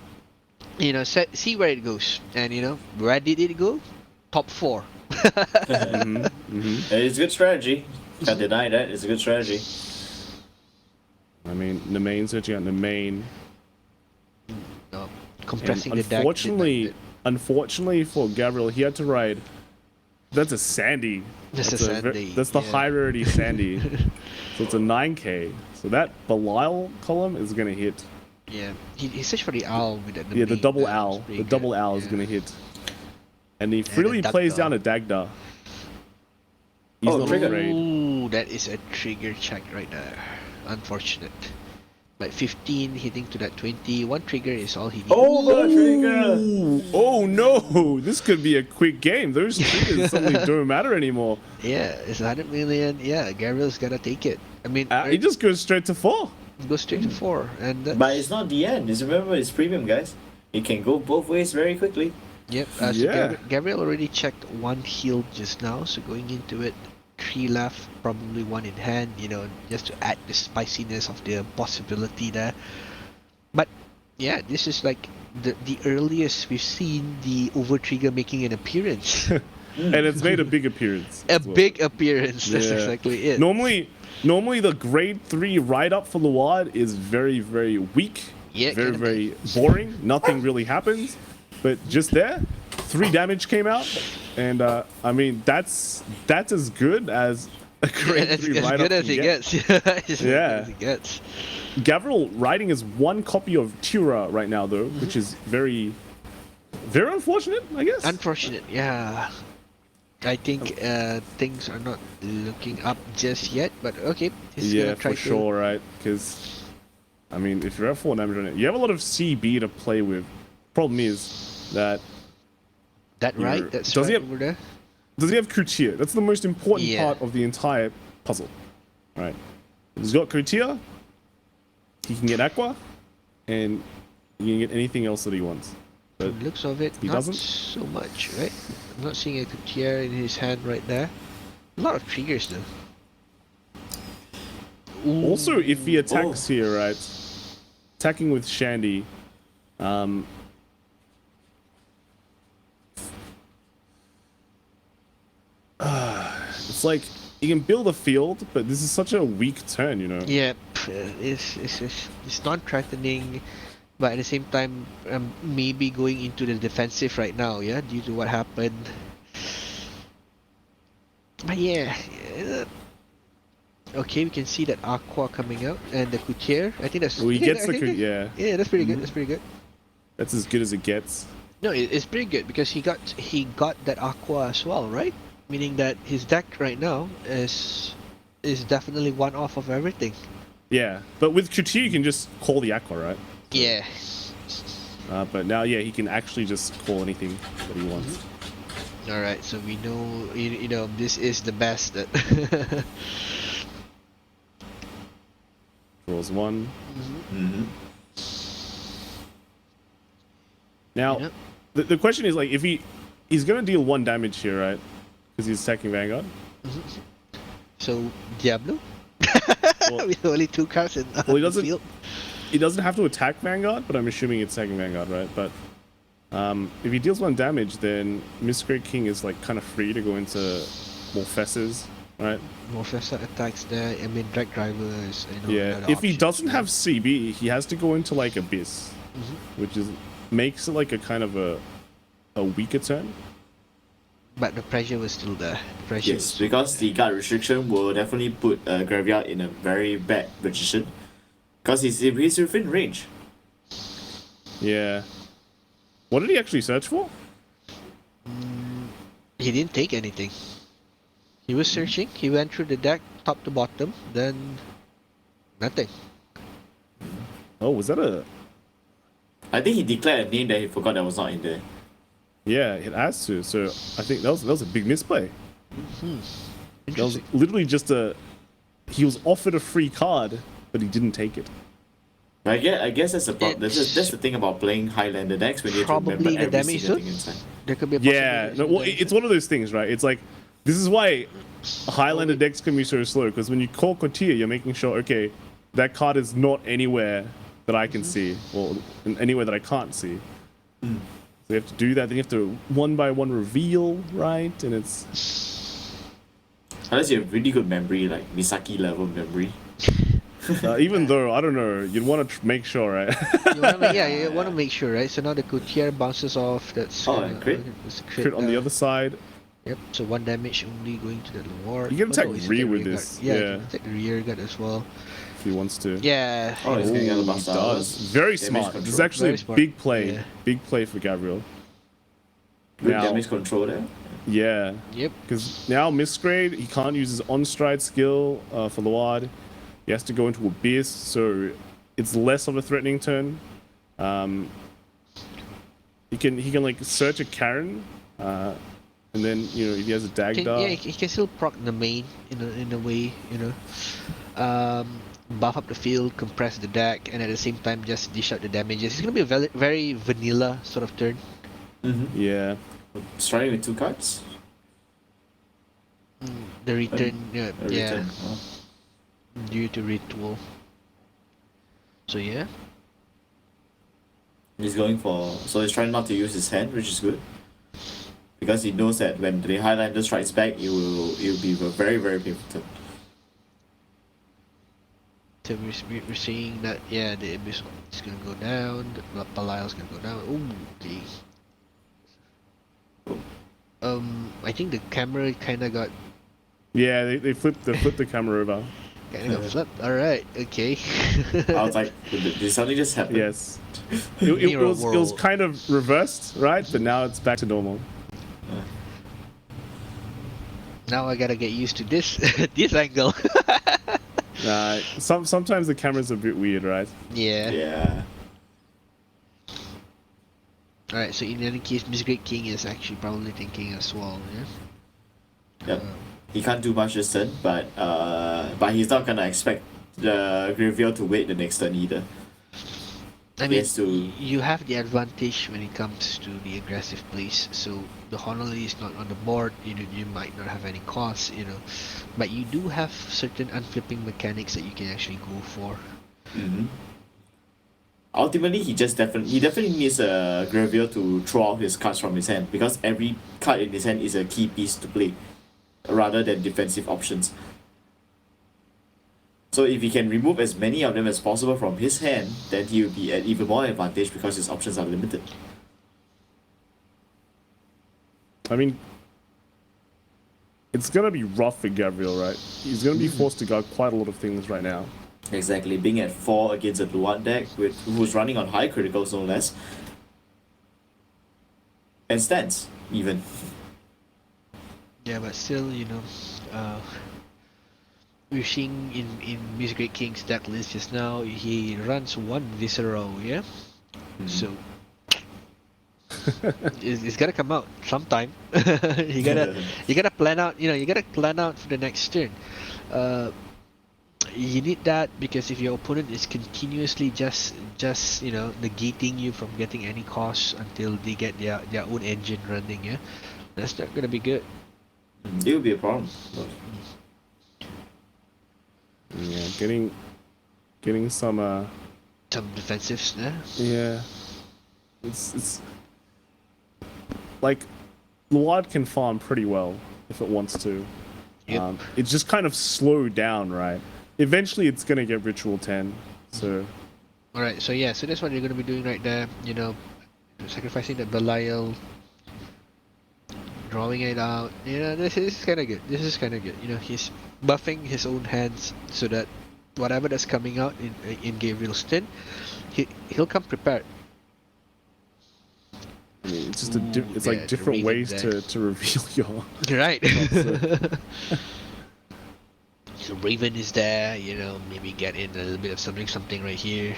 See where it goes, and where did it go? Top 4. It's a good strategy. Can't deny that. It's a good strategy. I mean, the main searching out the main. Compressing and the deck. Unfortunately for Gabriel, he had to ride. That's a Sandy. That's a Sandy. That's the high rarity Sandy. So it's a 9k. So that Belial column is gonna hit. Yeah, he searched for the owl with that. The double owl. The double owl is gonna hit. And he freely plays down a Dagda. He's not afraid. Ooh, that is a trigger check right there. Unfortunate. But 15 hitting to that 20. 1 trigger is all he needs. Oh, the trigger! Oh no! This could be a quick game. Those triggers suddenly don't matter anymore. Yeah, it's 100 million. Yeah, Gabriel's gotta take it. I mean, he just goes straight to 4. Goes straight to 4, and but it's not the end. Just remember, it's premium, guys. It can go both ways very quickly. Yep. So Gabriel already checked 1 heal just now, so going into it, 3 left, probably 1 in hand. Just to add the spiciness of the possibility there. But yeah, this is like the earliest we've seen the over trigger making an appearance. And it's made a big appearance. Big appearance. That's exactly it. Normally the grade 3 ride up for Luard is very, very weak. Yeah, very boring. Nothing really happens. But just there, 3 damage came out, and I mean that's as good as a grade as 3 as write-up good as can it get. gets. As good Yeah. as it gets. Gavril riding is 1 copy of Tura right now though, which is very unfortunate, I guess. Unfortunate, yeah. I think things are not looking up just yet, but okay. He's Yeah, gonna try for sure, right? Because I mean, if you're at 4 damage on it, you have a lot of CB to play with. Problem is that That right? you're- That's does he right have- over there. does he have Coutier? That's the most important Yeah. part of the entire puzzle, right? He's got Coutier, he can get Aqua, and he can get anything else that he wants. But From the looks of it, he not doesn't? so much, right? I'm not seeing a coutier in his hand right there. A lot of triggers though. Also, if he attacks here, right? Attacking with Shandy, it's like you can build a field, but this is such a weak turn, you know. Yeah, it's non-threatening, but at the same time, maybe going into the defensive right now, yeah, due to what happened. But yeah, okay, we can see that Aqua coming out and the Coutier. I think that's. Well, he I gets think the that- yeah. Yeah, that's pretty good. That's pretty good. That's as good as it gets. No, it's pretty good because he got that Aqua as well, right? Meaning that his deck right now is definitely one off of everything. Yeah, but with Coutier you can just call the Aqua, right? Yeah. But now, yeah, he can actually just call anything that he wants. All right, so we know you know this is the best that. Draws 1. Mm-hmm. Now, Yep. the question is like if he's gonna deal 1 damage here, right? Because he's attacking Vanguard. So Diablo. Well- With only 2 cards in Well, he the doesn't. field. He doesn't have to attack Vanguard, but I'm assuming it's attacking Vanguard, right? But if he deals 1 damage, then Miscreate King is like kind of free to go into more fesses, right? Morphessa attacks there. I mean, Drag Drivers. You know, Yeah. other If he options, doesn't right? have CB, he has to go into like Abyss, which is makes it like a kind of a weaker turn. But the pressure was still there. The pressure Yes, was because the guard restriction will definitely put Graveyard in a very bad position. Because he's within range. Yeah. What did he actually search for? he didn't take anything. He was searching. He went through the deck, top to bottom, then nothing. Oh, was that a? I think he declared a name that he forgot that was not in there. Yeah, it has to. So I think that was a big misplay. That was Interesting. literally just a. He was offered a free card, but he didn't take it. But I guess that's the problem. That's the thing about playing Highlander decks when you have to remember Probably the every damage single zone. thing inside. There could be a Yeah, possibility no, of well, damage it's zone. one of those things, right? It's like this is why Highlander decks can be so slow because when you call Coutier, you're making sure okay, that card is not anywhere that I can see or anywhere that I can't see. So you have to do that. Then you have to one by one reveal, right? And it's Unless you have really good memory, like Misaki level memory. even though I don't know, you'd want to make sure, right? You want to make sure, right? So now the Coutier bounces off. That's Oh, and crit? that's a Crit on the other side. Yep. So 1 damage only going to the lower. You can attack he's Ree attack with rear this, guard. Yeah, yeah. you can attack the rear guard as well. If he wants to. Yeah. Oh, he's gonna get Ooh, the he Buster does. Hours. Very Damage smart. This is control. actually Very a smart. big play. Yeah. Big play for Gabriel. Good Now- damage control there. Yeah. Yep. Because now Misgrade, he can't use his on-stride skill for Luad. He has to go into Abyss, so it's less of a threatening turn. He can like search a Karen, and then if he has a Dagda. Yeah, he can still proc the main in a way, buff up the field, compress the deck, and at the same time just dish out the damages. It's gonna be a very vanilla sort of turn. Yeah. Starting with 2 cards. The return, yeah, A return. Oh. due to ritual. So yeah, He's going for, so he's trying not to use his hand, which is good. Because he knows that when the Highlander strikes back, it will be a very, very painful turn. so we're seeing that the Abyss is gonna go down, the Belial's gonna go down. Ooh, okay. I think the camera kind of got Yeah, they flipped the camera over. flipped. All right, okay. I was like, did something just happen? Yes. It was kind of reversed, right? But now it's back to normal. Now I gotta get used to this this angle. Sometimes the camera's a bit weird, right? Yeah. Yeah. Alright, so in any case, Miss Great King is actually probably thinking as well, yeah? Yep. He can't do much this turn, but he's not gonna expect the Graveyard to wait the next turn either. I mean, Yes, to- you have the advantage when it comes to the aggressive plays. So the Honolulu is not on the board. You might not have any costs, but you do have certain unflipping mechanics that you can actually go for. Mm-hmm. Ultimately, he definitely needs a Graveyard to throw out his cards from his hand, because every card in his hand is a key piece to play, rather than defensive options. So if he can remove as many of them as possible from his hand, then he will be at even more advantage because his options are limited. I mean, it's gonna be rough for Gabriel, right? He's gonna be forced to guard quite a lot of things right now. Exactly, being at 4 against a Luan deck who's running on high criticals no less. And stands, even. Yeah, but still, we're seeing in Miss Great King's deck list just now, he runs one Visceral, yeah? So it's gotta come out sometime. you gotta plan out, you gotta plan out for the next turn. You need that because if your opponent is continuously just negating you from getting any costs until they get their own engine running, yeah, that's not gonna be good. It will be a problem. Yeah, getting some defensives, yeah. Yeah, it's like Luad can farm pretty well if it wants to. Yep. It's just kind of slowed down, right? Eventually, it's gonna get Ritual 10. So. Alright, so yeah, so that's what you're gonna be doing right there. Sacrificing the Belial, drawing it out. This is kind of good. He's buffing his own hands so that whatever that's coming out in Gabriel's turn, he'll come prepared. I mean, it's just it's like different ways to reveal your. Right. So Raven is there, maybe get in a little bit of something right here.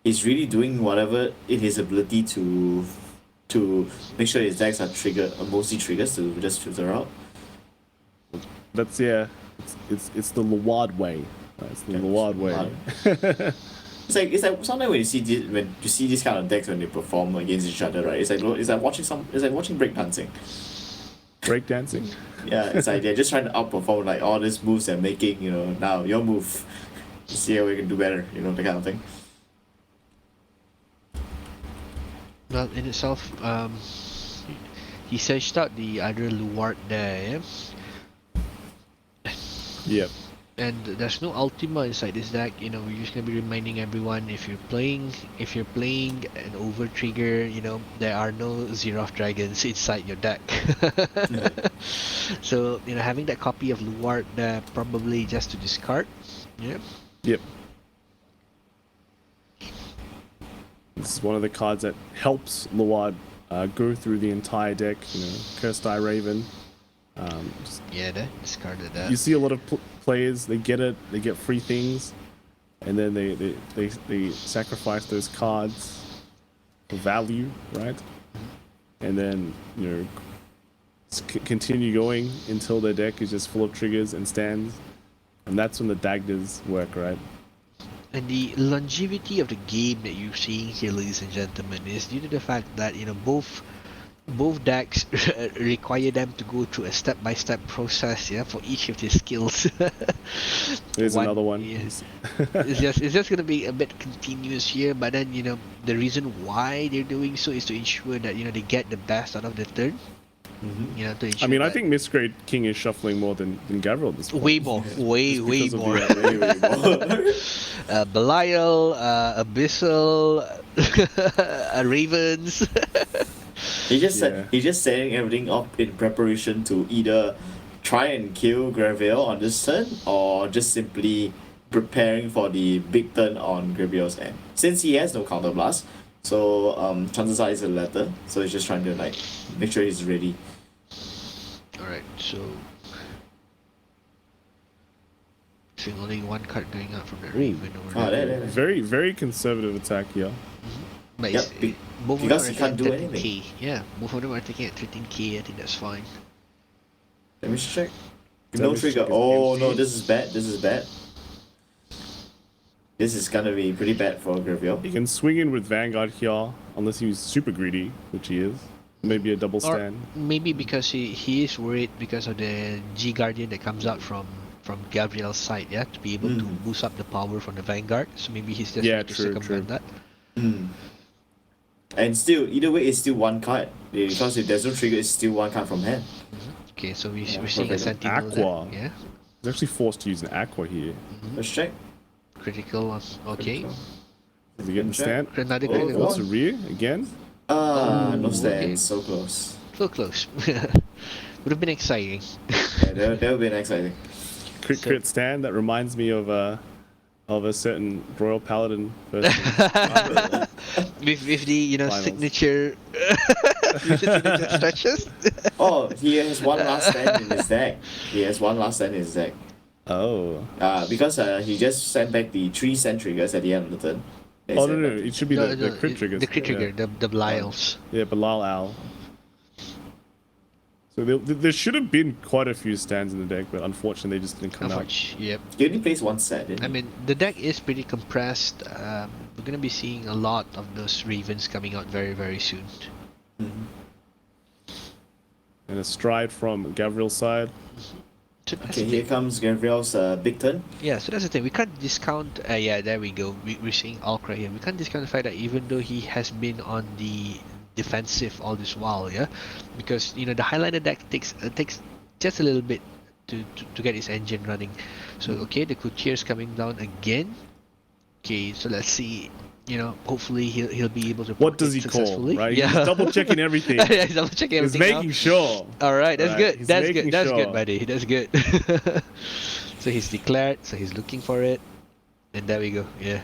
He's really doing whatever in his ability to make sure his decks are mostly triggers to just filter out. That's it's the Luad way. It's the Luad way. It's like sometimes when you see these kind of decks when they perform against each other, right? It's like watching breakdancing. Breakdancing? Yeah, it's like they're just trying to outperform like all these moves they're making. Now your move. See how we can do better. That kind of thing. Well, in itself, he searched out the other Luard there. Yep. And there's no Ultima inside this deck. We're just gonna be reminding everyone if you're playing an over trigger, there are no Xeroth dragons inside your deck. So having that copy of Luard there probably just to discard. Yeah. Yep. This is one of the cards that helps Luad go through the entire deck. Cursed Eye Raven. They discarded that. You see a lot of players, they get it, they get free things, and then they sacrifice those cards for value, right? And then continue going until their deck is just full of triggers and stands, and that's when the daggers work, right? And the longevity of the game that you're seeing here, ladies and gentlemen, is due to the fact that both decks require them to go through a step-by-step process, for each of their skills. There's another one. Yes. it's just gonna be a bit continuous here, but then the reason why they're doing so is to ensure that they get the best out of the turn. To ensure I mean, I think Miss Great King is shuffling more than Gabriel this point. way more. Way more. Belial, Abyssal, Ravens. He just setting everything up in preparation to either try and kill Gravel on this turn or just simply preparing for the big turn on Gravel's end. Since he has no counterblast, so chances are it's the latter. So he's just trying to like make sure he's ready. Alright, so only one card going out from the Raven over there. Very, very conservative attack here. But Yep, both because of he them are can't do taking anything. 13K. Yeah, both of them are taking at 13K. I think that's fine. Let me check. No Damage trigger. check is Oh empty. no, this is bad. This is bad. This is gonna be pretty bad for Gravel. He can swing in with Vanguard here, unless he's super greedy, which he is. Maybe a double Or stand. maybe because he is worried because of the G Guardian that comes out from Gabriel's side, yeah, to be able to boost up the power from the Vanguard. So maybe he's just trying to circumvent that. And still, either way, it's still one card. Because if there's no trigger, it's still one card from hand. Okay, so we're seeing a Sentinel Aqua. there. Yeah. He's actually forced to use an Aqua here. Let's check. Critical. Okay. Is he getting stand? Another Oh, critical. What's the rear again? No stand. okay. So close. So close. Would have been exciting. Yeah, that would be exciting. Crit stand. That reminds me of a certain Royal Paladin person. with the Finals. signature signature stretches. Oh, he has one last stand in his deck. Oh. Because he just sent back the 3 sand triggers at the end of the turn. Oh no, it should be the crit triggers. The crit trigger, Yeah. the Belials. Yeah, Bilal Al. So there should have been quite a few stands in the deck, but unfortunately they just didn't come out. Yep. He only plays one set, didn't he? I mean, the deck is pretty compressed. We're gonna be seeing a lot of those Ravens coming out very, very soon. And a stride from Gavriel's side. So that's Okay, the here thing. comes Gabriel's big turn. Yeah, so that's the thing. We can't discount. Yeah, there we go. We're seeing Alk right here. We can't discount the fact that even though he has been on the defensive all this while, yeah, because the highlighter deck takes just a little bit to get his engine running. So okay, the Coutier's coming down again. Okay, so let's see. Hopefully he'll be able to. What does he successfully. call? Right? Yeah. He's double checking everything. Yeah, he's double checking He's everything. making now. sure. All right, that's Right, good. he's That's making good. That's sure. good, buddy. That's good. So he's declared. So he's looking for it, and there we go. Yeah.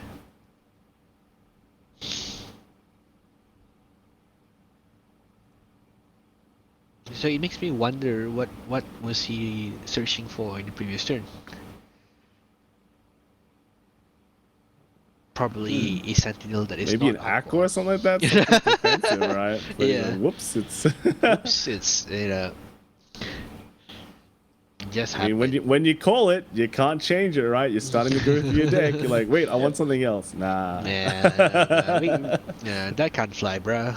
So it makes me wonder what was he searching for in the previous turn. Probably a Sentinel that is Maybe an not Aqua or something like that. Something defensive, right? But, Yeah. Whoops! It's. Oops, it's just I mean, happened. when you call it, you can't change it, right? You're starting to go through your deck. You're like, wait, I want something else. Nah. Yeah, that can't fly, bruh.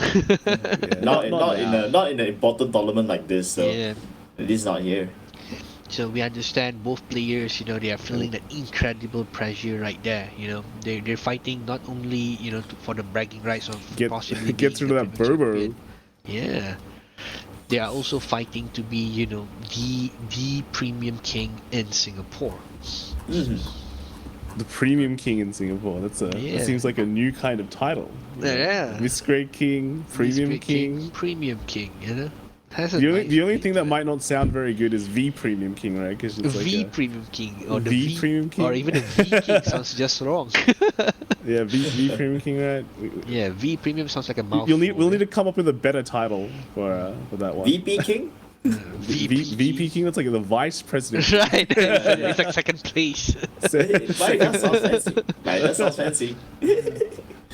Yeah, Not in an important tournament like this. So Yeah. it is not here. So we understand both players, they are feeling that incredible pressure right there. They're fighting not only, for the bragging rights of possibly Get through being that the Premier Bobo. champion. Yeah. They are also fighting to be, the premium king in Singapore. The Premium King in Singapore. That Yeah. seems like a new kind of title. Yeah. Miss Great King, Premium Great King. Premium king, Has a The nice only name thing to that it. might not sound very good is V Premium King, right? Because it's like V a, Premium King or the V V Premium King? or even the V King sounds just wrong. yeah, V Premium King, right? Yeah, V Premium sounds like a mouthful. We'll need to come up with a better title for that one. VP King? VP King. That's like the vice president. Right, it's like second place. Right, that sounds fancy.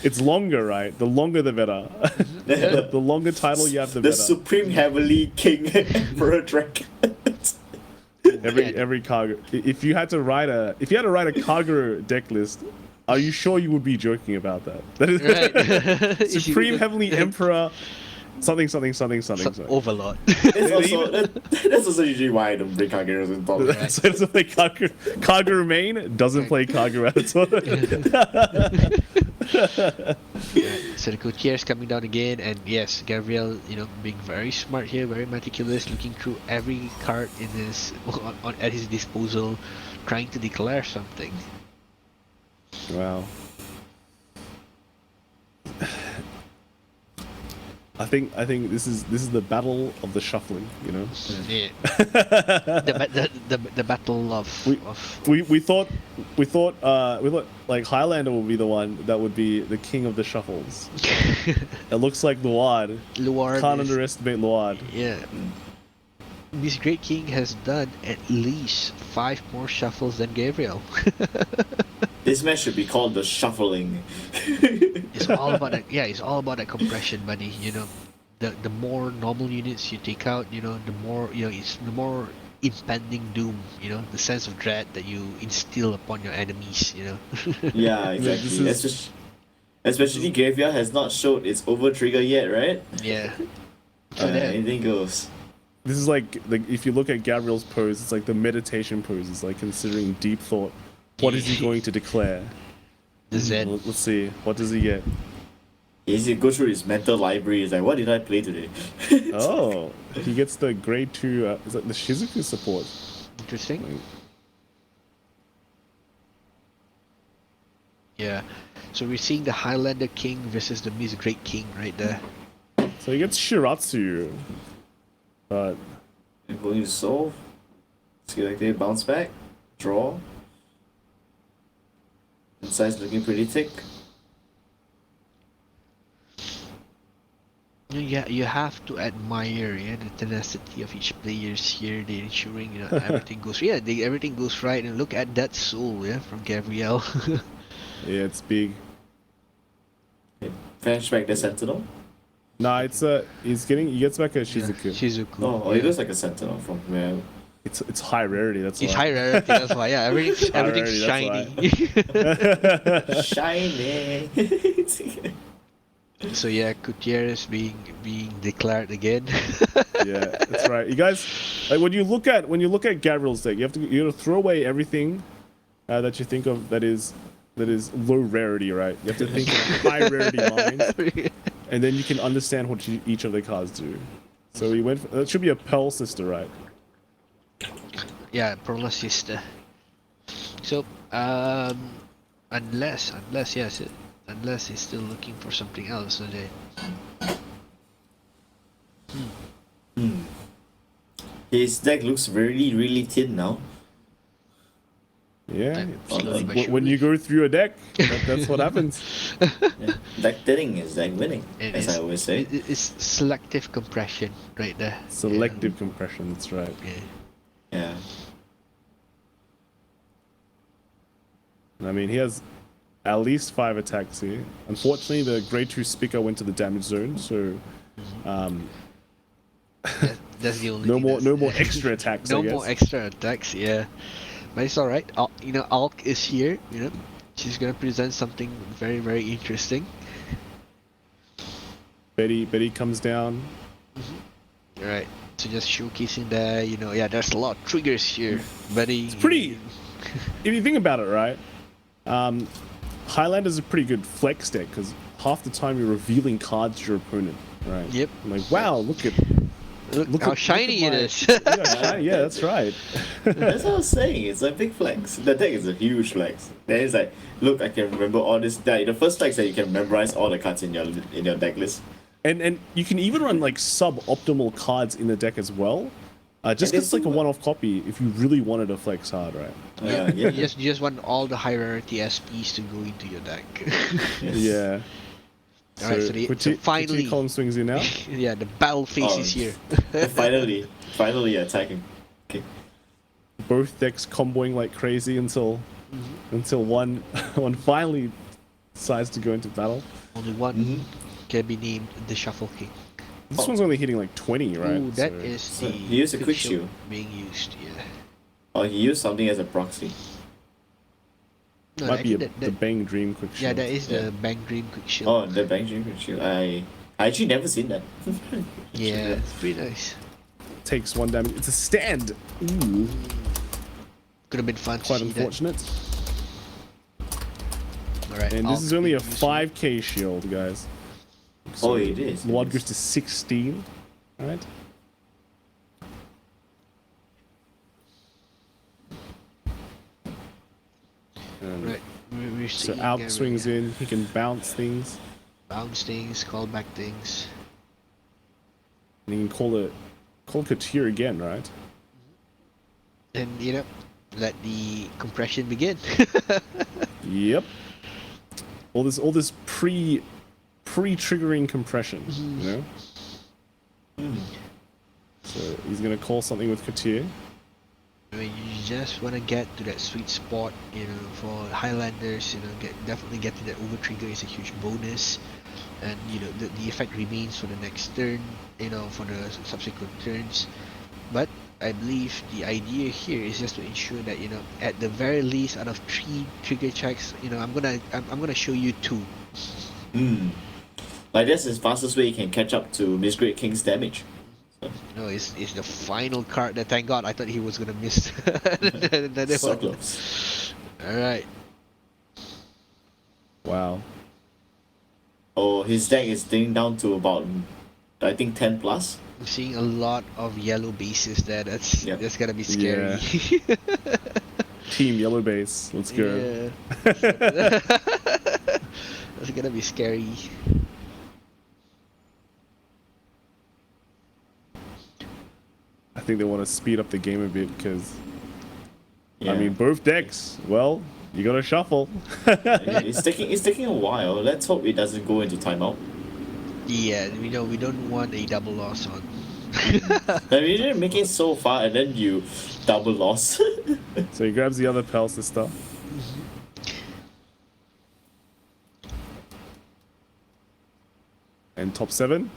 It's longer, right? The longer the better. The longer title you have, the The better. Supreme Heavenly King Emperor Dragon. Every Kagura. If you had to write a Kagura deck list, are you sure you would be joking about that? That is Right. Supreme Heavenly Emperor, something. Overlord. That's also usually why I don't bring Kaguras in tournament. So it doesn't play Kagura. Kagura main doesn't play Kagura at all. So the Coutier's coming down again, and yes, Gabriel, being very smart here, very meticulous, looking through every card in his at his disposal, trying to declare something. Wow. I think this is the battle of the shuffling, you know. Yeah. the battle of We thought like Highlander would be the one that would be the king of the shuffles. It looks like Luard. Can't underestimate Luard. Yeah. This Great King has done at least 5 more shuffles than Gabriel. This match should be called the shuffling. It's all about that. Yeah, it's all about that compression, buddy. You know, the more normal units you take out, you know, the more it's the more impending doom. You know, the sense of dread that you instill upon your enemies. You know. Yeah, exactly. Especially Graveyard has not showed its over trigger yet, right? Yeah. Anything goes. This is like if you look at Gabriel's pose, it's like the meditation pose. It's like considering deep thought. What is he going to declare? The Zen. Let's see. What does he get? He's go through his mental library. He's like, what did I play today? Oh, he gets the grade 2. Is that the Shizuku support? Interesting. Yeah. So we're seeing the Highlander King versus the Miss Great King right there. So he gets Shiratsu. But going to solve. See like they bounce back. Draw. Inside's looking pretty thick. Yeah, you have to admire the tenacity of each players here. They're ensuring everything goes everything goes right. And look at that soul from Gabriel. Yeah, it's big. Fetch back the Sentinel. Nah, it's he gets back a Shizuku. Shizuku. Oh, it looks like a Sentinel from where. It's high rarity. That's why. It's high rarity. That's why. Yeah, everything's shiny. Shiny. So yeah, Gutierrez being declared again. Yeah, that's right. You guys, like when you look at Gabriel's deck, you have to throw away everything that you think of that is low rarity, right? You have to think of high rarity lines, and then you can understand what each of the cards do. So he went. That should be a Pearl Sister, right? Yeah, Pearl Sister. So unless he's still looking for something else, so His deck looks really, really thin now. Yeah, when you go through a deck, that's what happens. Yeah. Deck thinning is deck winning, I always say. It's selective compression right there. Selective compression, that's right. Yeah. I mean, he has at least 5 attacks here. Unfortunately, the grade 2 Spica went to the damage zone, so that's the only no more extra attacks. No more extra attacks, yeah. But it's alright. Alk is here, she's gonna present something very, very interesting. Betty comes down. Alright, so just showcasing there, there's a lot of triggers here. Betty. It's pretty. If you think about it, right? Highlander's a pretty good flex deck because half the time you're revealing cards to your opponent, right? Yep. I'm like, wow, look how shiny it is. Yeah, that's right. That's what I was saying. It's a big flex. The deck is a huge flex. Then it's like, look, I can remember all this. The first flex that you can memorize all the cards in your deck list. And you can even run like sub-optimal cards in the deck as well. Just because it's like a one-off copy if you really wanted to flex hard, right? Yeah. You just want all the high rarity SPs to go into your deck. Yeah. Alright, so finally column swings in now. Yeah, the battle phase is here. finally attacking. Okay. Both decks comboing like crazy until one finally decides to go into battle. Only one can be named the Shuffle King. This one's only hitting like 20, right? Ooh, that is the he used a quick shield being used, yeah. Oh, he used something as a proxy. No, Might be the Bang Dream quick shield. Yeah, that is the Bang Dream quick shield. Oh, the Bang Dream quick shield. I actually never seen that. Yeah, it's pretty nice. Takes 1 damage. It's a stand. Ooh. Could have been fun. Quite unfortunate. Alright. And this is only a 5k shield, guys. So it is. Luard goes to 16. Alright. Right. So Alk swings in. He can bounce things. Bounce things, call back things. And you can call Couture again, right? And let the compression begin. Yep. All this pre-triggering compression, you know. So he's gonna call something with Couture. I mean, you just want to get to that sweet spot, for Highlanders, definitely getting that over trigger is a huge bonus. And, the effect remains for the next turn, for the subsequent turns. But I believe the idea here is just to ensure that, at the very least, out of 3 trigger checks, I'm gonna show you 2. Like that's the fastest way you can catch up to Miscreant King's damage. No, it's the final card that, thank God, I thought he was gonna miss. So close. Alright. Wow. Oh, his deck is thinning down to about, I think, 10 plus. I'm seeing a lot of yellow bases there. That's gonna be scary. Yeah. Team yellow base. Let's go. Yeah. That's gonna be scary. I think they want to speed up the game a bit because, I mean, both decks. Well, you gotta shuffle. It's taking a while. Let's hope it doesn't go into timeout. Yeah, we don't want a double loss on. I mean, you didn't make it so far and then you double loss. So he grabs the other Pal Sister. And top 7.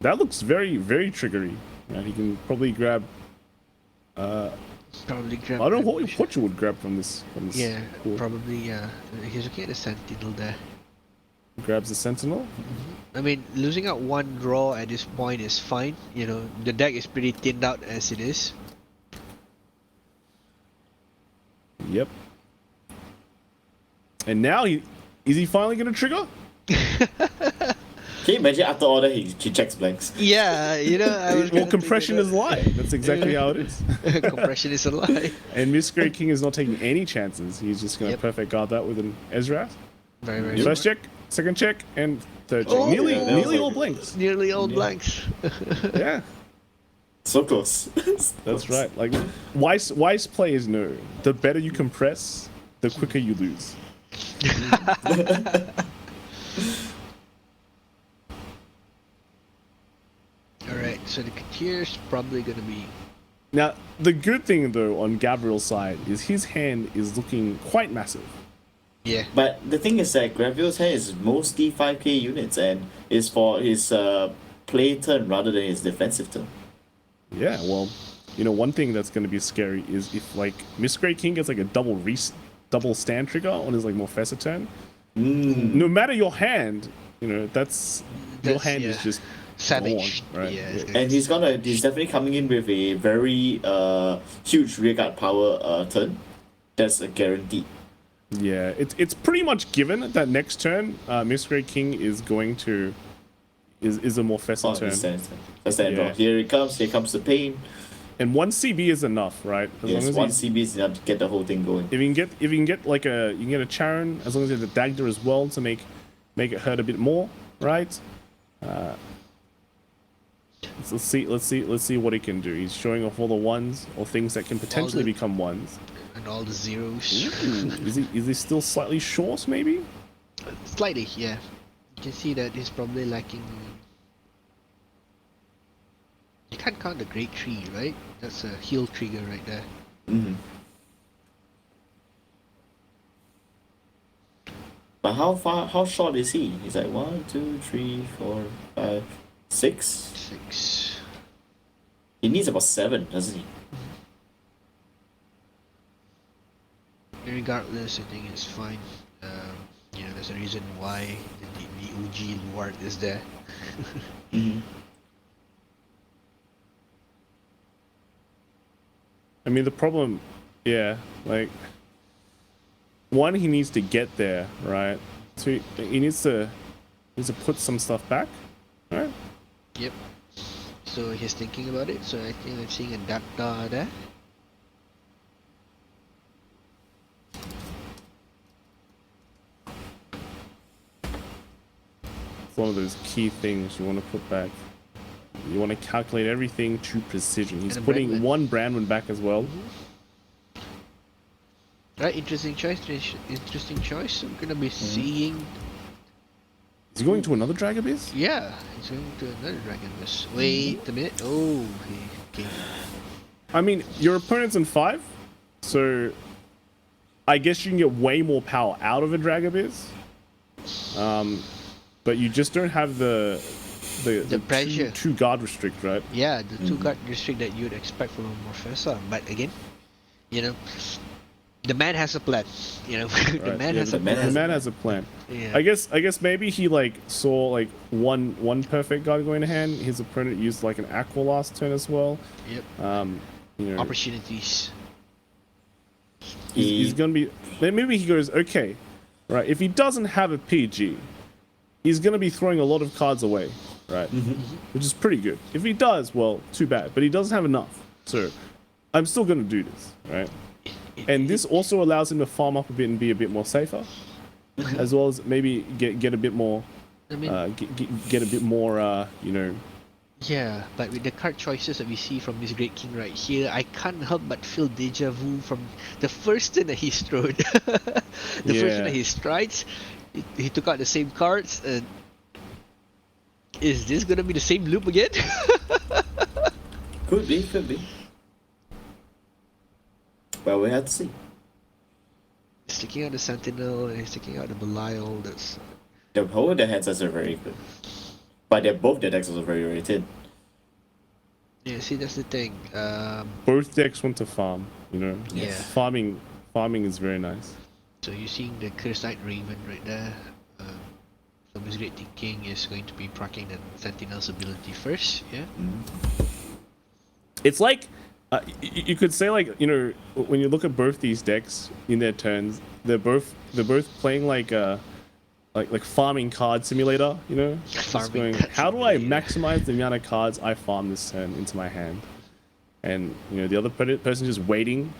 That looks very, very triggery. He can probably grab. Probably grab. I don't know what you would grab from this. Yeah, pool. probably. Yeah, he's looking at the Sentinel there. Grabs the Sentinel. I mean, losing out 1 draw at this point is fine. The deck is pretty thinned out as it is. Yep. And now is he finally gonna trigger? Can you imagine after all that he checks blanks? Yeah, Well, compression is live. That's exactly how it is. Compression is a lie. And Miscreant King is not taking any chances. He's just gonna perfect guard that with an Ezra. Very, very First check, second check, and third check. Oh, Nearly all blanks. Nearly all blanks. Yeah. So close. That's right. Like wise players know the better you compress, the quicker you lose. Alright, so the Couture's probably gonna be. Now, the good thing though on Gabriel's side is his hand is looking quite massive. Yeah. But the thing is that Gabriel's hand is mostly 5k units and is for his play turn rather than his defensive turn. Yeah, well, one thing that's going to be scary is if like Miscreant King gets like a double stand trigger on his like Morfessa turn. No matter your hand, your hand is just savage, gone, right? Yeah. And he's definitely coming in with a very huge rearguard power turn. That's a guarantee. Yeah, it's pretty much given that next turn, Miscreant King is going to is a Morfessa turn. Yeah. Here comes the pain. And 1 CB is enough, right? As long as 1 CB is enough to get the whole thing going. If you can get like you can get a Charon, as long as you have the Dagda as well to make it hurt a bit more, right? Let's see what he can do. He's showing off all the 1s or things that can potentially become 1s. And all the 0s. Is he still slightly short, maybe? Slightly, yeah. You can see that he's probably lacking. You can't count the Great Tree, right? That's a heal trigger right there. But how short is he? He's like 1, 2, 3, 4, 5, 6? 6. He needs about 7, doesn't he? Regardless, I think it's fine. There's a reason why the OG Luard is there. I mean, the problem, like, 1, he needs to get there, right? So he needs to put some stuff back, right? Yep. So he's thinking about it. So I think I'm seeing a Dapta there. one of those key things you want to put back. You want to calculate everything to precision. He's And a putting Brandman. one Brandman back as well. Right, interesting choice. Interesting choice. We're gonna be seeing. Is he going to another Drag Abyss? Yeah, he's going to another Dragon Abyss. Wait a minute. Oh, okay. I mean, your opponent's in 5, so I guess you can get way more power out of a Drag Abyss. But you just don't have the pressure. two guard restrict, right? Yeah, the 2 card restrict that you'd expect from a Morpheus. But again, you know, the man has a plan. You know, the Right, man yeah, has the a plan. man has a plan. Yeah. I guess maybe he like saw like one perfect guard going to hand. His opponent used like an Aqua last turn as well. Yep. You know, Opportunities. he's gonna be. Then maybe he goes, okay, right. If he doesn't have a PG, he's gonna be throwing a lot of cards away, right? Which is pretty good. If he does, well, too bad. But he doesn't have enough, so I'm still gonna do this, right? And this also allows him to farm up a bit and be a bit more safer, as well as maybe get a bit more, I mean, get a bit more, you know. yeah, but with the card choices that we see from this Great King right here, I can't help but feel deja vu from the first turn that he strode. The first turn that he strides, he took out the same cards, and is this gonna be the same loop again? Could be. Well, we have to see. He's taking out the Sentinel and he's taking out the Belial. That's The whole of the heads are very good. But both the decks are very, very thin. yeah. See, that's the thing. Both decks want to farm, you know. Yeah. Farming is very nice. So you're seeing the Cursed Knight Raven right there. So his Great King is going to be proccing the Sentinel's ability first. Yeah. It's like you could say, like, you know, when you look at both these decks in their turns, they're both playing like farming card simulator, you know. Just Farming going, card how do I simulator. maximize the amount of cards I farm this turn into my hand? And you know, the other person just waiting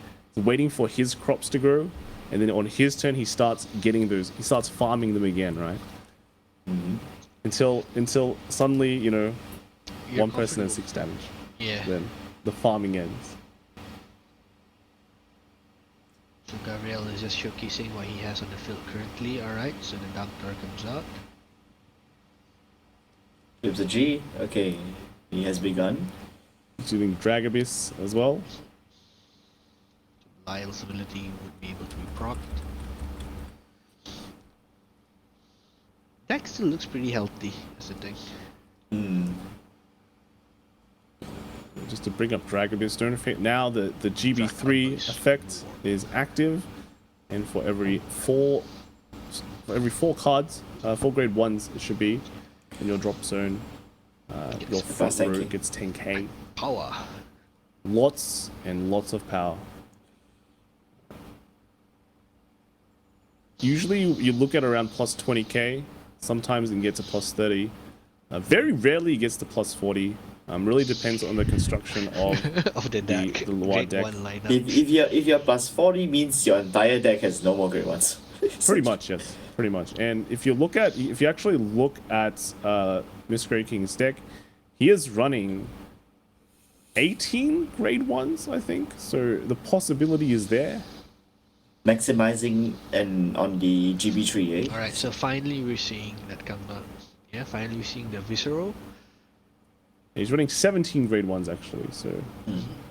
for his crops to grow, and then on his turn he starts getting those. He starts farming them again, right? Until suddenly, you know, You're one person has comfortable. 6 damage. Yeah. Then the farming ends. So Gabriel is just showcasing what he has on the field currently. Alright, so the Doctor comes out. Gives a G. Okay, he has begun. He's doing Drag Abyss as well. Lyle's ability would be able to be procced. Deck still looks pretty healthy, that's the thing. Just to bring up Drag Abyss, don't forget now the GB3 effect is active, and for every four cards, 4 grade 1s it should be, in your drop zone, your front row 10K. gets 10k. Power. Lots and lots of power. Usually you look at around plus 20k. Sometimes it can get to plus 30. Very rarely it gets to plus 40. Really depends on the construction of Of the deck. the wide Grade deck. 1 lineup. If you're plus 40 means your entire deck has no more great ones. Pretty much, yes. Pretty much. And if you actually look at Miss Grey King's deck, he is running 18 grade 1s, I think. So the possibility is there. Maximizing and on the GB3, eh? Alright, so finally we're seeing that come up. Yeah, finally we're seeing the Visceral. He's running 17 grade 1s actually, so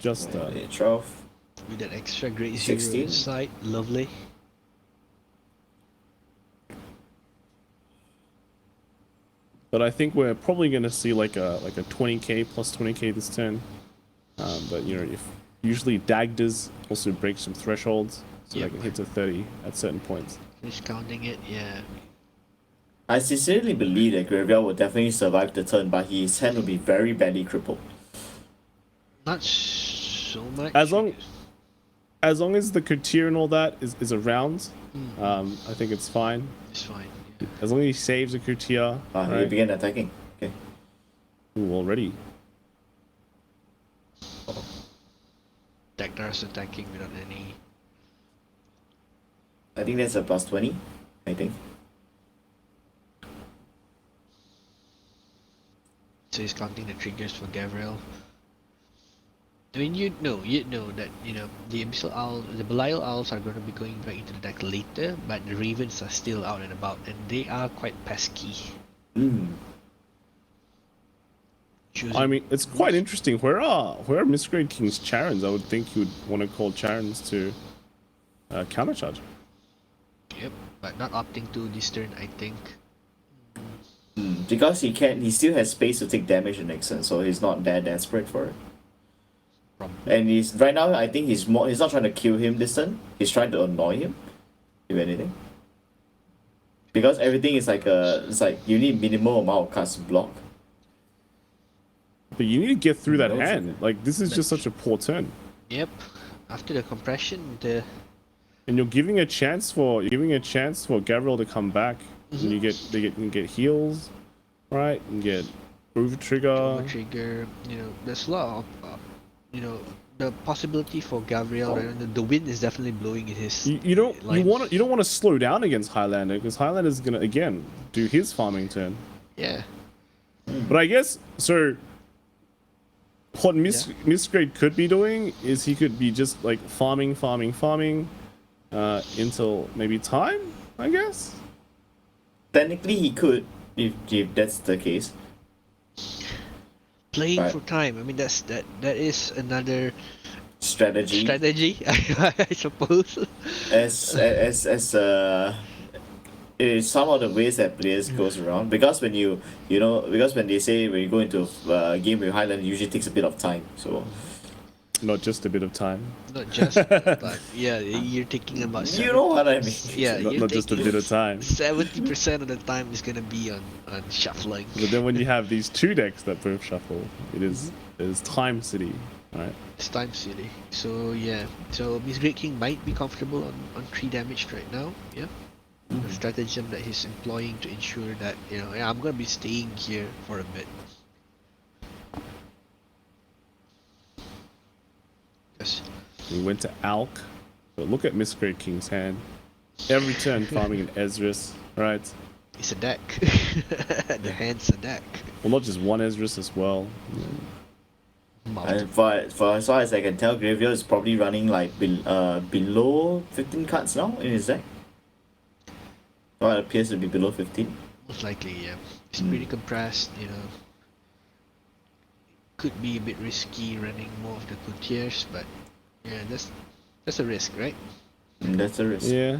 just 12. With that extra grade 0 16. inside. Lovely. but I think we're probably going to see like a 20k plus 20k this turn. But you know, if usually Dagdas also break some thresholds, so Yep. they can hit to 30 at certain points. Discounting it, yeah. I sincerely believe that Gabriel will definitely survive the turn, but his hand will be very badly crippled. Not so much. As long as the Coutier and all that is around, I think it's fine. It's fine. As long as he saves the Coutier. He right? began attacking. Okay. Ooh, already. Dagdar's attacking without any. I think that's a plus 20. I think. So he's counting the triggers for Gabriel. I mean, you'd know that, you know, the Abyssal Owl, the Belial Owls are going to be going back into the deck later, but the Ravens are still out and about, and they are quite pesky. I mean, it's quite interesting. Where are Misgrade King's Charons? I would think you would want to call Charons to countercharge. Yep, but not opting to this turn, I think. Because he still has space to take damage the next turn, so he's not that desperate for it. And he's right now. I think he's not trying to kill him this turn. He's trying to annoy him, if anything. Because everything is it's like you need minimal amount of cards to block. But you need to get through that hand. Like, this is just such a poor turn. Yep. After the compression, and you're giving a chance for Gabriel to come back. And you get heals, right? And get over trigger. You know, there's a lot of you know, the possibility for Gabriel. The wind is definitely blowing in his. You don't want to slow down against Highlander, because Highlander's gonna again do his farming turn. Yeah. But I guess so. What Misgrade could be doing is he could be just like farming until maybe time, I guess. Technically, he could, if that's the case. Playing for time. I mean, that is another strategy. I suppose. It's some of the ways that players goes around, because when because when they say when you go into a game with Highland, it usually takes a bit of time. So not just a bit of time. Not just, but yeah, you're taking about. You know what I mean? Yeah, not just a bit of time. 70% of the time is gonna be on shuffling. But then when you have these two decks that both shuffle, it is Time City, right? It's Time City. So yeah, so Misgrade King might be comfortable on 3 damage right now. Yeah. The stratagem that he's employing to ensure that, you know, yeah, I'm gonna be staying here for a bit. Yes. We went to Alk, but look at Misgrade King's hand. Every turn farming an Ezreal, right? It's a deck. The hand's a deck. Well, not just one Ezreal as well. For as far as I can tell, Graveyard is probably running like below 15 cards now in his deck. Well, it appears to be below 15. Most likely, yeah. It's pretty compressed, you know. Could be a bit risky running more of the courtiers, but yeah, that's a risk, right? That's a risk. Yeah.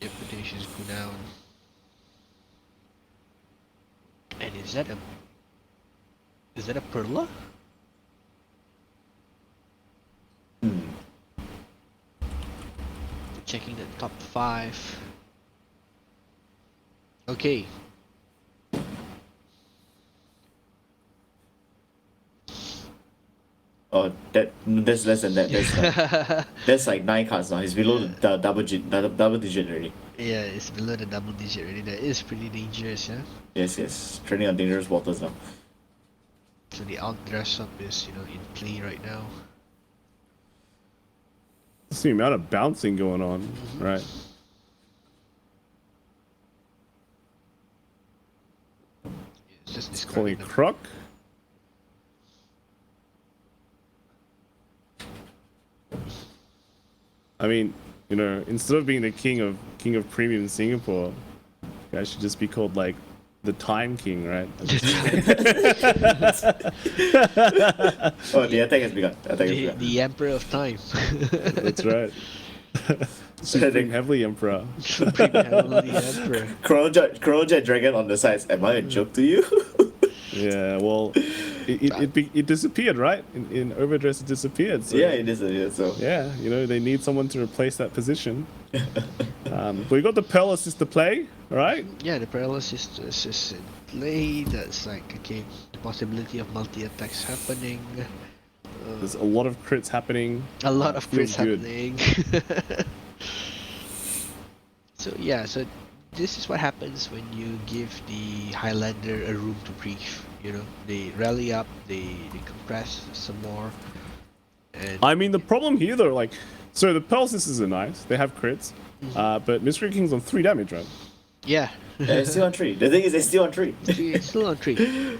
Yeah, potentials go down. And is that a Perla? Checking the top 5. Okay. Oh, that's less than that. That's like 9 cards now. He's below the double digit already. Yeah, it's below the double digit already. That is pretty dangerous, yeah? Yes. Training on dangerous waters now. So the out dress up is, you know, in play right now. It's the amount of bouncing going on, right? It's calling Croc. I mean, you know, instead of being the king of premium Singapore, you guys should just be called like the Time King, right? Oh, the attack has begun. The Emperor of Time. That's right. Supreme Heavily Emperor. Supreme Heavily Emperor. Chrono Jet Dragon on the sides. Am I a joke to you? Yeah, well, it disappeared, right? In Overdress, it disappeared. So, yeah, it disappeared. So yeah, you know, they need someone to replace that position. But we got the Pearl Assist to play, right? Yeah, the Pearl Assist is in play. That's like, okay, the possibility of multi-attacks happening. There's a lot of crits happening. A lot of crits happening. So yeah, so this is what happens when you give the Highlander a room to breathe. You know, they rally up, they compress some more. And I mean, the problem here though, like, so the Pearl Sisters are nice. They have crits. But Miscreant King's on 3 damage, right? Yeah. Yeah, it's still on 3. The thing is, it's still on 3. It's still on 3.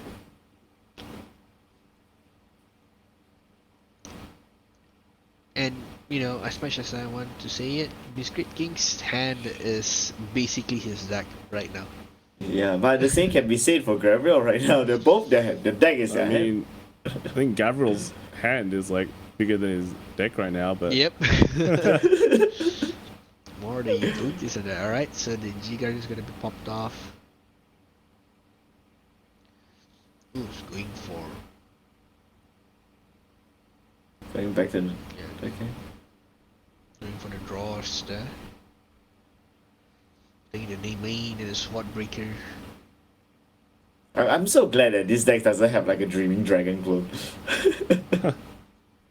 And, you know, as much as I want to say it, Miscreant King's hand is basically his deck right now. Yeah, but the same can be said for Gabriel right now. They're both the deck is I mean, I think Gabriel's hand is like bigger than his deck right now, but Yep. More than you think, isn't it? Alright, so the G guard is gonna be popped off. Who's going for? Going back to the... Yeah, Okay. going for the draws there. Taking the name main and the sword breaker. I'm so glad that this deck doesn't have like a Dreaming Dragon clone.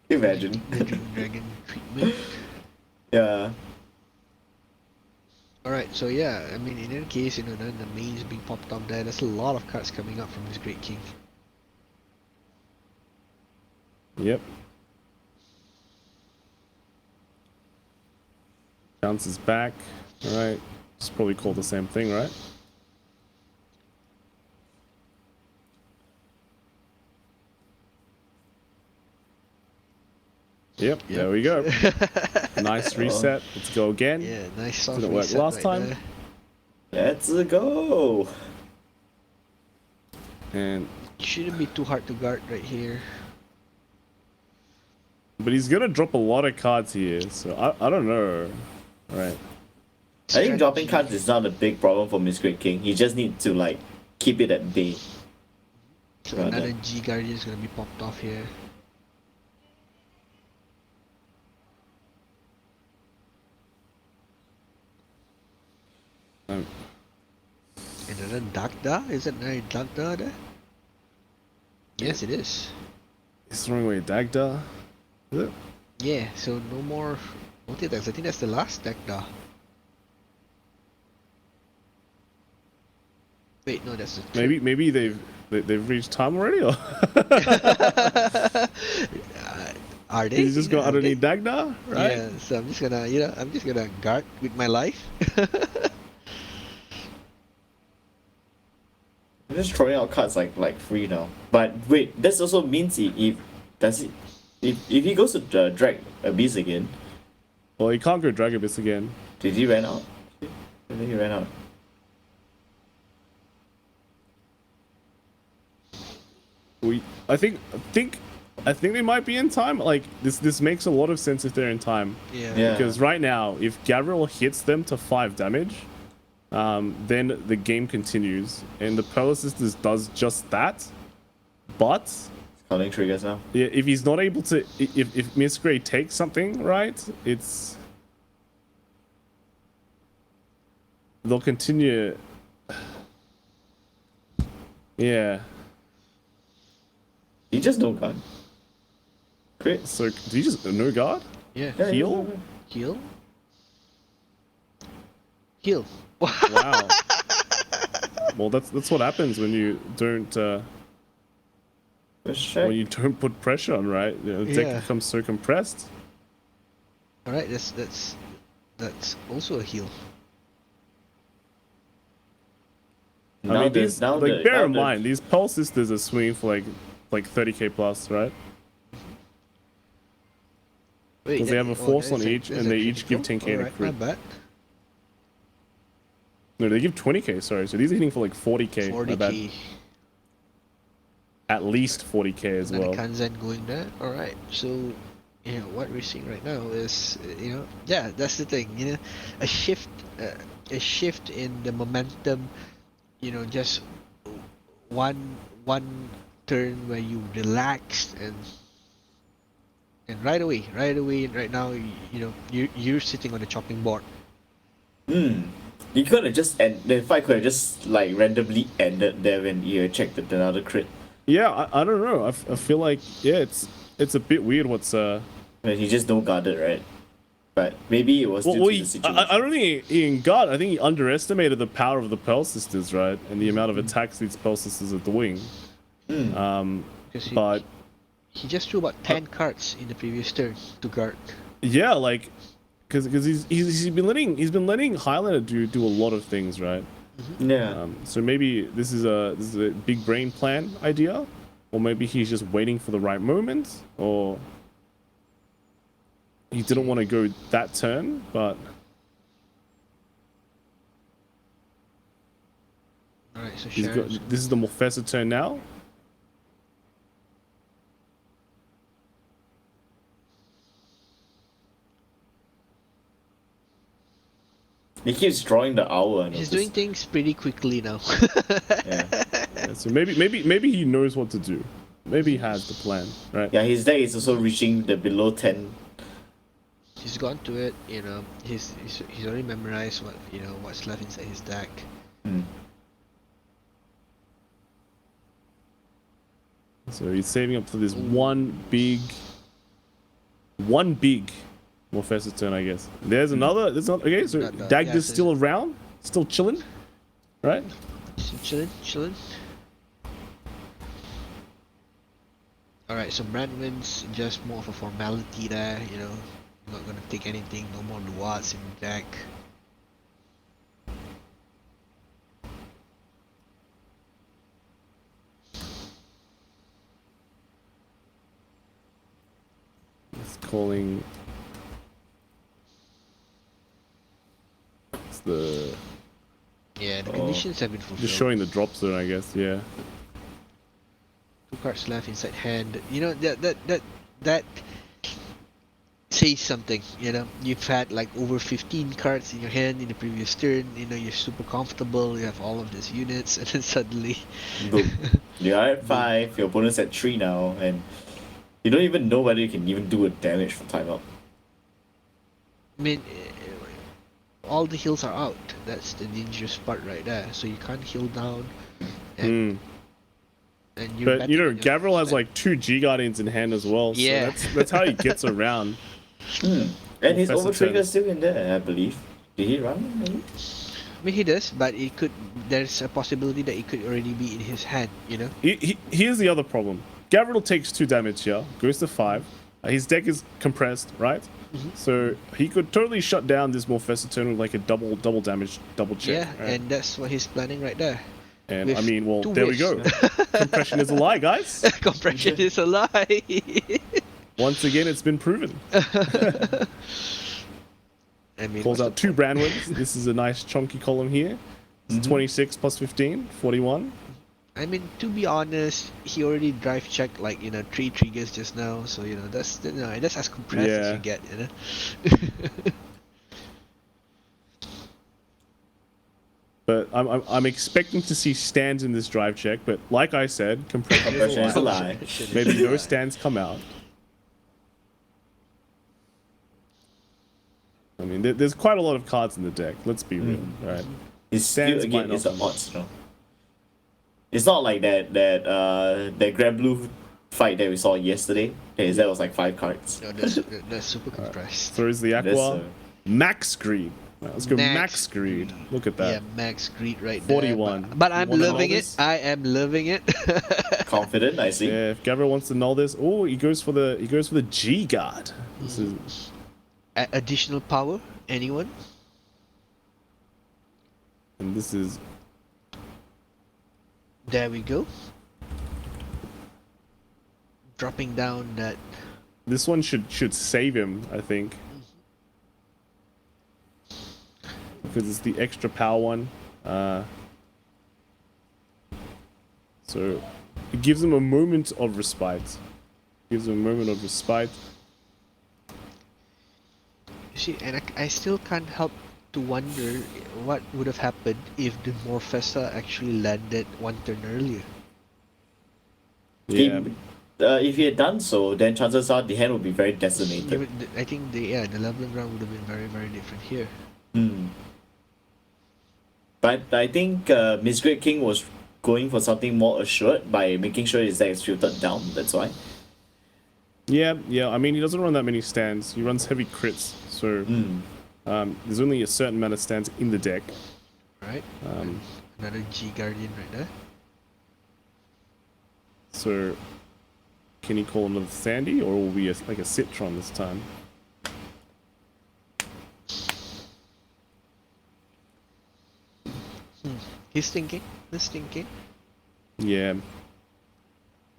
Imagine. The Dream Dragon treatment. Yeah. Alright, so yeah, I mean, in any case, you know, then the main is being popped up there. There's a lot of cards coming up from this Great King. Yep. Bounces back. Alright. It's probably called the same thing, right? Yep, there we go. Nice reset. Let's go again. Yeah, nice soft Didn't work reset last right time. there. Let's go. And Shouldn't be too hard to guard right here. but he's gonna drop a lot of cards here, so I don't know. Right. I think dropping cards is not a big problem for Miscreant King. He just needs to like keep it at bay. So Rather. another G Guardian is gonna be popped off here. Another Dagda? Is it another Dagda there? Yes, it is. He's throwing away Dagda. Is it? Yeah, so no more multi-attacks. I think that's the last Dagda. Wait, no, that's the third. Maybe they've reached time already, or Are they? he's just got Yeah, underneath Dagda, right? Yeah, so I'm just gonna, you know, I'm just gonna guard with my life. I'm just throwing out cards like free now. But wait, this also means if he goes to drag Abyss again, Well, he can't go Drag Abyss again. did he ran out? I think he ran out. I think they might be in time. Like this makes a lot of sense if they're in time. Yeah. Yeah. Because right now, if Gabriel hits them to 5 damage, then the game continues, and the Pearl Sisters does just that. But Calling triggers now. yeah, if he's not able to, if Miss Grey takes something, right, they'll continue. Yeah. He just no guard. Great. So do you just no guard? Yeah. Yeah, Heal? Heal? Heal. Wow. Well, that's what happens when you don't Let's check. when you don't put pressure on, right? You know, the deck Yeah. becomes so compressed. Alright, that's also a heal. I mean, these, like, bear in mind, these Pearl Sisters are swinging for like 30k plus, right? Wait, Because they have a force that's on each, that's and they a each give critical? 10k to Alright, crit. not bad. No, they give 20k. Sorry, so these are hitting for like 40k. my bad. 40k. At least 40k as Another well. Kanzan going there. Alright, so you know what we're seeing right now is, you know, yeah, that's the thing. You know, a shift in the momentum. You know, just one turn where you relaxed and right away, right now, you know, you're sitting on the chopping board. You could have just the fight could have just like randomly ended there when you checked another crit. Yeah, I don't know. I feel like it's a bit weird. What's When he just no guarded, right? But maybe it was due to the situation. I don't think he got. I think he underestimated the power of the Pearl Sisters, right, and the amount of attacks these Pearl Sisters are doing. Because he just threw about 10 cards in the previous turn to guard. Yeah, like because he's been letting Highlander do a lot of things, right? Yeah. So maybe this is a big brain plan idea, or maybe he's just waiting for the right moment, or he didn't want to go that turn, but. Alright, so This is the Morfessa turn now. He keeps drawing the owl. He's doing things pretty quickly now. Yeah, so maybe he knows what to do. Maybe he has the plan, right? Yeah, his deck is also reaching the below 10. He's gone to it, you know. He's already memorized what what's left inside his deck. So he's saving up for this one big Morfessa turn, I guess. There's another. Okay, so Dagda's still around, still chilling, right? Chilling. Alright, so Brandwin's just more of a formality there, you know. You're not gonna take anything, no more Luats in the deck. It's calling. It's the. Yeah, the conditions have been fulfilled. Just showing the drop zone, I guess. Yeah. 2 cards left inside hand. You know that says something. You know, you've had like over 15 cards in your hand in the previous turn. You know, you're super comfortable. You have all of these units, and then suddenly, boom. You are at 5. Your opponent's at 3 now, and you don't even know whether you can even do a damage from timeout. I mean, all the heals are out. That's the dangerous part right there. So you can't heal down. And But you know, Gavril has like 2 G Guardians in hand as well. Yeah. So that's how he gets around. And his Overtrigger's still in there, I believe. Did he run? Maybe? I mean, he does, but it could. There's a possibility that it could already be in his hand. You know. Here's the other problem. Gavril takes 2 damage here, goes to 5. His deck is compressed, right? So he could totally shut down this Morfessa turn with like a double damage, double check. Yeah, right? and that's what he's planning right there. And With I mean, well, 2 there whiffs. we go. Compression is a lie, guys. Compression is a lie. Once again, it's been proven. I mean, Calls out 2 Brandwins. This is a nice chunky column here. It's 26 plus 15, 41. I mean, to be honest, he already drive checked like 3 triggers just now, so that's that's as compressed as you get, you know. But I'm expecting to see stands in this drive check. But like I said, compression is a lie. Maybe no stands come out. I mean, there's quite a lot of cards in the deck. Let's be real, right? His skill again is the odds, no? It's not like that Grand Blue fight that we saw yesterday. Okay, that was like 5 cards. No, that's super compressed. So is the Aqua Max Greed. Right, let's go Max Greed. Look at that. Yeah, Max Greed right 41. there. But I'm loving it. I am loving it. Confident, I see. Yeah, if Gavril wants to null this, oh, he goes for the G Guard. This is additional power. Anyone? And this is. There we go. Dropping down that. This one should save him, I think. Because it's the extra power one. So it gives him a moment of respite. Gives him a moment of respite. You see, and I still can't help to wonder what would have happened if the Morfessa actually landed 1 turn earlier. Yeah. If he had done so, then chances are the hand would be very decimated. I think the leveling ground would have been very, very different here. But I think Miss Great King was going for something more assured by making sure his deck is filtered down. That's why. Yeah. I mean, he doesn't run that many stands. He runs heavy crits, so there's only a certain amount of stands in the deck. Right. Another G Guardian right there. So, can he call another Sandy, or will we like a Citron this time? He's thinking. He's thinking. Yeah.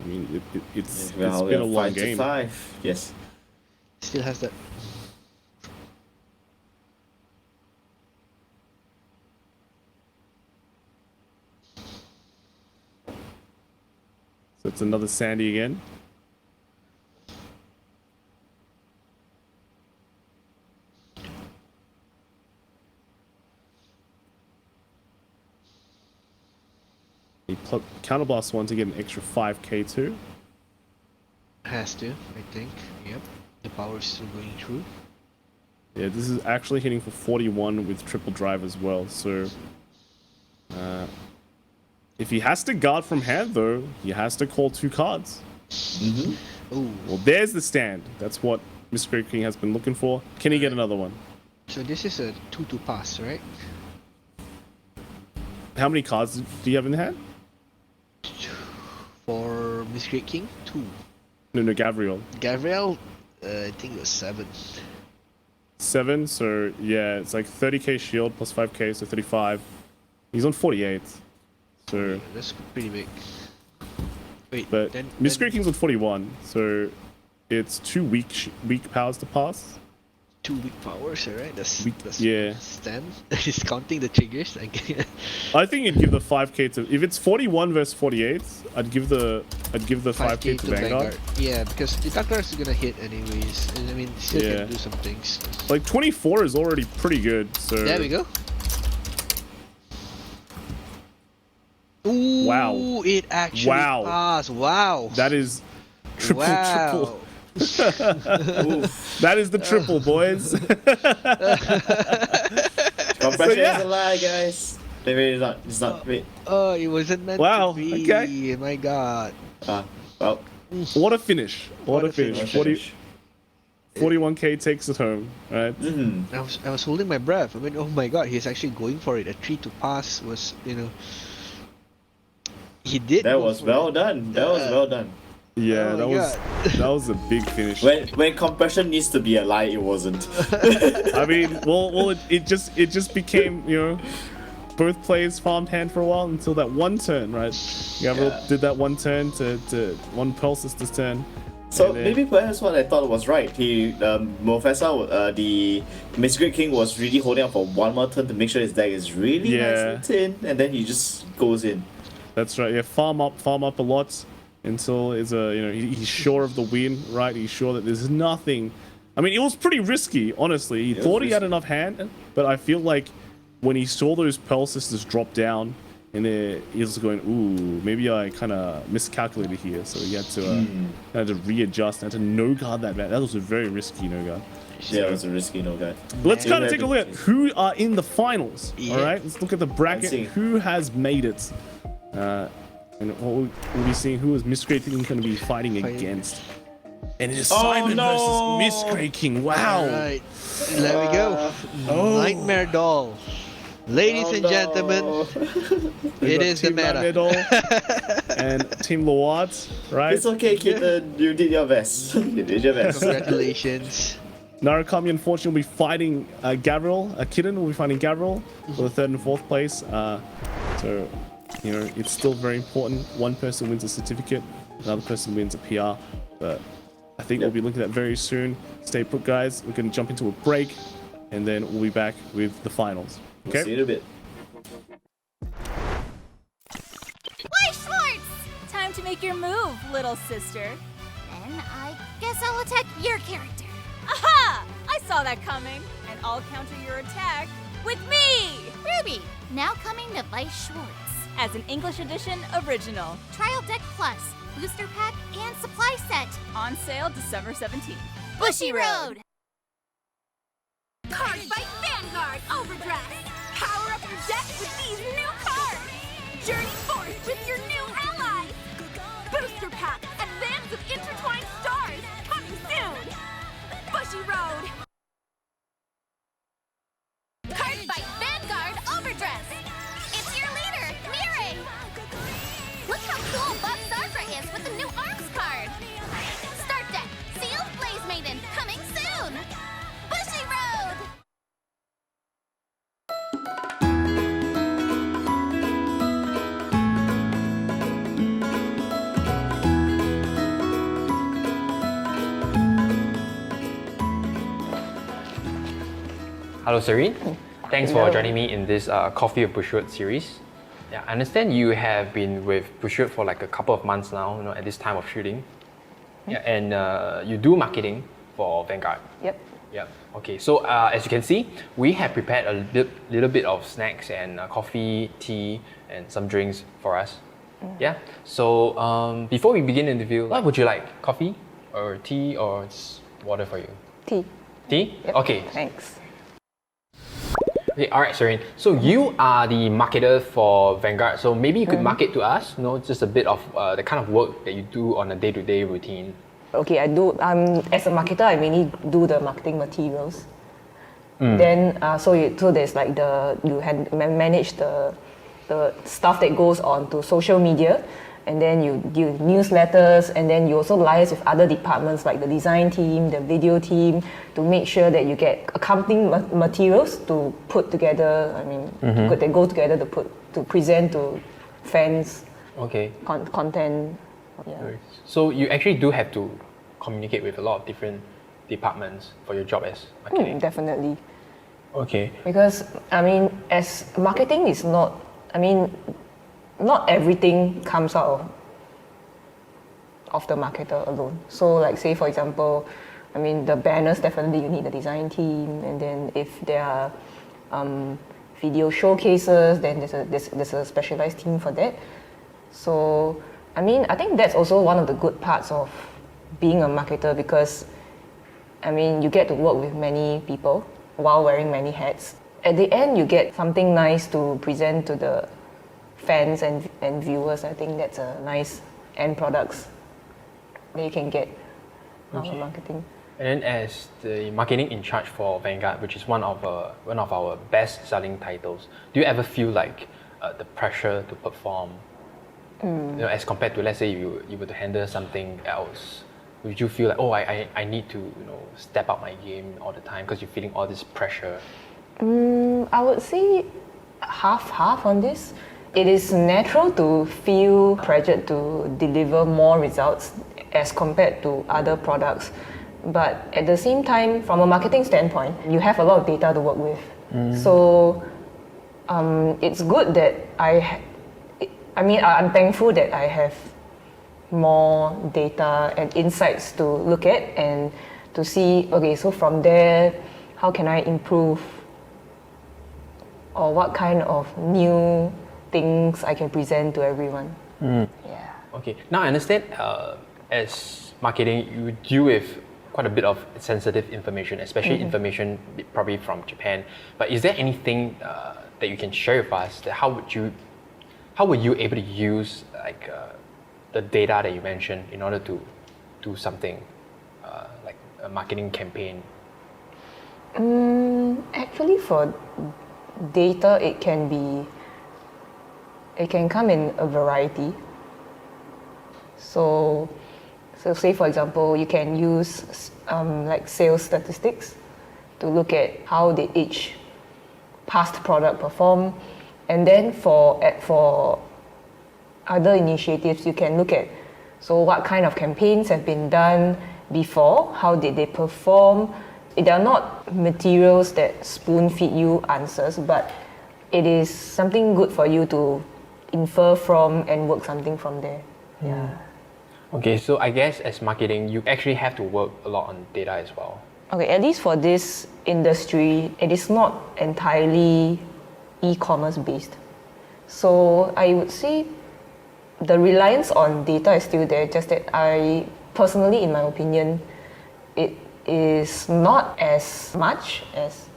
I mean, it's Well, been a we are long 5 to game. 5. Yes. Still has that. So it's another Sandy again. He counterblast one to get an extra 5k too. Has to, I think. Yep. The power is still going through. Yeah, this is actually hitting for 41 with triple drive as well. So, if he has to guard from hand though, he has to call 2 cards. Ooh. Well, there's the stand. That's what Mr. King has been looking for. Can he get another one? So this is a 2-2 pass, right? How many cards do you have in hand? For Miss Great King, 2. No, Gabriel. Gabriel, I think it was 7. 7, so yeah, it's like 30k shield plus 5k, so 35. He's on 48. So, That's pretty big. Wait, but then Miss Great King's on 41, so it's 2 weak powers to pass. 2 weak powers, alright? That's yeah. stand. He's counting the triggers. I think you'd give the 5k to, if it's 41 versus 48, I'd give the 5k to Vanguard. Yeah, because the Dark is gonna hit anyways. And I mean, still Yeah. can do some things. Like 24 is already pretty good. So There we go. Ooh, Wow. it actually Wow. passed. Wow. that is triple. Wow. That is the triple, boys. Compression yeah. is a lie, guys. Wait, it's not. Wait. Oh, it wasn't meant Wow, to be. okay. My God. Well, What a finish. What a finish. finish. 41k takes it home, right? I was holding my breath. I mean, oh my God, he's actually going for it. A 3-2 pass was, he did. that go was for well it. done. That was well done. Yeah, Oh that my was that was a big finish. When compression needs to be a lie, it wasn't. I mean, well, it just became, both players farmed hand for a while until that one turn, right? Gabriel did that one turn to one Pearl Sister's turn. So And then- maybe perhaps what I thought was right. Mofasa, the Miss Great King was really holding up for one more turn to make sure his deck is really Yeah. nice and thin, and then he just goes in. That's right. Yeah, farm up a lot until it's he's sure of the win, right? He's sure that there's nothing. I mean, it was pretty risky, honestly. He thought he had enough hand, but I feel like when he saw those Pearl Sisters drop down, and he was going, ooh, maybe I kind of miscalculated here. So he had to readjust, had to no guard that man. That was a very risky no guard. Yeah, it was a risky no guard. Let's kind of take a look at who are in the finals. Yeah. All right, let's look at the bracket. see. Who has made it? And what we'll be seeing who is Miss Great King going to be fighting against. And it is Simon no. versus Miss Great King. Wow. Alright, there we go. Nightmare Doll. Ladies and gentlemen, it is the Team meta. Nightmare Doll and Team Loat, right? It's okay, kitten. You did your best. You did your best. Congratulations. Narakami, unfortunately, will be fighting Gabriel. Kitten will be fighting Gabriel for the 3rd and 4th place. So, it's still very important. One person wins a certificate, another person wins a PR. But I think we'll be looking at that very soon. Stay put, guys. We're going to jump into a break, and then we'll be back with the finals. Okay? We'll see you in a bit. Weiss Schwarz! Time to make your move, little sister. Then I guess I'll attack your character. Aha! I saw that coming, and I'll counter your attack with me! Ruby, now coming to Weiss Schwarz. As an English edition original. Trial Deck Plus, Booster Pack, and Supply Set. On sale December 17th. Bushiroad! Cardfight Vanguard Overdress! Power up your deck with these new cards! Journey forth with your new allies! Booster Pack Advance of Intertwined Stars coming soon! Bushiroad! Cardfight Vanguard Overdress! It's your leader, Mirai! Look how cool Bob Sartre is with the new Arms card! Start deck, Seal Blaze Maiden, coming soon! Bushiroad! Hello, Serene. Thanks for joining me in this Coffee of Bushiroad series. Yeah, I understand you have been with Bushiroad for like a couple of months now, at this time of shooting. Yeah, and you do marketing for Vanguard. Yep. Yeah. Okay. So as you can see, we have prepared a little bit of snacks and coffee, tea, and some drinks for us. Yeah. So before we begin the interview, what would you like? Coffee, or tea, or water for you? Tea. Tea? Yep. Okay. Thanks. Okay, all right, Serene. So you are the marketer for Vanguard. So maybe you could market to us, just a bit of the kind of work that you do on a day-to-day routine. Okay, I do. As a marketer, I mainly do the marketing materials. Then, so there's like you manage the stuff that goes on to social media, and then you do newsletters, and then you also liaise with other departments like the design team, the video team, to make sure that you get accompanying materials to put together. I mean, they go together to present to fans. Okay. Content. Yeah. So you actually do have to communicate with a lot of different departments for your job as marketing. Definitely. Okay. Because I mean, as marketing is not. I mean, not everything comes out of the marketer alone. So like say for example, I mean the banners, definitely you need the design team, and then if there are video showcases, then there's a specialized team for that. So I mean, I think that's also one of the good parts of being a marketer, because I mean you get to work with many people while wearing many hats. At the end you get something nice to present to the fans and viewers. I think that's a nice end products that you can get out of marketing. And then as the marketing in charge for Vanguard, which is one of our best selling titles, do you ever feel like the pressure to perform, as compared to, let's say you were to handle something else? Would you feel like, I need to step up my game all the time because you're feeling all this pressure? I would say half on this. It is natural to feel pressured to deliver more results as compared to other products. But at the same time, from a marketing standpoint, you have a lot of data to work with. So it's good that I'm thankful that I have more data and insights to look at and to see, okay, so from there, how can I improve? Or what kind of new things I can present to everyone. Yeah. Okay. Now I understand as marketing, you deal with quite a bit of sensitive information, especially information probably from Japan. But is there anything that you can share with us? That how were you able to use the data that you mentioned in order to do something like a marketing campaign? Actually, for data, it can come in a variety. So say for example, you can use like sales statistics to look at how did each past product perform, and then for other initiatives, you can look at what kind of campaigns have been done before, how did they perform. They are not materials that spoon feed you answers, but it is something good for you to infer from and work something from there. Yeah. Okay, so I guess as marketing, you actually have to work a lot on data as well. Okay, at least for this industry, it is not entirely e-commerce based. So I would say the reliance on data is still there, just that I personally, in my opinion, it is not as much as,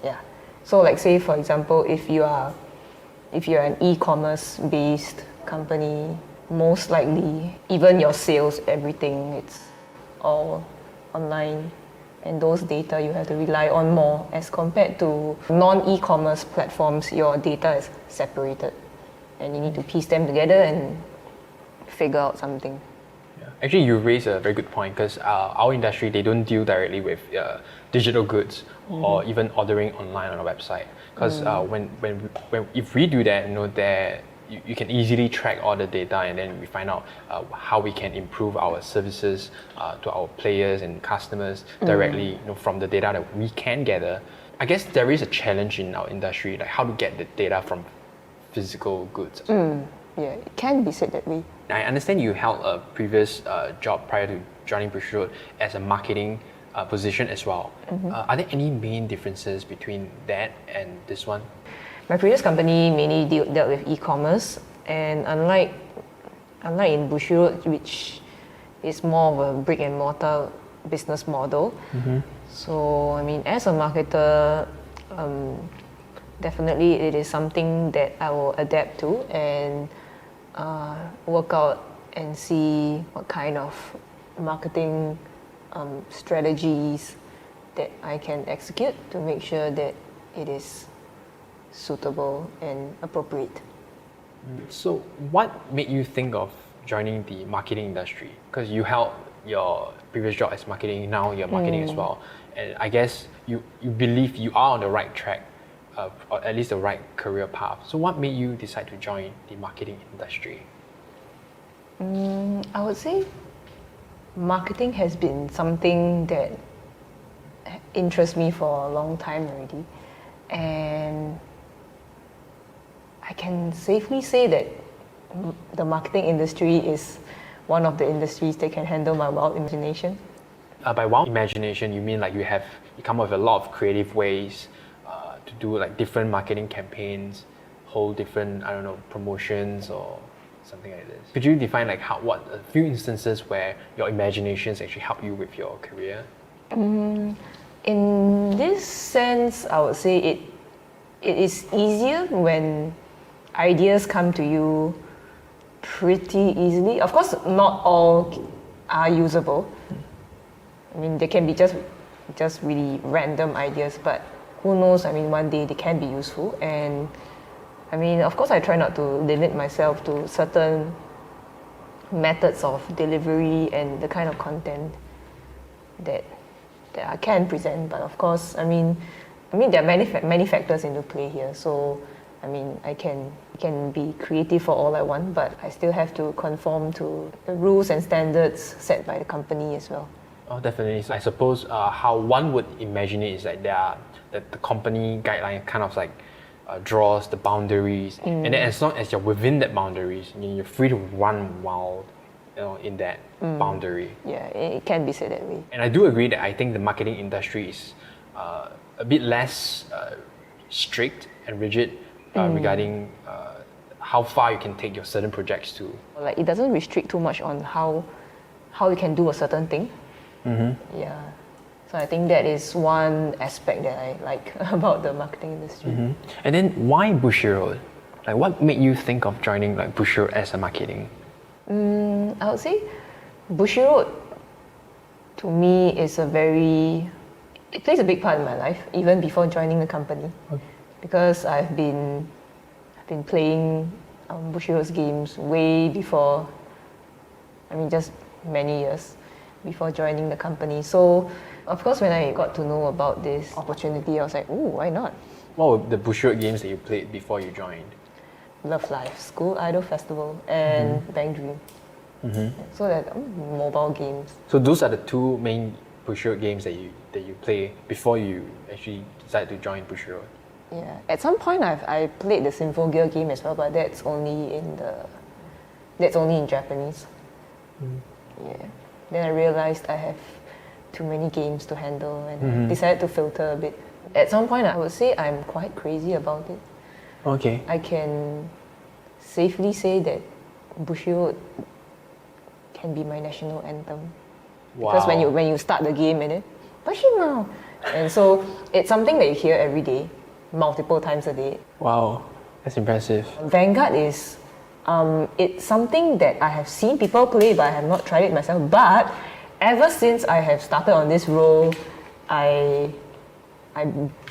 So like say for example, if you're an e-commerce based company, most likely even your sales, everything, it's all online, and those data you have to rely on more as compared to non-e-commerce platforms. Your data is separated and you need to piece them together and figure out something. Actually, you raise a very good point, because our industry, they don't deal directly with digital goods or even ordering online on a website. Because if we do that, you can easily track all the data, and then we find out how we can improve our services to our players and customers directly from the data that we can gather. I guess there is a challenge in our industry, like how to get the data from physical goods. Yeah, it can be said that way. I understand you held a previous job prior to joining Bushiroad as a marketing position as well. Are there any main differences between that and this one? My previous company mainly dealt with e-commerce, and unlike in Bushiroad, which is more of a brick and mortar business model. So I mean, as a marketer, definitely it is something that I will adapt to and work out and see what kind of marketing strategies that I can execute to make sure that it is suitable and appropriate. So what made you think of joining the marketing industry? Because you held your previous job as marketing, now you're marketing as well. And I guess you believe you are on the right track, or at least the right career path. So what made you decide to join the marketing industry? I would say marketing has been something that interests me for a long time already. And I can safely say that the marketing industry is one of the industries that can handle my wild imagination. By wild imagination, you mean like you come up with a lot of creative ways to do like different marketing campaigns, hold different, I don't know, promotions or something like this. Could you define like what a few instances where your imaginations actually help you with your career? In this sense, I would say it is easier when ideas come to you pretty easily. Of course, not all are usable. I mean, they can be just really random ideas, but who knows, I mean, one day they can be useful. And I mean, of course, I try not to limit myself to certain methods of delivery and the kind of content that I can present. But of course, I mean, there are many factors into play here. So, I mean, I can be creative for all I want, but I still have to conform to the rules and standards set by the company as well. Oh, definitely. So I suppose how one would imagine it is like that the company guideline kind of like draws the boundaries, and then as long as you're within that boundaries, you're free to run wild, in that boundary. Yeah, it can be said that way. And I do agree that I think the marketing industry is a bit less strict and rigid regarding how far you can take your certain projects to. Like, it doesn't restrict too much on how you can do a certain thing. Yeah. So I think that is one aspect that I like about the marketing industry. And then why Bushiroad? Like, what made you think of joining like Bushiroad as a marketing? I would say Bushiroad to me is it plays a big part in my life, even before joining the company. Because I've been playing Bushiroad's games way before, I mean, just many years before joining the company. So, of course, when I got to know about this opportunity, I was like, ooh, why not? What were the Bushiroad games that you played before you joined? Love Life, School Idol Festival, and Bang Dream. So that mobile games. So those are the two main Bushiroad games that you play before you actually decided to join Bushiroad. Yeah. At some point, I played the Symphogear game as well, but that's only in Japanese. Yeah. Then I realized I have too many games to handle, and decided to filter a bit. At some point, I would say I'm quite crazy about it. Okay. I can safely say that Bushiroad can be my national anthem. Wow. Because when you start the game and then Bushiroad, and so it's something that you hear every day, multiple times a day. Wow, that's impressive. Vanguard is it's something that I have seen people play, but I have not tried it myself. But ever since I have started on this role, I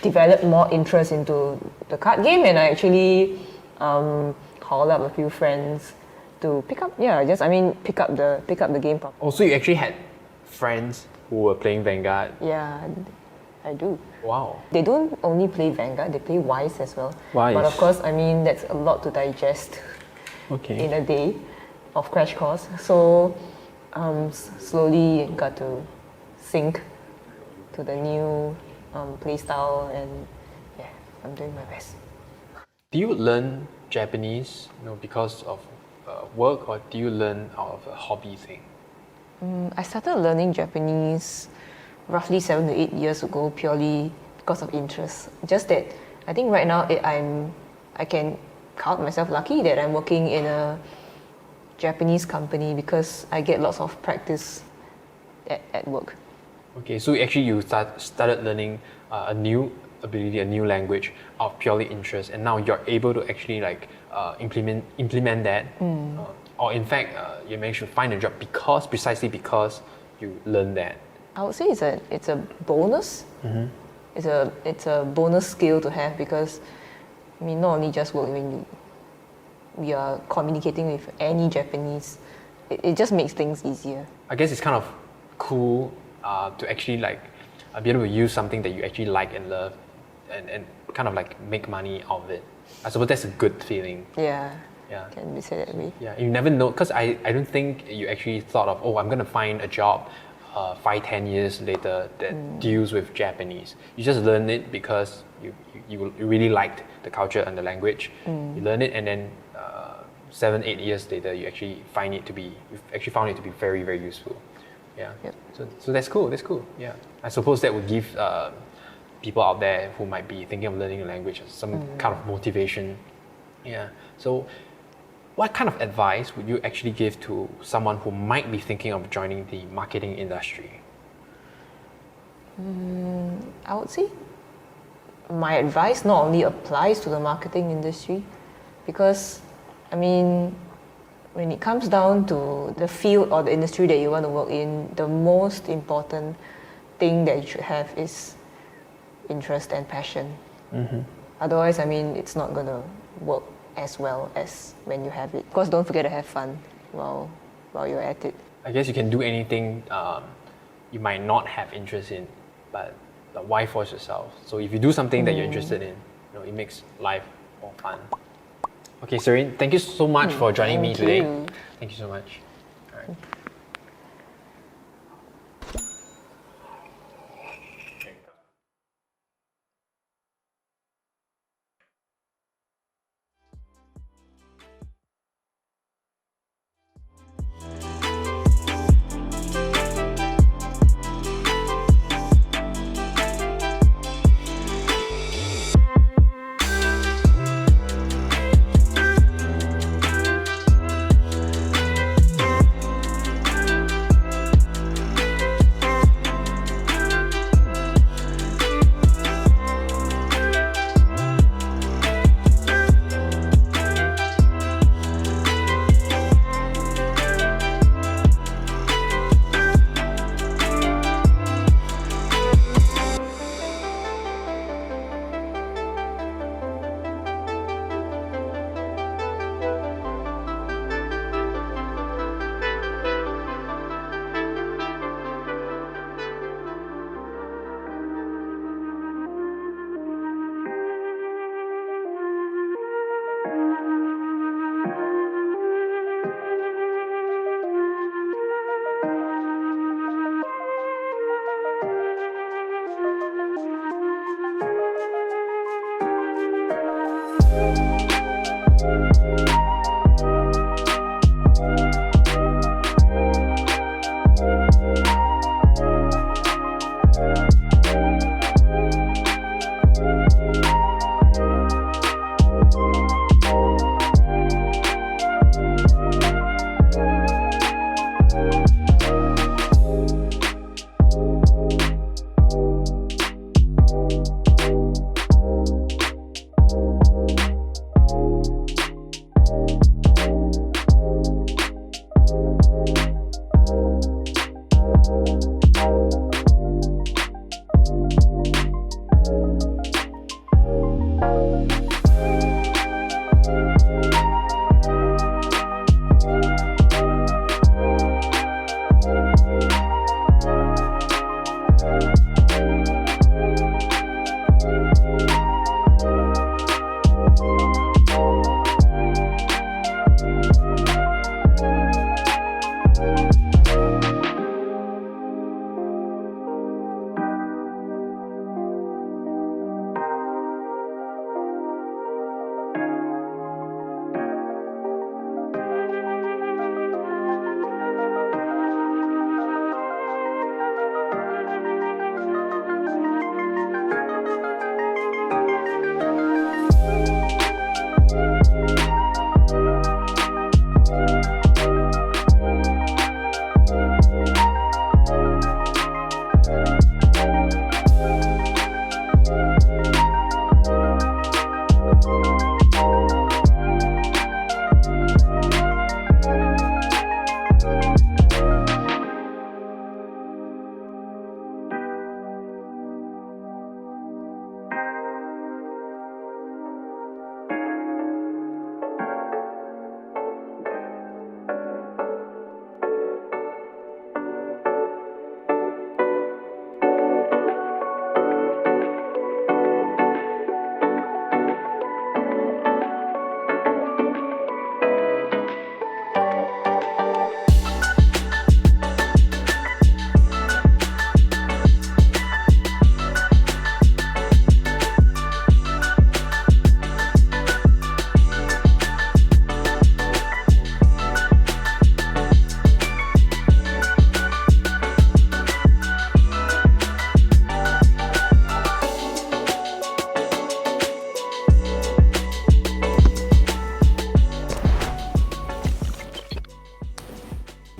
developed more interest into the card game, and I actually called up a few friends to pick up the game. Oh, so you actually had friends who were playing Vanguard? Yeah, I do. Wow. They don't only play Vanguard, they play Weiss as well. Weiss. But of course, I mean, that's a lot to digest Okay. in a day of crash course. So slowly got to sync to the new play style, and yeah, I'm doing my best. Do you learn Japanese, because of work, or do you learn out of a hobby thing? I started learning Japanese roughly 7 to 8 years ago, purely because of interest. Just that I think right now I can count myself lucky that I'm working in a Japanese company because I get lots of practice at work. Okay, so actually you started learning a new ability, a new language out of purely interest, and now you're able to actually implement that, or in fact you managed to find a job precisely because you learned that. I would say it's a bonus. It's a bonus skill to have because not only just work when we are communicating with any Japanese, it just makes things easier. I guess it's kind of cool to actually be able to use something that you actually like and love, and kind of make money out of it. I suppose that's a good feeling. Yeah. Yeah. Can we say that way? Yeah. You never know, because I don't think you actually thought of, I'm gonna find a job 5-10 years later that deals with Japanese. You just learn it because you really liked the culture and the language. You learn it, and then 7-8 years later you actually found it to be very, very useful. Yeah. Yep. So that's cool. Yeah. I suppose that would give people out there who might be thinking of learning a language some kind of motivation. Yeah. So what kind of advice would you actually give to someone who might be thinking of joining the marketing industry? I would say my advice not only applies to the marketing industry, because when it comes down to the field or the industry that you want to work in, the most important thing that you should have is interest and passion. Otherwise, it's not going to work as well as when you have it. Of course, don't forget to have fun while you're at it. I guess you can do anything you might not have interest in, but why force yourself? So if you do something that you're interested in, it makes life more fun. Okay, Serene, thank you so much for joining me today. Thank you so much. All right.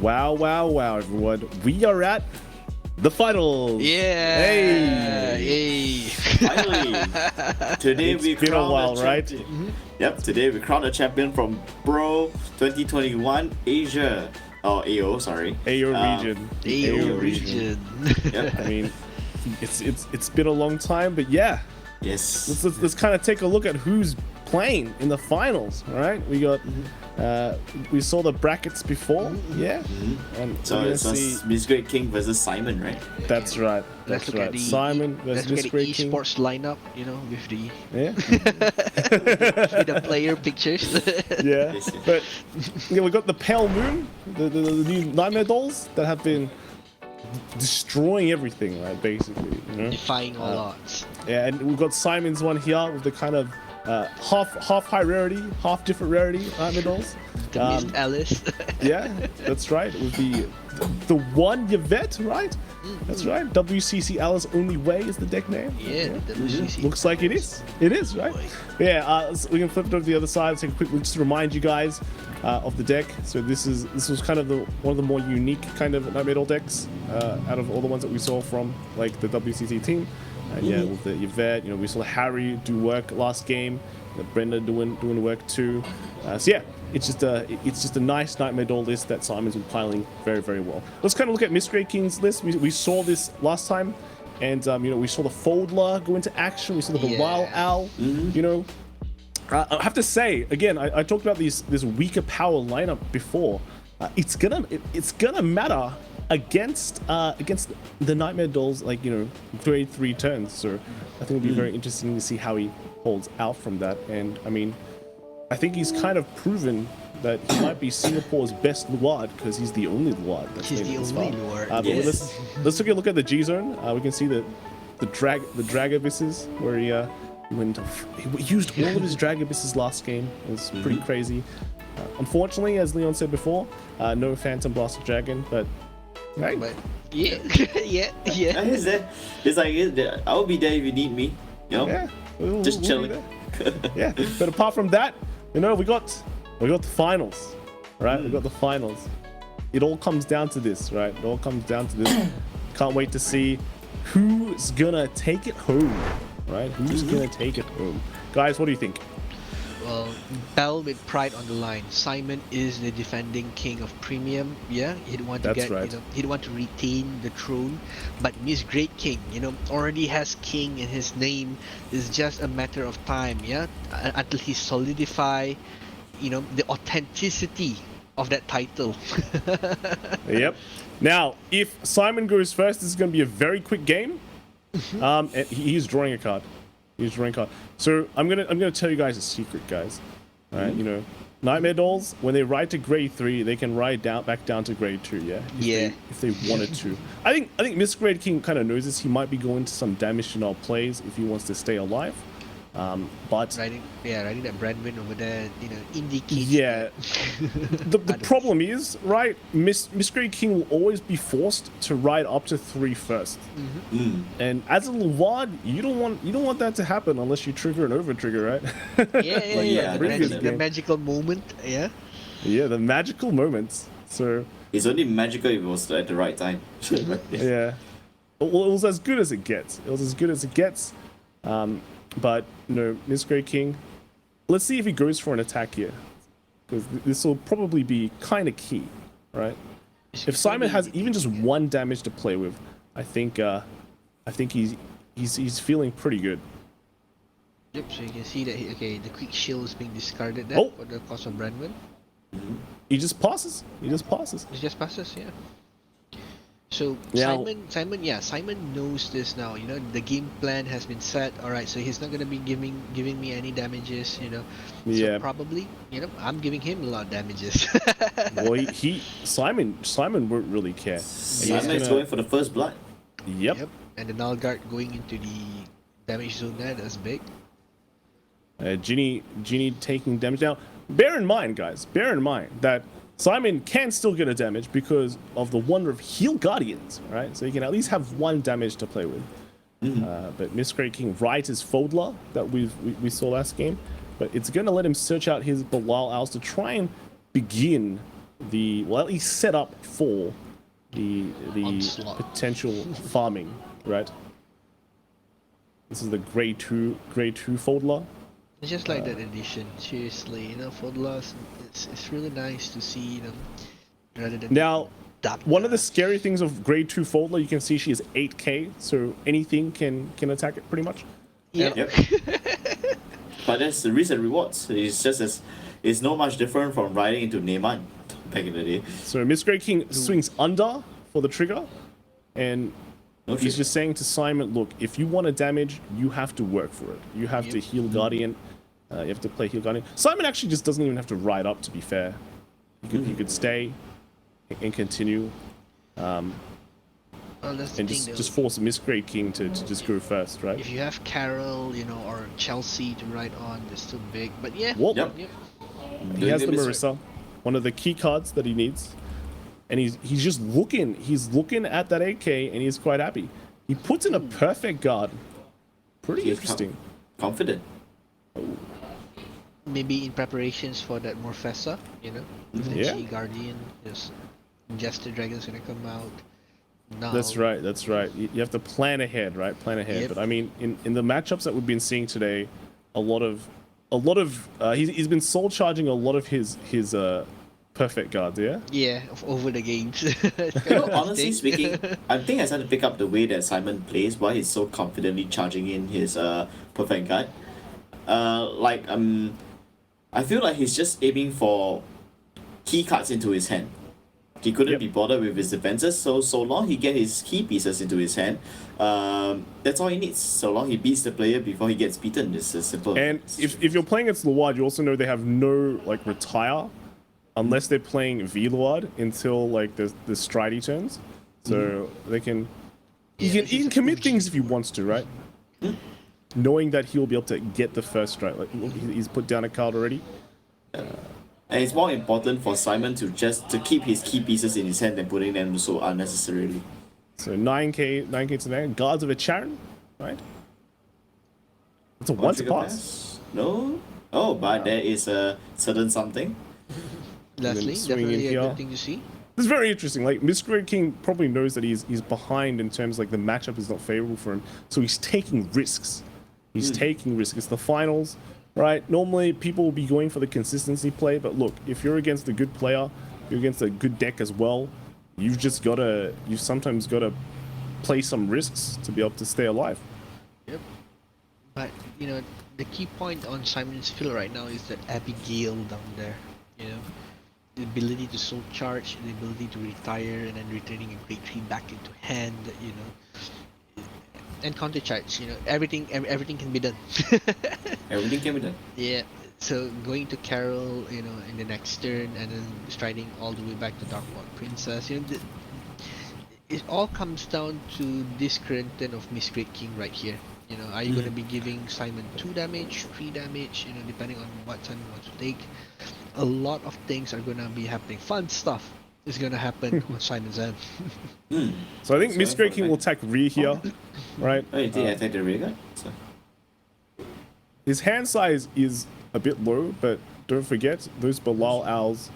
Wow, everyone. We are at the finals. Yeah. Hey. Finally. Today It's we been a crown while, the right? champion. Yep, today we crown a champion from Pro 2021 Asia. Oh, AO, sorry. AO region. AO region. Yep. I mean, it's been a long time, but yeah. Yes. Let's kind of take a look at who's playing in the finals. All right, we got we saw the brackets before, yeah. And So we're it's gonna see. Miss Great King versus Simon, right? That's right. Let's That's look at right. the Simon let's versus look Miss at the Great King. esports lineup, you know, with the Yeah. with the player pictures. Yeah. Yes, yes. But yeah, we got the Pale Moon, the new Nightmare dolls that have been destroying everything, right? Basically, you know. Defying all odds. Yeah, and we've got Simon's one here with the kind of half high rarity, half different rarity Nightmare dolls. The Mist Alice. Yeah, that's right. It would be the one Yvette, right? That's right. WCC Alice Only Way is the deck name. Yeah, the WCC. Looks like it is. It is, right? Yeah, so we can flip it over to the other side. Take a quick look just to remind you guys of the deck. So this was kind of one of the more unique kind of Nightmare Doll decks out of all the ones that we saw from like the WCC team. And yeah, with the Yvette, you know, we saw Harry do work last game. Brenda doing work too. So yeah, it's just a nice Nightmare Doll list that Simon's been piling very, very well. Let's kind of look at Miss Great King's list. We saw this last time, and you know, we saw the Foldler go into action. We saw the Wild Owl. You know, I have to say again, I talked about this weaker power lineup before. It's gonna matter against the Nightmare Dolls, like, you know, grade 3 turns. So I think it'll be very interesting to see how he holds out from that. And I mean, I think he's kind of proven that he might be Singapore's best Luard because he's the only Luard that's He's made the it this only far. Luard. But Yes. let's take a look at the G zone. We can see the drag abysses where he used all of his drag abysses last game. It was pretty crazy. Unfortunately, as Leon said before, no Phantom Blaster Dragon, but right. But yeah, yeah. It's like I'll be there if you need me. You know? Yeah, Just we'll chilling. be there. Yeah, but apart from that, you know, we got the finals, right? We got the finals. It all comes down to this, right? It all comes down to this. Can't wait to see who's gonna take it home, right? Who's gonna take it home, guys? What do you think? Well, Bell with pride on the line. Simon is the defending king of premium. Yeah, he'd want to That's right. you know, he'd want to retain the throne. But Miss Great King, you know, already has king in his name. It's just a matter of time. Yeah, until he solidify, you know, the authenticity of that title. Yep. Now, if Simon goes first, this is going to be a very quick game. And he's drawing a card. He's drawing a card. So I'm gonna tell you guys a secret, guys. All right, you know, Nightmare Dolls, when they ride to grade 3, they can ride back down to grade 2. Yeah. If they wanted to. I think Miss Great King kind of knows this. He might be going to some damage in our plays if he wants to stay alive. But riding that Brandwin over there, you know, indicates. yeah, the problem is, right, Miss Great King will always be forced to ride up to 3 first. And as a Luard, you don't want that to happen unless you trigger an over trigger, right? The magical moment, yeah. Yeah, the magical moments. So it's only magical if it was at the right time. yeah, well, it was as good as it gets. But you know, Miss Great King, let's see if he goes for an attack here, because this will probably be kind of key, right? If Simon has even just 1 damage to play with, I think he's feeling pretty good. Yep. So you can see that the quick shield is being discarded there for the cost of Brandwin. He just passes. He just passes, yeah. So Now, Simon knows this now. You know, the game plan has been set. All right, so he's not gonna be giving me any damages. You know, so probably, you know, I'm giving him a lot of damages. Well, Simon won't really care. Simon's going for the first blood. Yep. And the Nalgard going into the damage zone there. That's big. Ginny taking damage. Now, bear in mind, guys. That Simon can still get a damage because of the wonder of Heal Guardians, right? So you can at least have 1 damage to play with. But Miss Great King rides his Foldler that we saw last game, but it's going to let him search out his Bilal Owls to try and begin well, at least set up for the Onslaught. potential farming, right? This is the grade 2 Foldler. It's just like that edition. Seriously, you know, Fodlas, it's really nice to see, you know, rather than Now, dark one of the dust. scary things of grade 2 Foldler, you can see she is 8k, so anything can attack it pretty much. Yeah. Yep. But that's the risk and rewards. It's not much different from riding into Neyman back in the day. So Miss Grey King swings under for the trigger, and No he's trigger. just saying to Simon, look, if you want to damage, you have to work for it. You have to heal Guardian. You have to play heal Guardian. Simon actually just doesn't even have to ride up, to be fair. He could stay and continue, Well, that's the and thing, though. just force Miss Grey King to just go first, right? If you have Carol, you know, or Chelsea to ride on, they're still big. But yeah, Whoop. Yep. He has the Doing good, Miss Marissa, one of the key cards that he needs, and he's just looking. He's looking at that 8k, and he's quite happy. He puts in a perfect guard. Pretty He's interesting. confident. maybe in preparations for that Morfessa, you know, Yeah. Guardian, yes, Jester Dragon's gonna come out. Now, That's right. That's right. You have to plan ahead, right? Plan ahead. Yep. But I mean, in the matchups that we've been seeing today, a lot of he's been soul charging a lot of his perfect guards. Yeah. Yeah, over the games. You know, honestly speaking, I think I started to pick up the way that Simon plays, why he's so confidently charging in his perfect guard. I feel like he's just aiming for key cards into his hand. He couldn't be bothered with his defenses, so long he get his key pieces into his hand, that's all he needs. So long he beats the player before he gets beaten. It's as simple. And if you're playing against Luard, you also know they have no like retire unless they're playing V Luard until like the stridey turns. So they can he can commit things if he wants to, right? Knowing that he'll be able to get the first strike. Like he's put down a card already. And it's more important for Simon to keep his key pieces in his hand than putting them so unnecessarily. So 9k to there. Guards of a Charon, right? It's a one to trigger pass. No? Oh, but there is a certain something. Lastly, swing in definitely a here. good thing to see. This is very interesting. Like Miscreant King probably knows that he's behind in terms like the matchup is not favorable for him, so he's taking risks. He's taking risks. It's the finals, right? Normally people will be going for the consistency play, but look, if you're against a good player, you're against a good deck as well. You've sometimes gotta play some risks to be able to stay alive. Yep. But you know, the key point on Simon's field right now is that Abigail down there. You know, the ability to soul charge, the ability to retire, and then returning a great tree back into hand. You know, and counter charge. You know, everything can be done. Everything can be done. Yeah. So going to Carol, you know, in the next turn, and then striding all the way back to Darkwater Princess. You know, it all comes down to this current turn of Miss Great King right here. You know, are you going to be giving Simon 2 damage, 3 damage? You know, depending on what Simon wants to take. A lot of things are going to be happening. Fun stuff is going to happen on Simon's end. So I think Miss Great King will attack rear here, right? Oh, he did attack the rear guard? So. His hand size is a bit low, but don't forget those Bilal Owls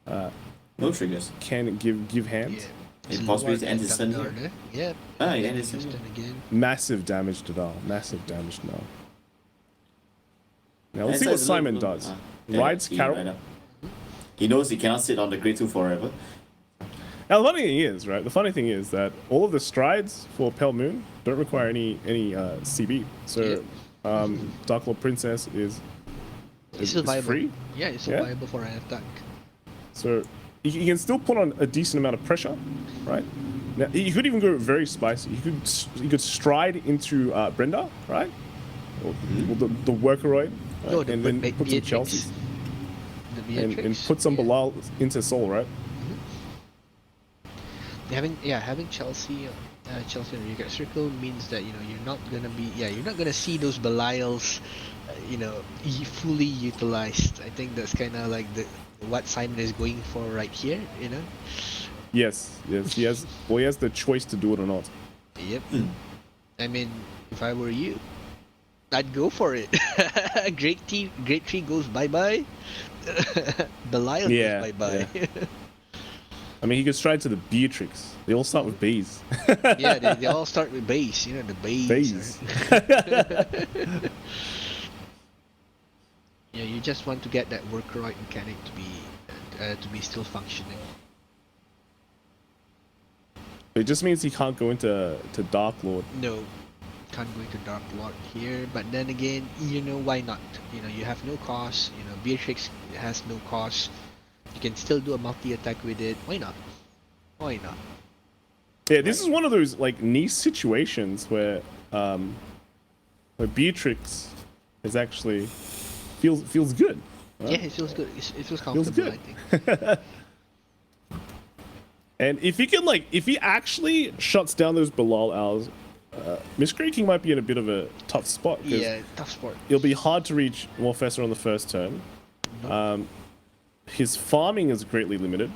No triggers. can give hands. It's possible to end his turn here. Yeah. Ah, yeah, end his His turn. turn again. Massive damage to Dal. Massive damage now. Now let's see That what side's a Simon little- does. yeah, Rides he Carol. ride up. He knows he cannot sit on the grade 2 forever. Now the funny thing is, right? The funny thing is that all of the strides for Pale Moon don't require any CB. So Dark Lord Princess is Still viable. free. Yeah, it's still viable for an attack. So he can still put on a decent amount of pressure, right? Now he could even go very spicy. He could stride into Brenda, right? Or the Workeroid, right? No, and then put some Beatrix. Chelsea The and Beatrix, put some Bilal into Soul, right? Having Chelsea in the regard circle means that, you know, you're not gonna see those Belials fully utilized. I think that's kind of like what Simon is going for right here, you know. Yes. He has the choice to do it or not. Yep. I mean, if I were you, I'd go for it. Great tree goes bye bye. Belial goes bye bye. I mean, he goes straight to the Beatrix. They all start with B's. Yeah, they all start with base. You know, the base. Base. Yeah, you just want to get that workeroid mechanic to be still functioning. It just means he can't go into Dark Lord. No, can't go into Dark Lord here. But then again, you know, why not? You know, you have no cost. You know, Beatrix has no cost. You can still do a multi-attack with it. Why not? Why not? Yeah, this is one of those like niche situations where Beatrix is actually feels good. Right? Yeah, it feels good. It feels comfortable. Feels good. I think. And if he actually shuts down those Bilal owls, Miss Grey King might be in a bit of a tough spot. Yeah, tough spot. It'll be hard to reach Morfessor on the first turn. Nope. His farming is greatly limited.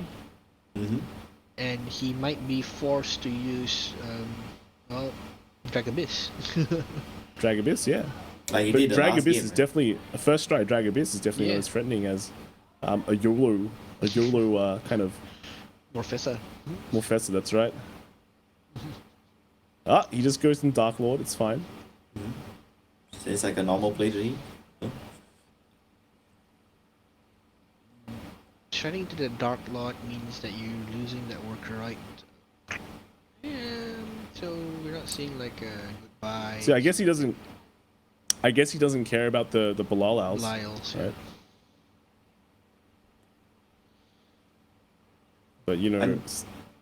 And he might be forced to use, well, Dragabyss. Dragabyss, yeah. Like he But did the last Dragabyss game, is right? definitely a first strike. Dragabyss is definitely Yeah. not as threatening as a YOLO kind of Morfessor. Morfessor. That's right. Ah, he just goes in Dark Lord. It's fine. So it's like a normal play to him. Shutting to the Dark Lord means that you're losing that worker, right? Yeah, so we're not seeing like a goodbye. See, I guess he doesn't care about the Bilal owls. Lyles, right? But you know,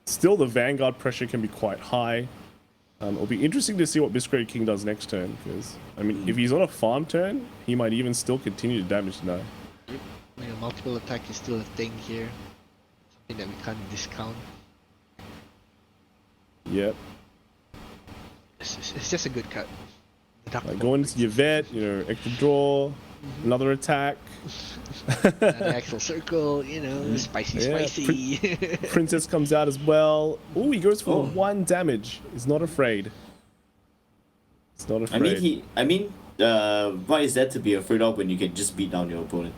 still the Vanguard pressure can be quite high. It'll be interesting to see what Miss Grey King does next turn, because I mean, if he's on a farm turn, he might even still continue to damage now. Yep. You know, multiple attack is still a thing here. Something that we can't discount. Yep. It's just a good cut. The Dark Like Lord going into Yvette, you know, extra draw, another attack. Another Axel Circle, you know, spicy, Yeah, spicy. Princess comes out as well. Oh, he goes for 1 damage. He's not afraid. He's not afraid. What is that to be afraid of when you can just beat down your opponent?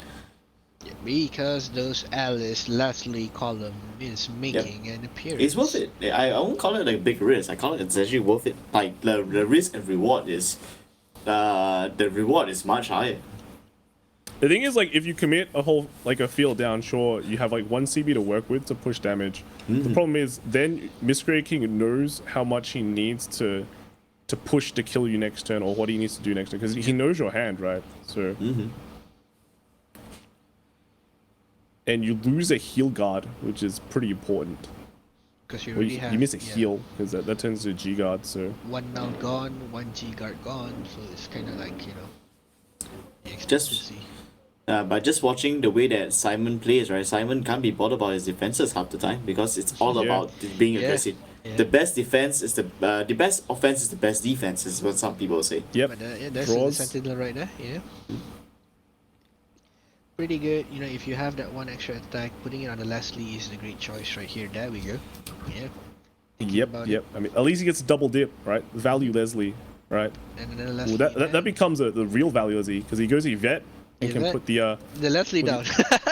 Yeah, because those Alice Leslie column is making an appearance. It's worth it. I won't call it a big risk. I call it it's actually worth it. Like the risk and reward is, the reward is much higher. The thing is, like, if you commit a whole, like, a field down, sure, you have, like, 1 CB to work with to push damage. The problem is, then Miss Grey King knows how much he needs to push to kill you next turn, or what he needs to do next turn, because he knows your hand, right? So... And you lose a heal guard, which is pretty important. Because you Well, already have... you miss a heal, because that turns to a G guard, so... One now gone, 1 G guard gone, so it's kind of like, you know... But just watching the way that Simon plays, right? Simon can't be bothered about his defenses half the time because it's all about being aggressive. Yeah. The best defense is the best offense is the best defense, is what some people say. Yep. But there's the Sentinel right there, yeah. Pretty good, you know, if you have that 1 extra attack, putting it on the Leslie is a great choice right here. There we go. Yeah. Yep. I mean, at least he gets a double dip, right? Value Leslie, right? And then Ooh, Leslie that becomes the real value Leslie, because he goes Yvette and can Yvette. put the Leslie down.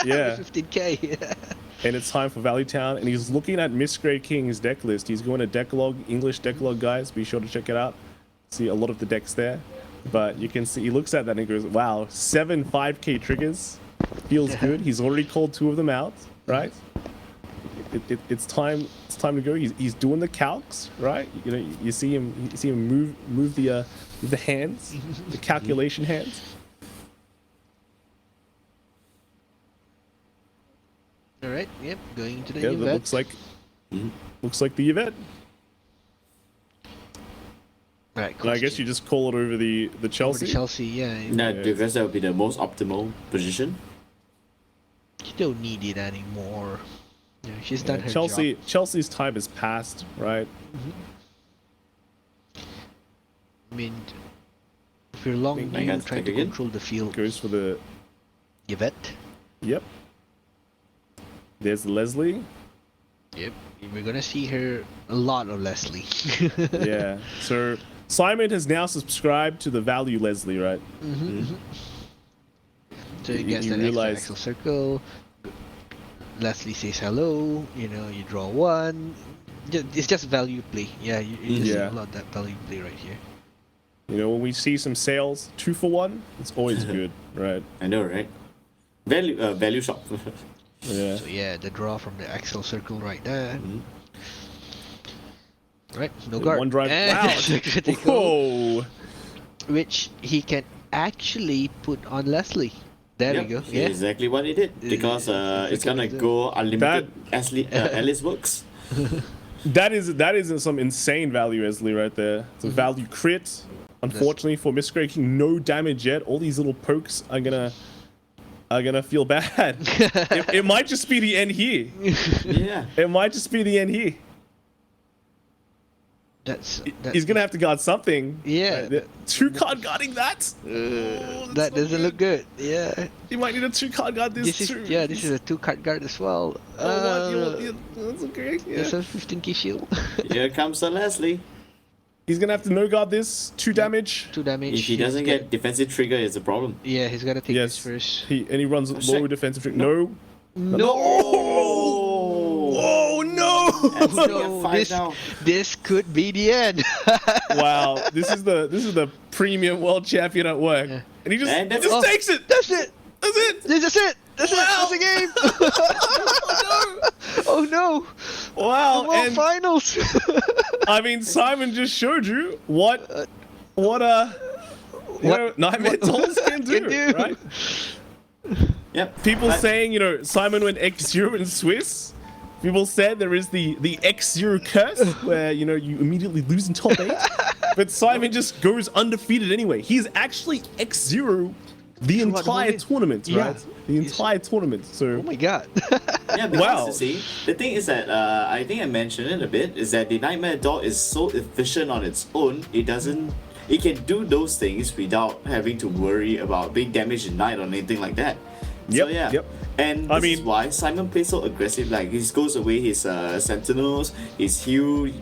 Yeah. 15k. And it's time for Valley Town, and he's looking at Miss Grey King's deck list. He's going to Decalogue, English Decalogue, guys. Be sure to check it out. See a lot of the decks there. But you can see, he looks at that and he goes, wow, 7 5k triggers. Feels good. He's already called 2 of them out, right? It's time to go. He's doing the calcs, right? You know, you see him move the hands, the calculation hands. All right. Yep. Going to the Yeah, Yvette. that looks like the Yvette. Right. And I guess you just call it over the Chelsea. Chelsea, yeah. Nah, because that would be the most optimal position. You don't need it anymore. Yeah, she's done her Chelsea. job. Chelsea's time has passed, right? I mean, if you're long, you trying to control the field. Goes for the Yvette. Yep. There's Leslie. Yep. We're gonna see her a lot of Leslie. Yeah. So Simon has now subscribed to the value Leslie, right? So you get you that realize- extra Axel Circle. Leslie says hello, you know, you draw one. It's just value play. Yeah, you see a lot of that value play right here. You know, when we see some sales, 2 for 1, it's always good, right? I know, right? Value shop. Yeah. So yeah, the draw from the Axel circle right there. Right, no guard. One drive. And Wow. the critical, Whoa. which he can actually put on Leslie. There we go. Yeah. Exactly what he did. Because it's gonna go unlimited Alice works. That is some insane value, Esley, right there. It's a value crit. Unfortunately for Miscreate King, no damage yet. All these little pokes are gonna feel bad. it might just be the end here. Yeah. It might just be the end here. He's gonna have to guard something. Yeah. 2-card guarding that. That doesn't look good. Yeah. You might need a 2-card guard this too. This is a 2-card guard as well. That's okay. Yeah. There's a 15k shield. Here comes the Leslie. He's gonna have to no guard this. 2 damage. 2 damage. If he doesn't get defensive trigger, it's a problem. Yeah, he's gotta take this first. He runs low defensive trigger. No. Oh no! No, this could be the end. Wow, this is the premium world champion at work, and he just takes it. That's it. That's it. That's it. That's it. That's the game. Oh no! Wow, the world finals. I mean, Simon just showed you what Nightmare Dolls can do, right? Yep. People saying, you know, Simon went X0 in Swiss. People said there is the X0 curse, where, you know, you immediately lose in top 8. But Simon just goes undefeated anyway. He's actually X0 the entire tournament, right? The entire tournament. So. Oh my god. Yeah, because you see, the thing is that I think I mentioned it a bit, is that the Nightmare Doll is so efficient on its own. It can do those things without having to worry about being damaged in night or anything like that. So yeah. And this is why Simon plays so aggressive. Like, he goes away his Sentinels, his Heal,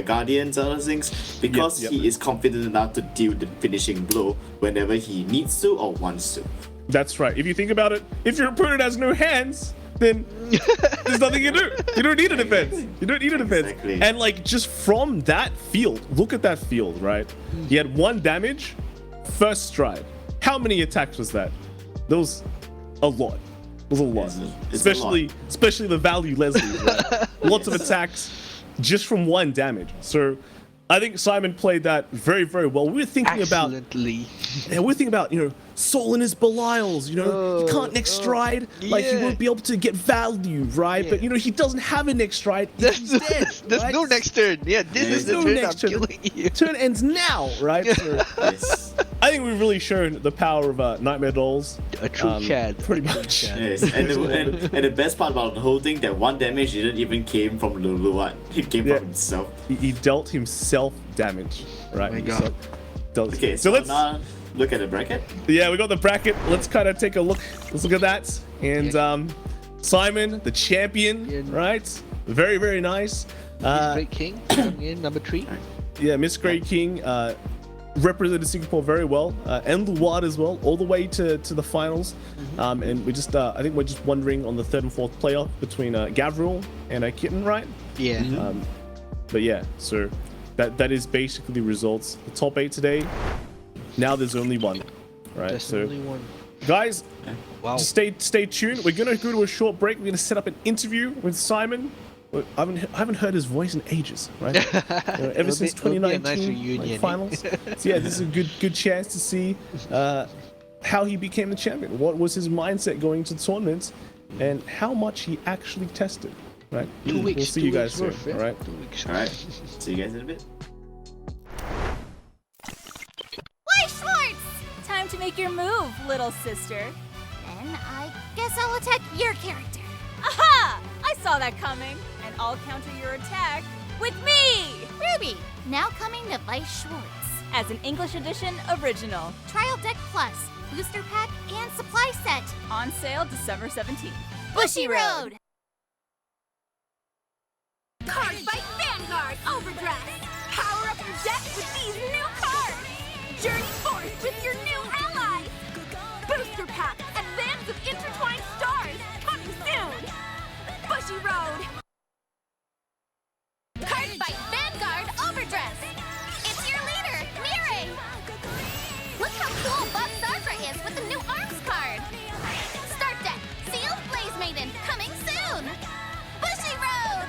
Guardians, other things, because he is confident enough to deal the finishing blow whenever he needs to or wants to. That's right. If you think about it, if your opponent has no hands, then there's nothing you do. You don't need a defense. You don't need a defense. Exactly. And like, just from that field, look at that field, right? He had 1 damage, first stride. How many attacks was that? There was a lot. It was a lot. Especially the value Leslie's, right? Lots of attacks just from 1 damage. So I think Simon played that very, very well. We were thinking about, you know, Soul in his Belials, you know, he can't next stride, like he won't be able to get value, right? But you know, he doesn't have a next stride. He's dead. There's no next turn. Yeah, this is the turn I'm killing you. Turn ends now, right? So, I think we've really shown the power of Nightmare Dolls. A true Chad. Pretty much. Yes, and the best part about the whole thing, that 1 damage didn't even came from Luluat. It came from himself. He dealt himself damage, right? Oh my god. Okay, so let's now look at the bracket. Yeah, we got the bracket. Let's kind of take a look. Let's look at that. And Simon, the champion, right? Very, very nice. Great King coming in number 3. Yeah, Miss Great King represented Singapore very well, and Luwad as well, all the way to the finals. And we just, I think we're just wondering on the 3rd and 4th playoff between Gavril and Kitten, right? Yeah. But yeah, so that is basically the results. The top 8 today. Now there's only 1, right? There's only 1. Guys, just stay tuned. We're gonna go to a short break. We're gonna set up an interview with Simon. I haven't heard his voice in ages, right? Ever since 2019 finals. So yeah, this is a good chance to see how he became the champion. What was his mindset going to tournaments, and how much he actually tested. Right? 2 weeks. We'll see you guys soon. Worth, all right. 2 weeks. All right. See you guys in a bit. Weiss Schwarz! Time to make your move, little sister. Then I guess I'll attack your character. Aha! I saw that coming, and I'll counter your attack with me! Ruby, now coming to Weiss Schwarz. As an English edition original. Trial Deck Plus, Booster Pack, and Supply Set. On sale December 17th. Bushiroad! Cardfight Vanguard Overdress! Power up your deck with these new cards! Journey forth with your new allies! Booster Pack, Advance of Intertwined Stars, coming soon! Bushiroad! Cardfight Vanguard Overdress! It's your leader, Mirai! Look how cool Bob Sartre is with the new arms card! Start deck, Seal, Blaze Maiden, coming soon! Bushiroad!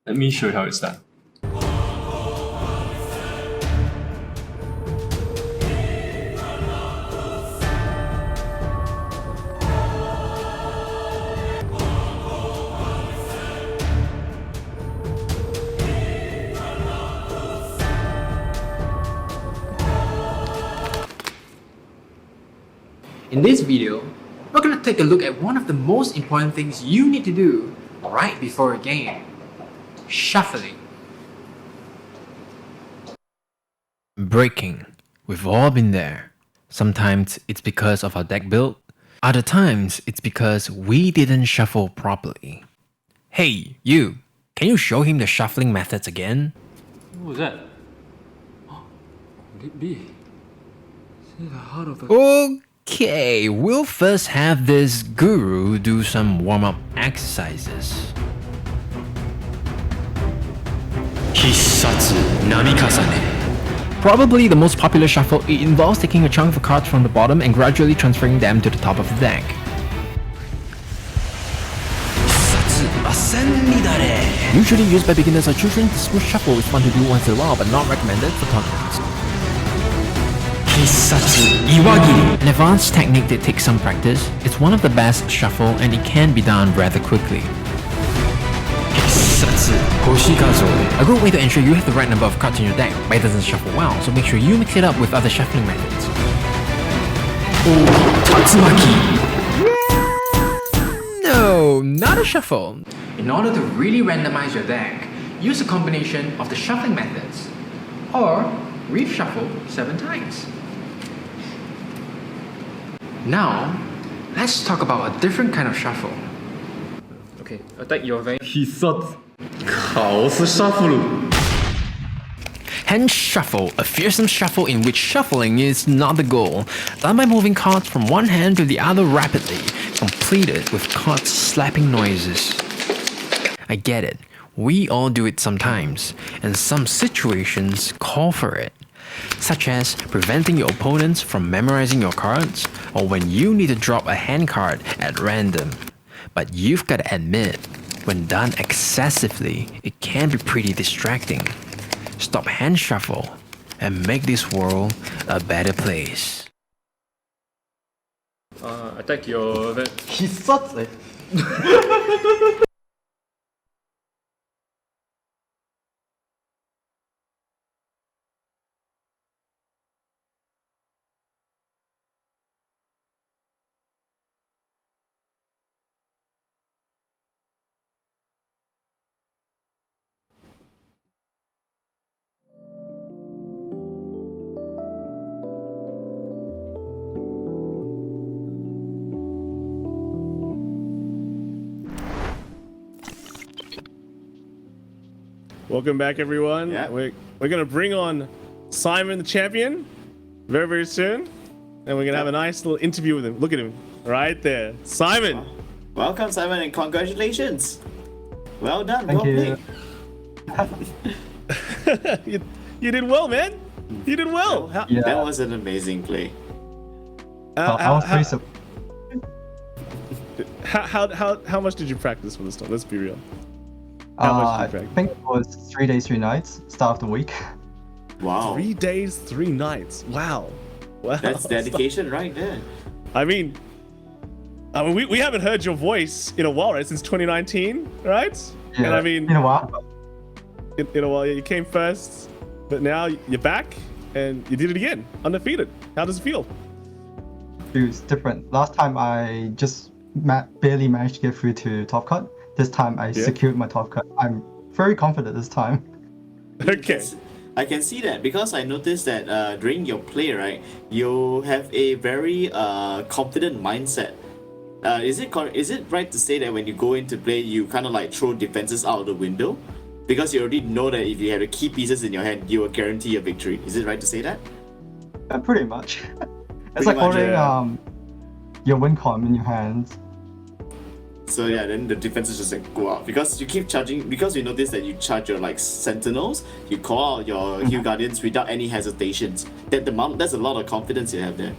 Let me show you how it's done. In this video, we're gonna take a look at one of the most important things you need to do right before a game. Shuffling. Breaking. We've all been there. Sometimes it's because of our deck build. Other times it's because we didn't shuffle properly. Hey, you! Can you show him the shuffling methods again? What was that? Could it be? See the heart of the... Okay, we'll first have this guru do some warm-up exercises. Hisatsu Namikasane. Probably the most popular shuffle, it involves taking a chunk of cards from the bottom and gradually transferring them to the top of the deck. Hisatsu Asen. Usually used by beginners or children, this smooth shuffle is fun to do once in a while but not recommended for tournaments. Hisatsu Iwagiri. An advanced technique that takes some practice. It's one of the best shuffle and it can be done rather quickly. Hisatsu Hoshikazo. A good way to ensure you have the right number of cards in your deck, but it doesn't shuffle well, so make sure you mix it up with other shuffling methods. Tatsumaki. No, not a shuffle. In order to really randomize your deck, use a combination of the shuffling methods, or reshuffle 7 times. Now, let's talk about a different kind of shuffle. Okay, attack your Vanguard. Hisatsu Chaos Shuffle. Hand shuffle, a fearsome shuffle in which shuffling is not the goal, done by moving cards from one hand to the other rapidly, completed with cards slapping noises. I get it, we all do it sometimes, and some situations call for it, such as preventing your opponents from memorizing your cards, or when you need to drop a hand card at random. But you've got to admit, when done excessively, it can be pretty distracting. Stop hand shuffle and make this world a better place. Attack your Vanguard. Hisatsu. Welcome back, everyone. Yeah. We're gonna bring on Simon the champion very, very soon, and we're gonna have a nice little interview with him. Look at him right there, Simon. Welcome, Simon, and congratulations. Well done. Thank you. You did well, man. You did well. That was an amazing play. I was pretty surprised. How much did you practice for this time? Let's be real. How much did you I practice? think it was 3 days, 3 nights, start of the week. Wow. 3 days, 3 nights. Wow. That's dedication right there. I mean, we haven't heard your voice in a while, right? Since 2019, right? Yeah, And I mean, in a while. in a while, you came first, but now you're back and you did it again, undefeated. How does it feel? It's different. Last time I just barely managed to get through to top cut. This time I secured my top cut. I'm very confident this time. Okay. I can see that because I noticed that during your play, right, you have a very confident mindset. Is it right to say that when you go into play, you kind of like throw defenses out of the window? Because you already know that if you have the key pieces in your hand, you will guarantee a victory. Is it right to say that? Pretty much. It's like holding your win column in your hands. So yeah, then the defenses just like go out because you keep charging. Because you notice that you charge your like sentinels, you call out your Hill Guardians without any hesitations. That's a lot of confidence you have there.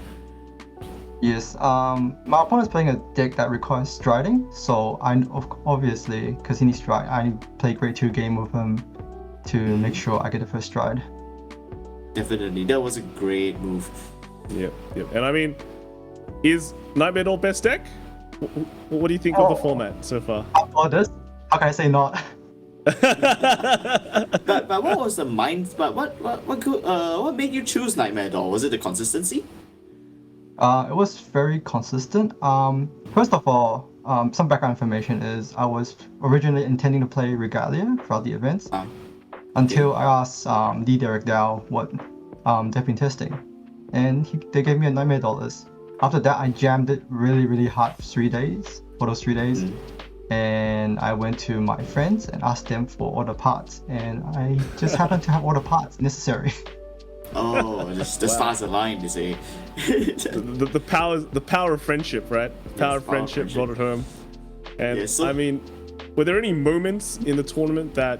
Yes. My opponent's playing a deck that requires striding, so obviously because he needs stride, I play grade 2 game with him to make sure I get the first stride. Definitely, that was a great move. Yep. And I mean, is Nightmare Doll best deck? What do you think of the format so far? Oh, this? How can I say not? but what was the mind? But what made you choose Nightmare Doll? Was it the consistency? It was very consistent. First of all, some background information is I was originally intending to play Regalia throughout the events until I asked Lee Derek Dow what they've been testing, and they gave me a Nightmare Doll list. After that, I jammed it really hard for 3 days. And I went to my friends and asked them for all the parts, and I just happened to have all the parts necessary. Oh, the stars aligned, you say. the power of friendship, right? Power of friendship brought it home. And I mean, were there any moments in the tournament that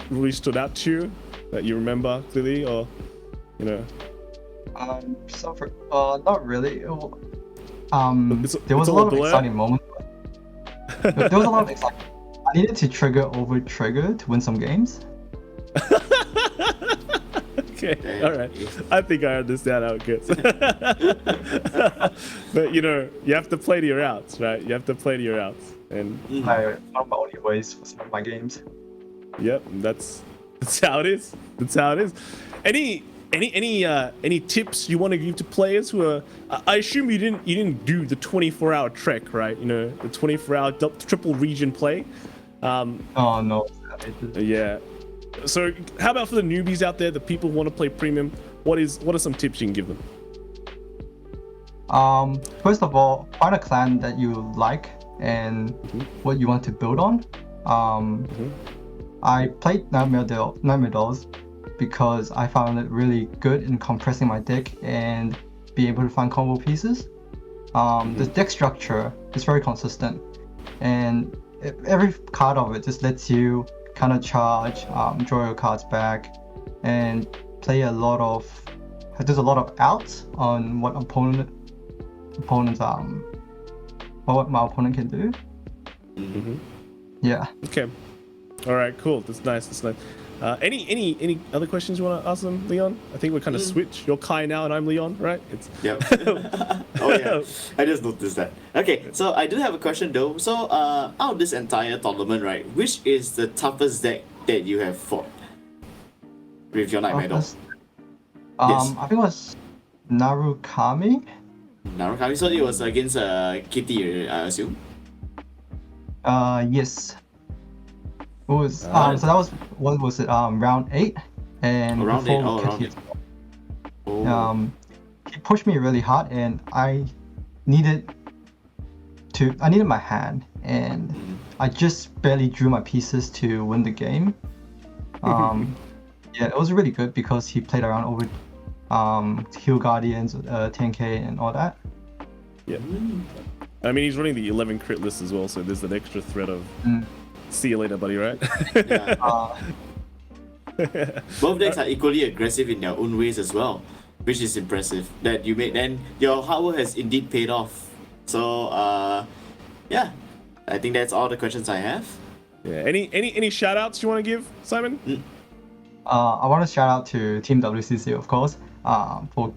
really stood out to you that you remember clearly, or not really. There was a lot of exciting moments. There was a lot of excitement. I needed to trigger to win some games. Okay, all right. I think I understand how it goes. But you have to play to your outs, right? You have to play to your outs, and I found my only ways for some of my games. Yep, that's how it is. That's how it is. Any tips you want to give to players who are? I assume you didn't do the 24-hour trek, right? The 24-hour triple region play. Oh no. Yeah. So how about for the newbies out there, the people who want to play premium? What are some tips you can give them? First of all, find a clan that you like and what you want to build on. I played Nightmare Dolls because I found it really good in compressing my deck and being able to find combo pieces. The deck structure is very consistent, and every card of it just lets you kind of charge, draw your cards back, and play there's a lot of outs on what what my opponent can do. Yeah. Okay. All right. Cool. That's nice. Any other questions you want to ask them, Leon? I think we're kind of switch. You're Kai now, and I'm Leon, right? Yep. Oh yeah, I just noticed that. Okay, so I do have a question though. So out of this entire tournament, right, which is the toughest deck that you have fought with your Nightmare Doll? Yes. I think it was Narukami. So it was against Kitty, I assume. Yes. It was so that was what was it? Round 8, and round 8. Round 8. He pushed me really hard, and I needed my hand, and I just barely drew my pieces to win the game. Yeah, it was really good because he played around over Hill Guardians, 10k, and all that. Yeah. I mean, he's running the 11 crit list as well, so there's an extra threat of see you later, buddy, right? Both decks are equally aggressive in their own ways as well, which is impressive that you made. And your hard work has indeed paid off. So yeah, I think that's all the questions I have. Yeah. Any shout outs you want to give, Simon? I want to shout out to Team WCC, of course, for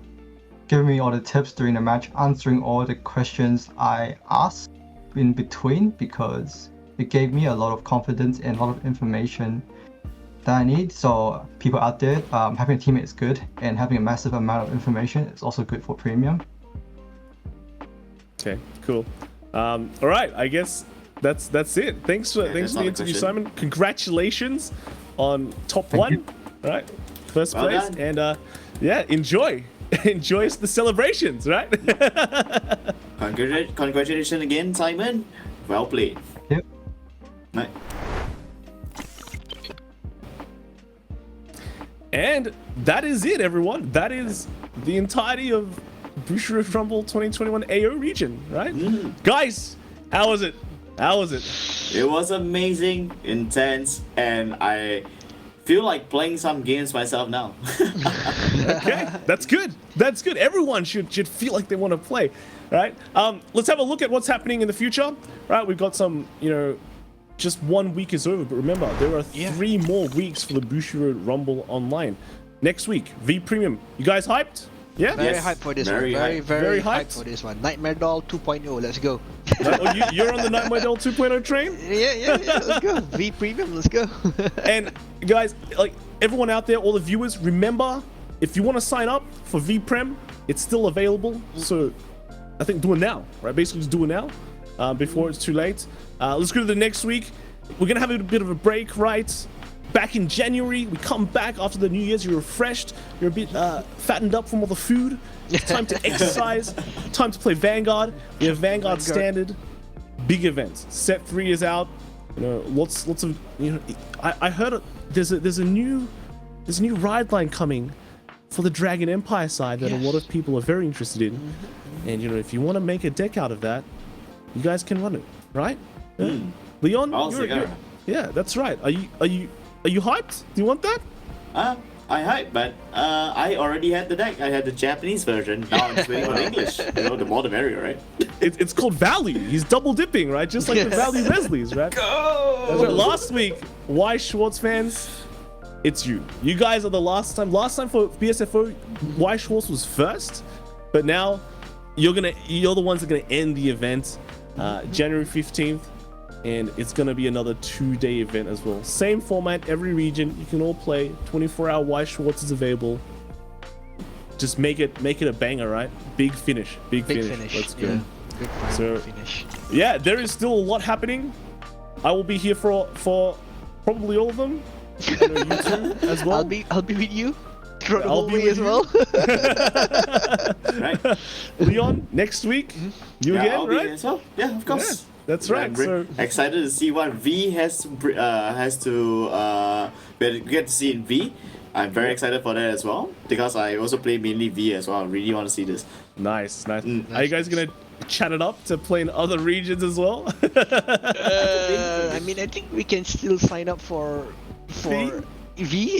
giving me all the tips during the match, answering all the questions I asked in between, because it gave me a lot of confidence and a lot of information that I need. So people out there, having a teammate is good, and having a massive amount of information is also good for premium. Okay, cool. All right, I guess that's it. Thanks for the interview, Simon. Congratulations on top one, right? First place, and yeah, enjoy the celebrations, right? Congratulations again, Simon. Well played. Yep. Right. And that is it, everyone. That is the entirety of Bushiroad Rumble 2021 AO region, right? Guys, how was it? How was it? It was amazing, intense, and I feel like playing some games myself now. Okay, that's good. That's good. Everyone should feel like they want to play, right? Let's have a look at what's happening in the future, right? We've got some, just 1 week is over, but remember, there are 3 more weeks for the Bushiroad Rumble Online. Next week, V Premium. You guys hyped? Yeah? Very hyped for this one. Very hyped for this one. Nightmare Doll 2.0, let's go. You're on the Nightmare Doll 2.0 train? Yeah, let's go. V Premium, let's go. And guys, like everyone out there, all the viewers, remember, if you want to sign up for V Prem, it's still available. So I think do it now, right? Basically just do it now before it's too late. Let's go to the next week. We're going to have a bit of a break, right? Back in January, we come back after the New Year's, you're refreshed, you're a bit fattened up from all the food. It's time to exercise, time to play Vanguard. We have Vanguard Standard, big events. Set 3 is out, lots of, I heard there's a new ride line coming for the Dragon Empire side that a lot of people are very interested in. And if you want to make a deck out of that, you guys can run it, right? Leon, yeah, that's right. Are you hyped? Do you want that? I hyped, but I already had the deck. I had the Japanese version. Now I'm just waiting for the English. The more the merrier, right? It's called Valley. He's double dipping, right? Just like the Valley Leslies, right? Go! That's right. Last week, Weiss Schwarz fans, it's you. You guys are the last time. Last time for BSFO, Weiss Schwarz was first, but now you're the ones that are gonna end the event, January 15th. And it's gonna be another 2-day event as well. Same format, every region. You can all play. 24-hour Weiss Schwarz is available. Just make it a banger, right? Big finish. Big finish. Let's go. Yeah. Big finish. Yeah, there is still a lot happening. I will be here for probably all of them. I know you too as well. I'll be with you. I'll be with you as well. Right. Leon, next week, you again, I'll right? be as well. Yeah, of course. Yeah. That's right. So excited to see what V has to get to see in V. I'm very excited for that as well because I also play mainly V as well. I really want to see this. Nice. Are you guys gonna chat it up to play in other regions as well? I think we can still sign up for V.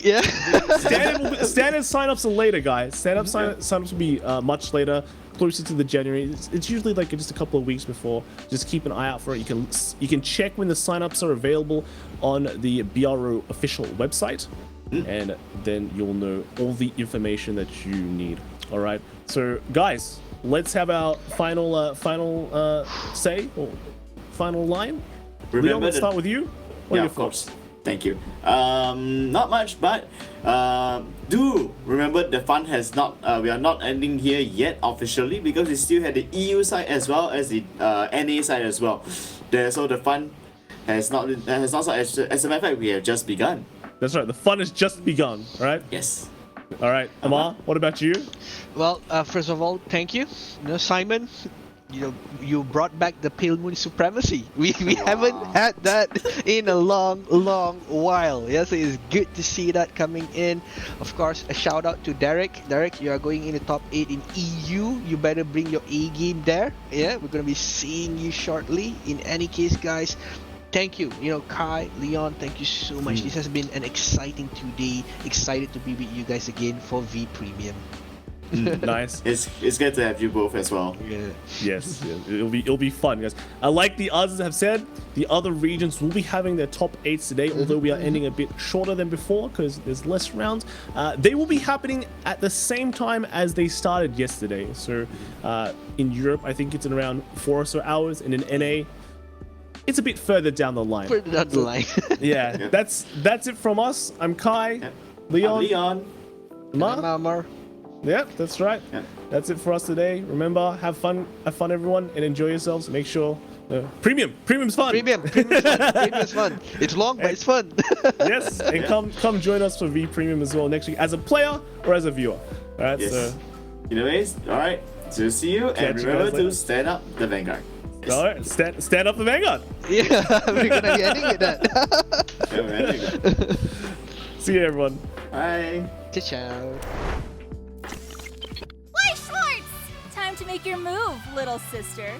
Yeah. Standard signups are later, guys. Standard signups will be much later, closer to the January. It's usually like just a couple of weeks before. Just keep an eye out for it. You can check when the signups are available on the BRO official website, and then you'll know all the information that you need. All right. So guys, let's have our final say or final line. Leon, let's start with you. Yeah, of course. Thank you. Not much, but do remember the fun has not. We are not ending here yet officially because we still had the EU side as well as the NA side as well. So the fun has not as a matter of fact, we have just begun. That's right. The fun has just begun. Right? Yes. All right, Amar. What about you? Well, first of all, thank you, Simon. You brought back the Pale Moon Supremacy. We haven't had that in a long while. Yeah, so it's good to see that coming in. Of course, a shout out to Derek. Derek, you are going in the top 8 in EU. You better bring your A game there. Yeah, we're gonna be seeing you shortly. In any case, guys, thank you. Kai, Leon, thank you so much. This has been an exciting 2 day. Excited to be with you guys again for V Premium. Nice. It's good to have you both as well. Yeah. Yes, it'll be fun, guys. Like the others have said, the other regions will be having their top 8s today, although we are ending a bit shorter than before because there's less rounds. They will be happening at the same time as they started yesterday. So in Europe, I think it's in around 4 or so hours, and in NA, it's a bit further down the line. Further down the line. Yeah, that's it from us. I'm Kai. Yep. Leon. I'm Leon. Amar. Yep, that's right. Yep. That's it for us today. Remember, have fun everyone, and enjoy yourselves. Make sure premium's fun. Premium's fun. It's long, but it's fun. Yes, and come join us for V Premium as well next week as a player or as a viewer. All right. Yes. So, anyways, all right. So see you, and remember to stand up the Vanguard. Yes. All right, stand up the Vanguard. Yeah, we're gonna be ending with that. Yeah, we're ending. See you, everyone. Bye. Ciao. Weiss Schwarz! to make your move, little sister.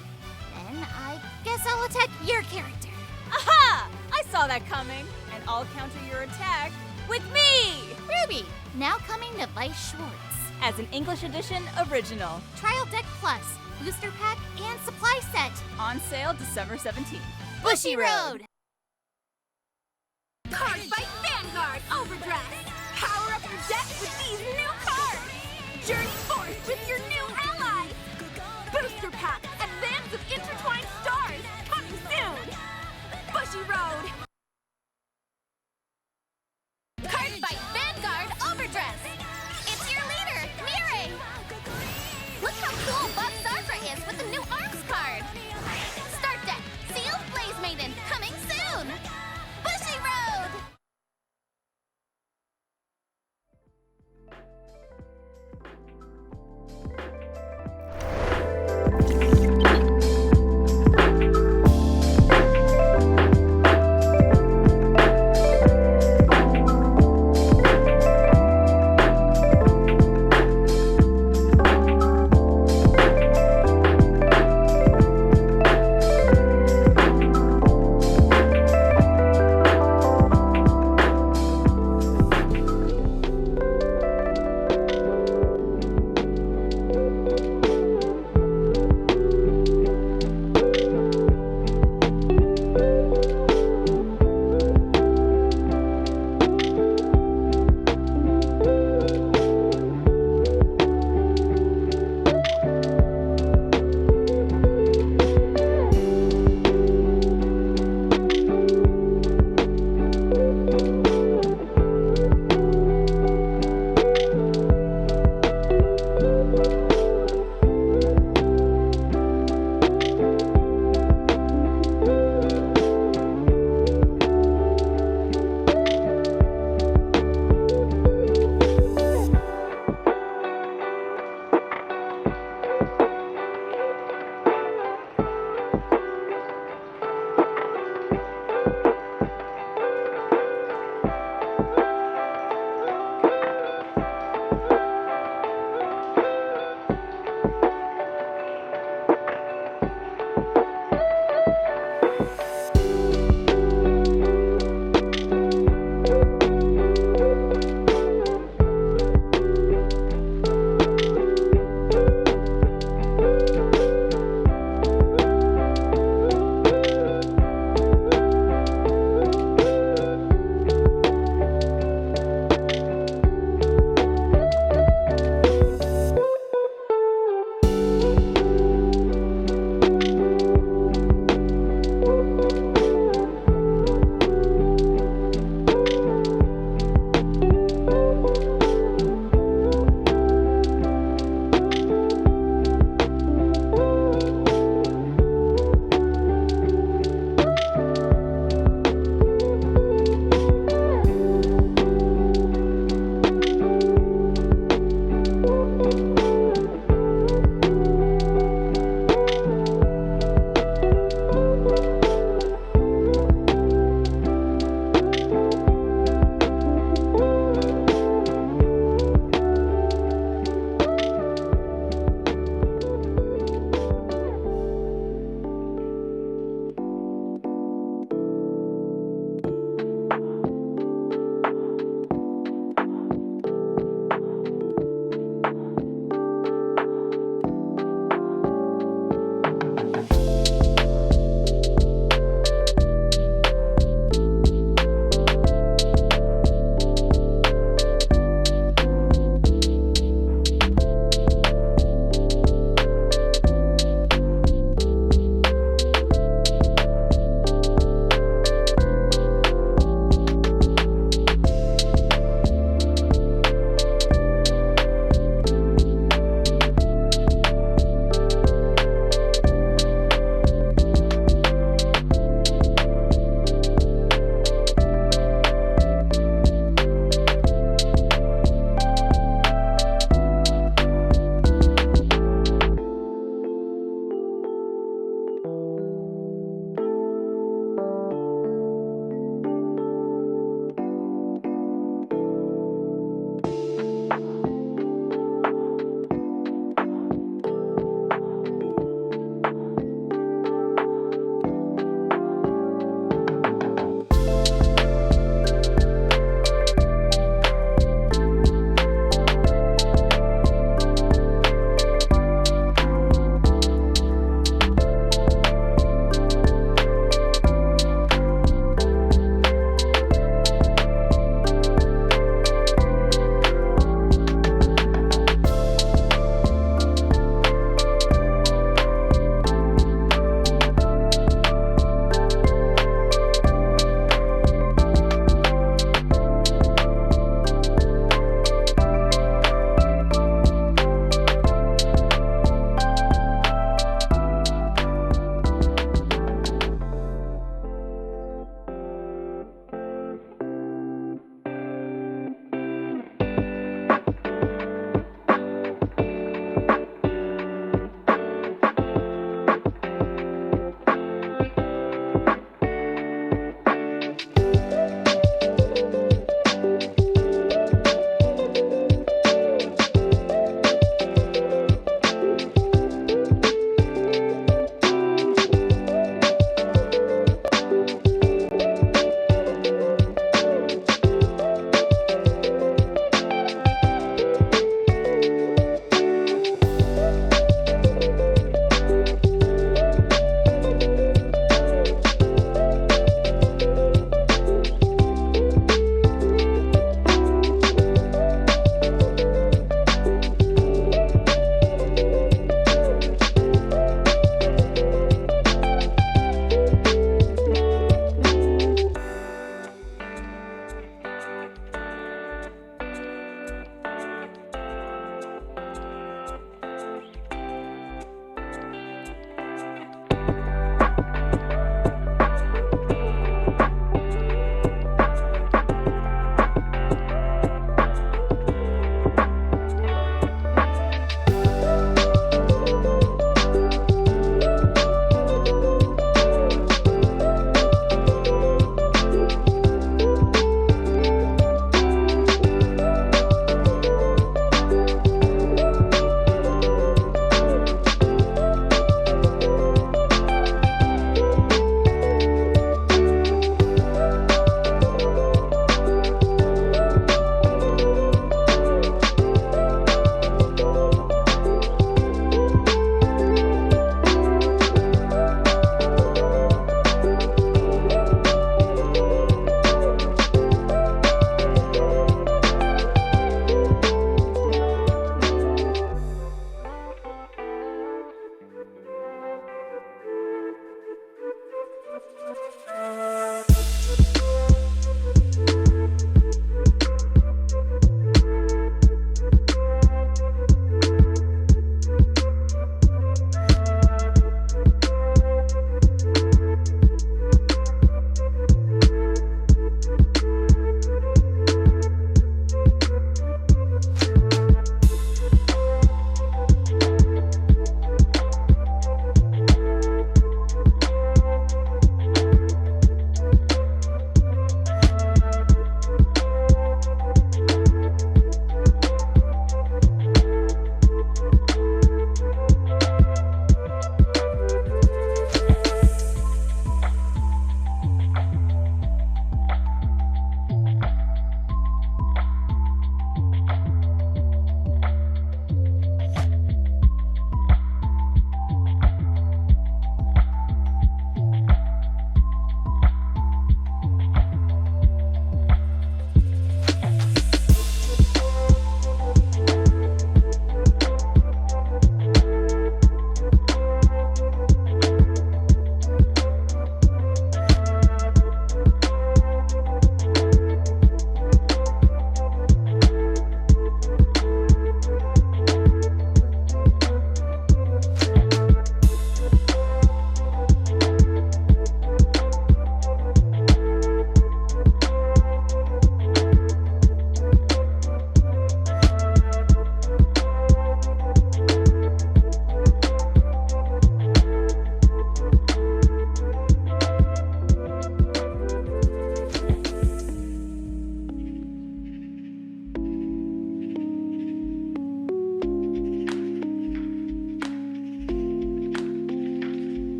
Then I guess I'll attack your character. Aha! I saw that coming, and I'll counter your attack with me! Ruby, now coming to Weiss Schwarz. As an English edition original. Trial Deck Plus, Booster Pack, and Supply Set. On sale December 17th. Bushiroad! Cardfight Vanguard Overdress! Power up your deck with these new cards! Journey